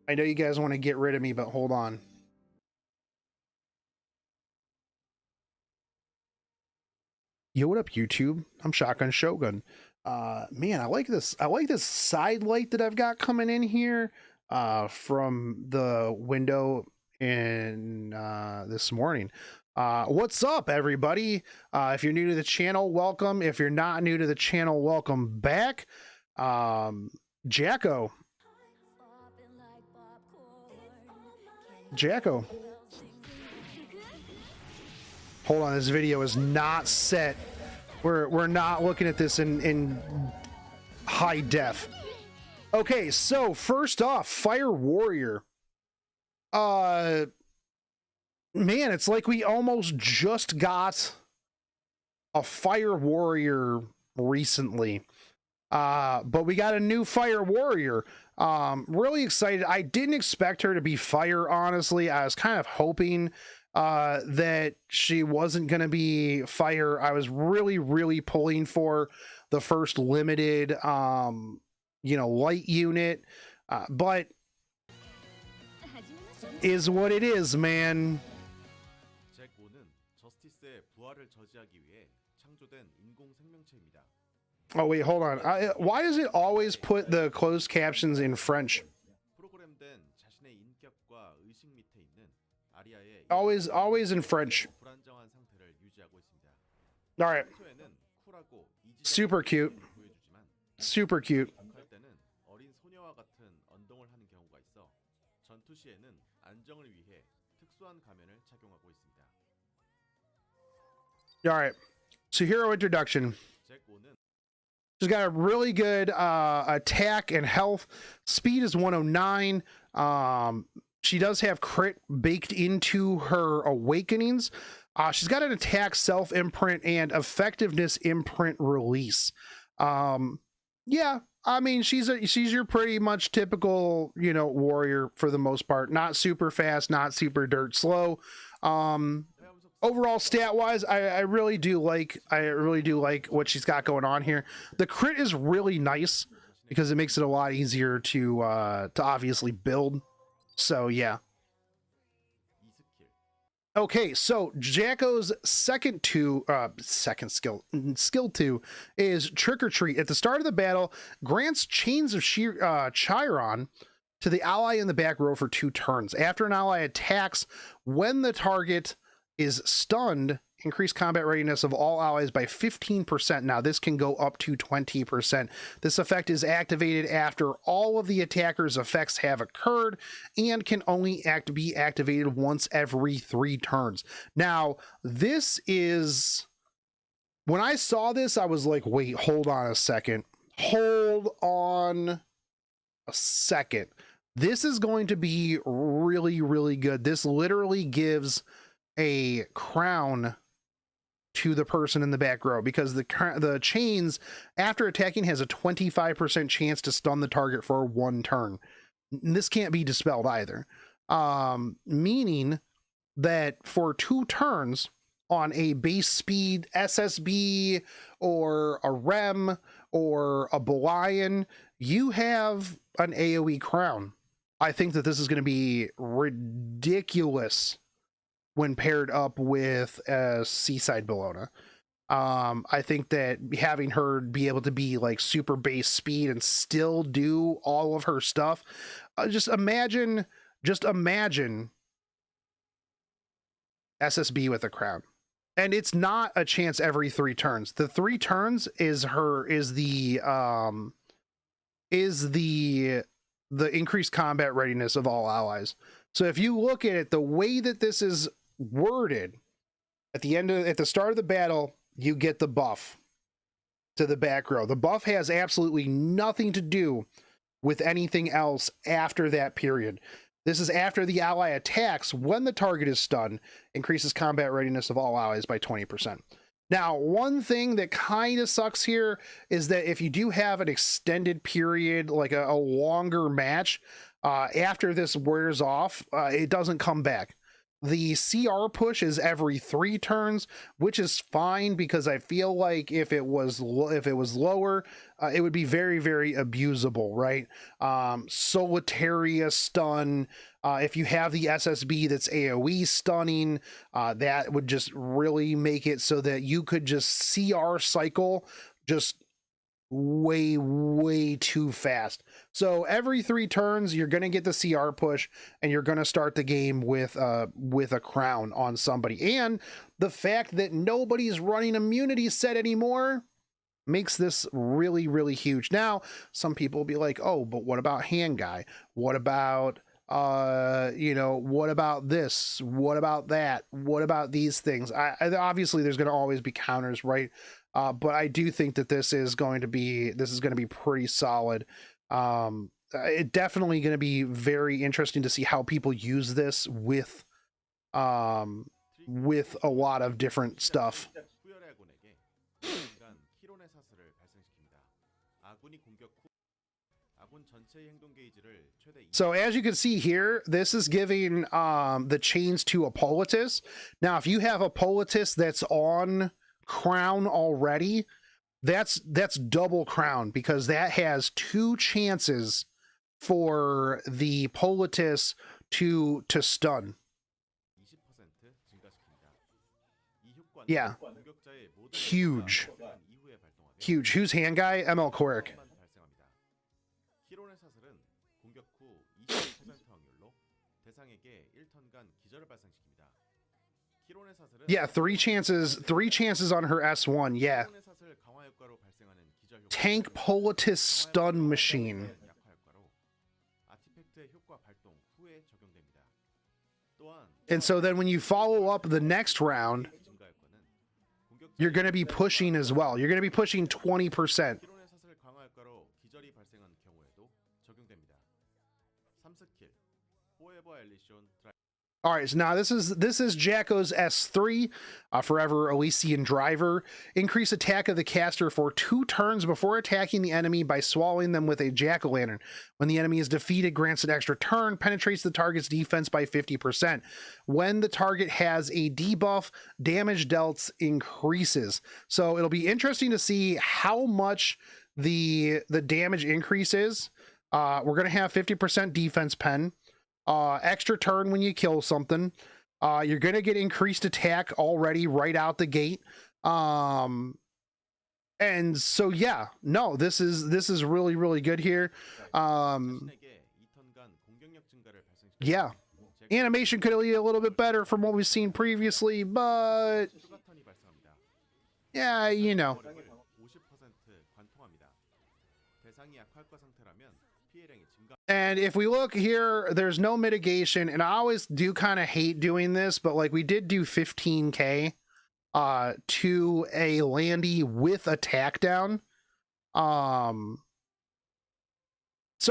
S1: I know you guys want to get rid of me, but hold on. Yo, what up, YouTube? I'm Shotgun Shogun. Man, I like this side light that I've got coming in here from the window in this morning. What's up, everybody? If you're new to the channel, welcome. If you're not new to the channel, welcome back. Jacko. Hold on, this video is not set. We're not looking at this in high def. Okay, so first off, Fire Warrior. Man, it's like we almost just got a Fire Warrior recently. But we got a new Fire Warrior. Really excited. I didn't expect her to be fire, honestly. I was kind of hoping that she wasn't going to be fire. I was really pulling for the first limited light unit, but is what it is, man. Oh wait, hold on. Why does it always put the closed captions in French? Always in French. All right. Super cute. Super cute. All right. So hero introduction. She's got a really good attack and health. Speed is 109. She does have crit baked into her awakenings. She's got an attack self imprint and effectiveness imprint release. Yeah, I mean, she's your pretty much typical, warrior for the most part. Not super fast, not super dirt slow. Overall stat wise, I really do like what she's got going on here. The crit is really nice because it makes it a lot easier to obviously build. So yeah. Okay, so Jacko's skill 2 is Trick or Treat. At the start of the battle, grants Chains of Chiron to the ally in the back row for 2 turns. After an ally attacks, when the target is stunned, increase combat readiness of all allies by 15%. Now this can go up to 20%. This effect is activated after all of the attacker's effects have occurred and can only be activated once every 3 turns. Now this is, when I saw this, I was like, wait, hold on a second. This is going to be really good. This literally gives a crown to the person in the back row, because the chains after attacking has a 25% chance to stun the target for 1 turn. This can't be dispelled either, meaning that for 2 turns on a base speed SSB or a Rem or a Belian, you have an AoE crown. I think that this is going to be ridiculous when paired up with a Seaside Bellona. I think that having her be able to be like super base speed and still do all of her stuff, just imagine SSB with a crown. And it's not a chance every 3 turns. The 3 turns is the increased combat readiness of all allies. So if you look at it, the way that this is worded, at the start of the battle, you get the buff to the back row. The buff has absolutely nothing to do with anything else after that period. This is after the ally attacks when the target is stunned, increases combat readiness of all allies by 20%. Now, one thing that kind of sucks here is that if you do have an extended period, like a longer match, after this wears off, it doesn't come back. The CR push is every 3 turns, which is fine, because I feel like if it was lower, it would be very, very abusable, right? Solitaria stun. If you have the SSB that's AoE stunning, that would just really make it so that you could just CR cycle just way too fast. So every 3 turns you're going to get the CR push, and you're going to start the game with a crown on somebody. And the fact that nobody's running immunity set anymore makes this really huge. Now, some people will be like, oh, but what about hand guy? What about what about this? What about that? What about these things? I obviously there's going to always be counters, right? But I do think that this is going to be pretty solid. It definitely going to be very interesting to see how people use this with a lot of different stuff. So as you can see here, this is giving the chains to Hippolytus. Now, if you have Hippolytus that's on crown already, that's double crown, because that has 2 chances for the Hippolytus to stun. Yeah, huge. Who's hand guy? ML Quirk. Yeah, 3 chances on her S1. Yeah. Tank Hippolytus stun machine. And so then when you follow up the next round, you're going to be pushing as well. You're going to be pushing 20%. All right, so now this is Jacko's S3, Forever Elysian Driver. Increase attack of the caster for 2 turns before attacking the enemy by swallowing them with a jack-o'-lantern. When the enemy is defeated, grants an extra turn, penetrates the target's defense by 50%. When the target has a debuff, damage dealt increases. So it'll be interesting to see how much the damage increases. We're going to have 50% defense pen. Extra turn when you kill something. You're gonna get increased attack already right out the gate. And so yeah, no, this is really good here. Yeah, animation could be a little bit better from what we've seen previously, but yeah, you know. And if we look here, there's no mitigation, and I always do kind of hate doing this, but like we did do 15k to a Landy with attack down. So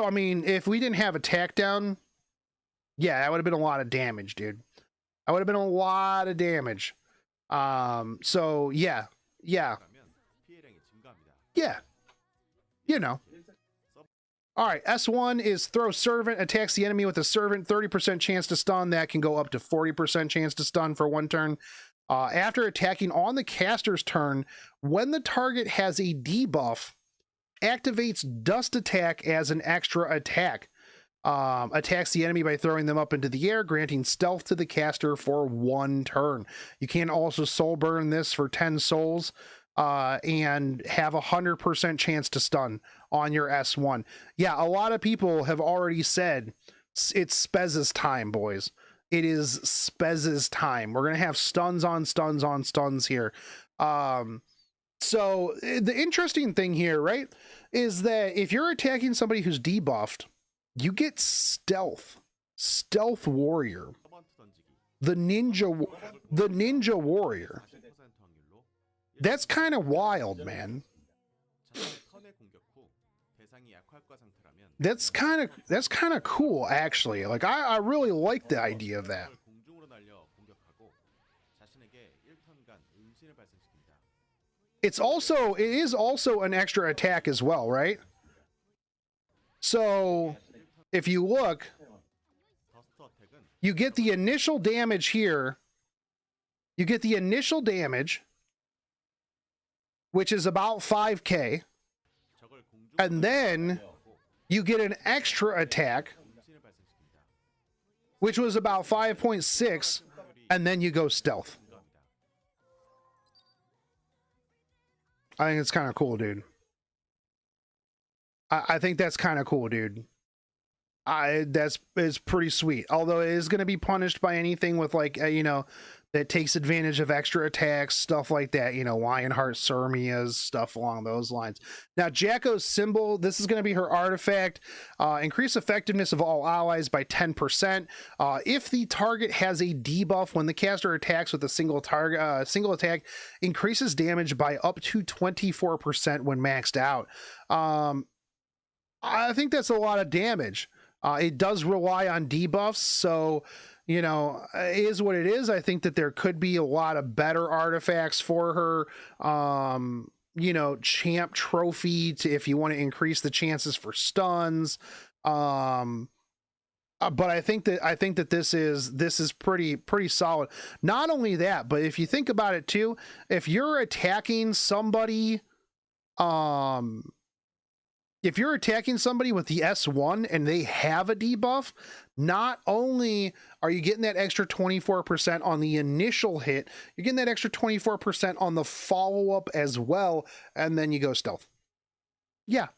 S1: I mean, if we didn't have attack down, yeah, that would have been a lot of damage, dude. That would have been a lot of damage. So yeah,
S7: 그러면 피해량이 증가합니다.
S1: yeah, you know. All right, S1 is throw servant, attacks the enemy with a servant, 30% chance to stun. That can go up to 40% chance to stun for one turn. After attacking on the caster's turn, when the target has a debuff, activates Dust Attack as an extra attack. Attacks the enemy by throwing them up into the air, granting stealth to the caster for one turn. You can also soul burn this for 10 souls and have 100% chance to stun on your S1. Yeah, a lot of people have already said it's Spez's time, boys. It is Spez's time. We're going to have stuns on stuns on stuns here. So the interesting thing here, right, is that if you're attacking somebody who's debuffed, you get stealth warrior, the ninja warrior. That's kind of wild, man. That's kind of cool, actually. Like I really like the idea of that. It is also an extra attack as well, right? So if you look, you get the initial damage here. You get the initial damage, which is about 5k, and then you get an extra attack, which was about 5.6, and then you go stealth. I think it's kind of cool, dude. I think that's kind of cool, dude. It's pretty sweet. Although it is going to be punished by anything with like you know, that takes advantage of extra attacks, stuff like that. You know, Lionheart, Surmias, stuff along those lines. Now, Jacko's symbol. This is going to be her artifact. Increase effectiveness of all allies by 10%. If the target has a debuff when the caster attacks with a single attack, increases damage by up to 24% when maxed out. I think that's a lot of damage. It does rely on debuffs, so, you know, it is what it is. I think that there could be a lot of better artifacts for her. You know, champ trophy if you want to increase the chances for stuns. But I think that this is pretty solid. Not only that, but if you think about it too, if you're attacking somebody, if you're attacking somebody with the S1 and they have a debuff, not only are you getting that extra 24% on the initial hit, you're getting that extra 24% on the follow-up as well, and then you go stealth. Yeah.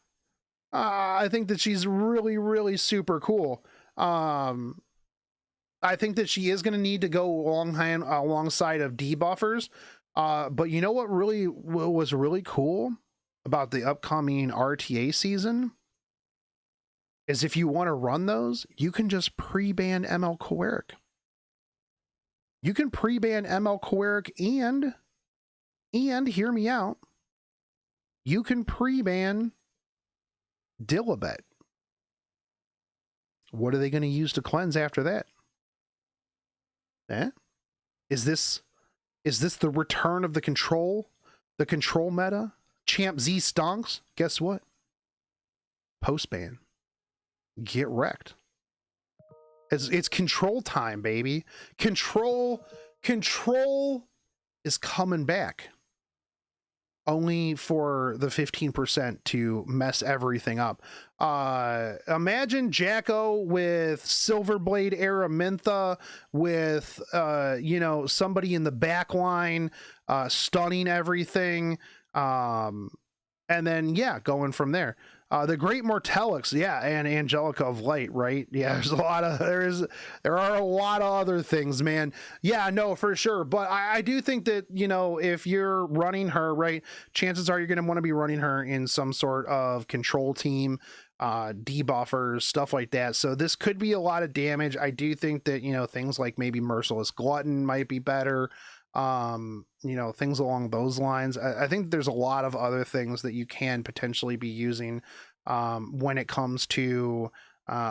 S1: I think that she's really, really super cool. I think that she is going to need to go alongside of debuffers. But you know what was really cool about the upcoming RTA season is if you want to run those, you can just pre-ban ML Koeric. You can pre-ban ML Koeric and hear me out, you can pre-ban Dilibet. What are they going to use to cleanse after that? Is this the return of the control meta? Champ Z stonks. Guess what? Post ban. Get wrecked. It's control time, baby. Control is coming back. Only for the 15% to mess everything up. Imagine Jacko with Silverblade Araminta with you know, somebody in the back line stunning everything. And then yeah, going from there. The Great Mortelix, yeah, and Angelica of Light, right? Yeah, there are a lot of other things, man. Yeah, no, for sure. But I do think that, you know, if you're running her, right, chances are you're going to want to be running her in some sort of control team, debuffers, stuff like that. So this could be a lot of damage. I do think that, you know, things like maybe Merciless Glutton might be better. You know, things along those lines. I think there's a lot of other things that you can potentially be using when it comes to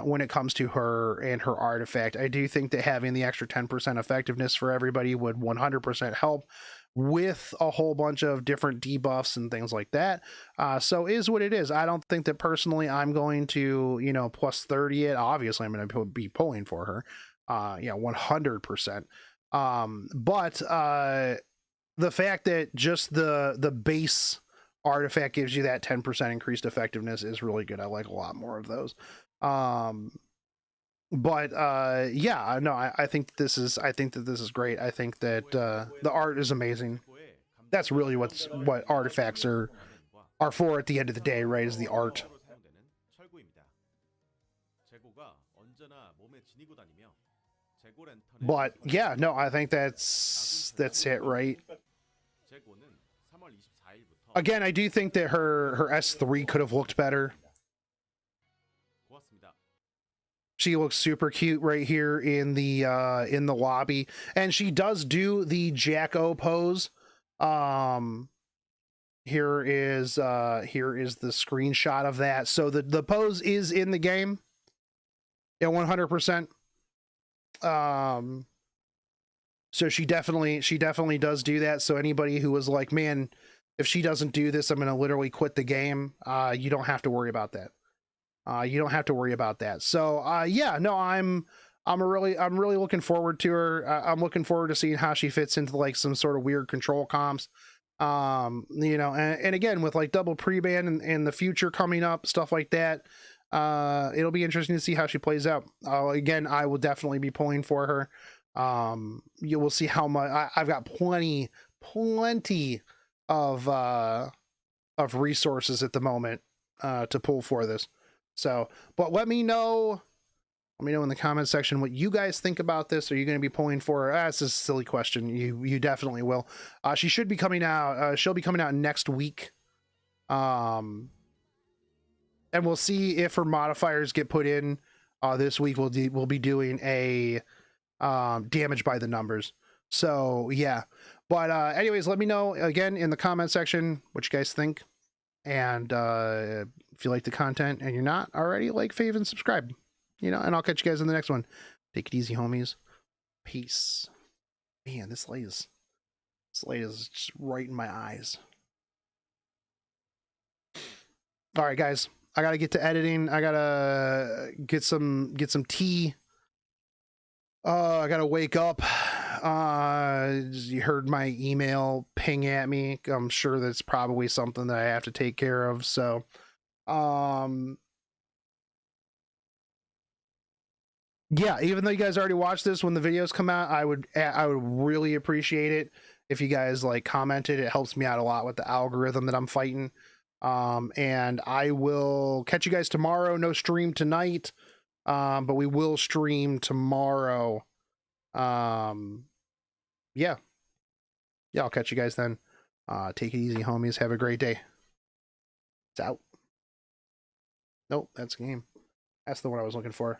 S1: when it comes to her and her artifact. I do think that having the extra 10% effectiveness for everybody would 100% help with a whole bunch of different debuffs and things like that. So is what it is. I don't think that personally I'm going to, you know, plus 30 it. Obviously I'm going to be pulling for her. 100%. But the fact that just the base artifact gives you that 10% increased effectiveness is really good. I like a lot more of those. But yeah, no, I think that this is great. I think that the art is amazing. That's really what artifacts are for at the end of the day, right? Is the art. But yeah, no, I think that's it, right? Again, I do think that her S3 could have looked better. She looks super cute right here in the lobby, and she does do the Jacko pose. Here is the screenshot of that. So the pose is in the game. Yeah, 100%. So she definitely does do that. So anybody who was like, man, if she doesn't do this, I'm gonna literally quit the game. You don't have to worry about that. You don't have to worry about that. So yeah, no, I'm really looking forward to her. I'm looking forward to seeing how she fits into like some sort of weird control comps. You know, and again with like double pre-ban and the future coming up, stuff like that. It'll be interesting to see how she plays out. Again, I will definitely be pulling for her. You will see how much I've got plenty of resources at the moment to pull for this. So, but let me know in the comment section what you guys think about this. Are you going to be pulling for her? That's a silly question. You definitely will. She should be coming out. She'll be coming out next week. And we'll see if her modifiers get put in this week. We'll be doing a damage by the numbers. So yeah, but anyways, let me know again in the comment section what you guys think. And if you like the content and you're not already, like, fave, and subscribe, you know, and I'll catch you guys in the next one. Take it easy, homies. Peace. Man, this light is just right in my eyes. All right, guys, I got to get to editing. I got to get some tea. I got to wake up. You heard my email ping at me. I'm sure that's probably something that I have to take care of. So, yeah, even though you guys already watched this when the videos come out, I would really appreciate it if you guys like commented. It helps me out a lot with the algorithm that I'm fighting. And I will catch you guys tomorrow. No stream tonight. But we will stream tomorrow. Yeah, I'll catch you guys then. Take it easy, homies. Have a great day. It's out. Nope, that's game. That's the one I was looking for.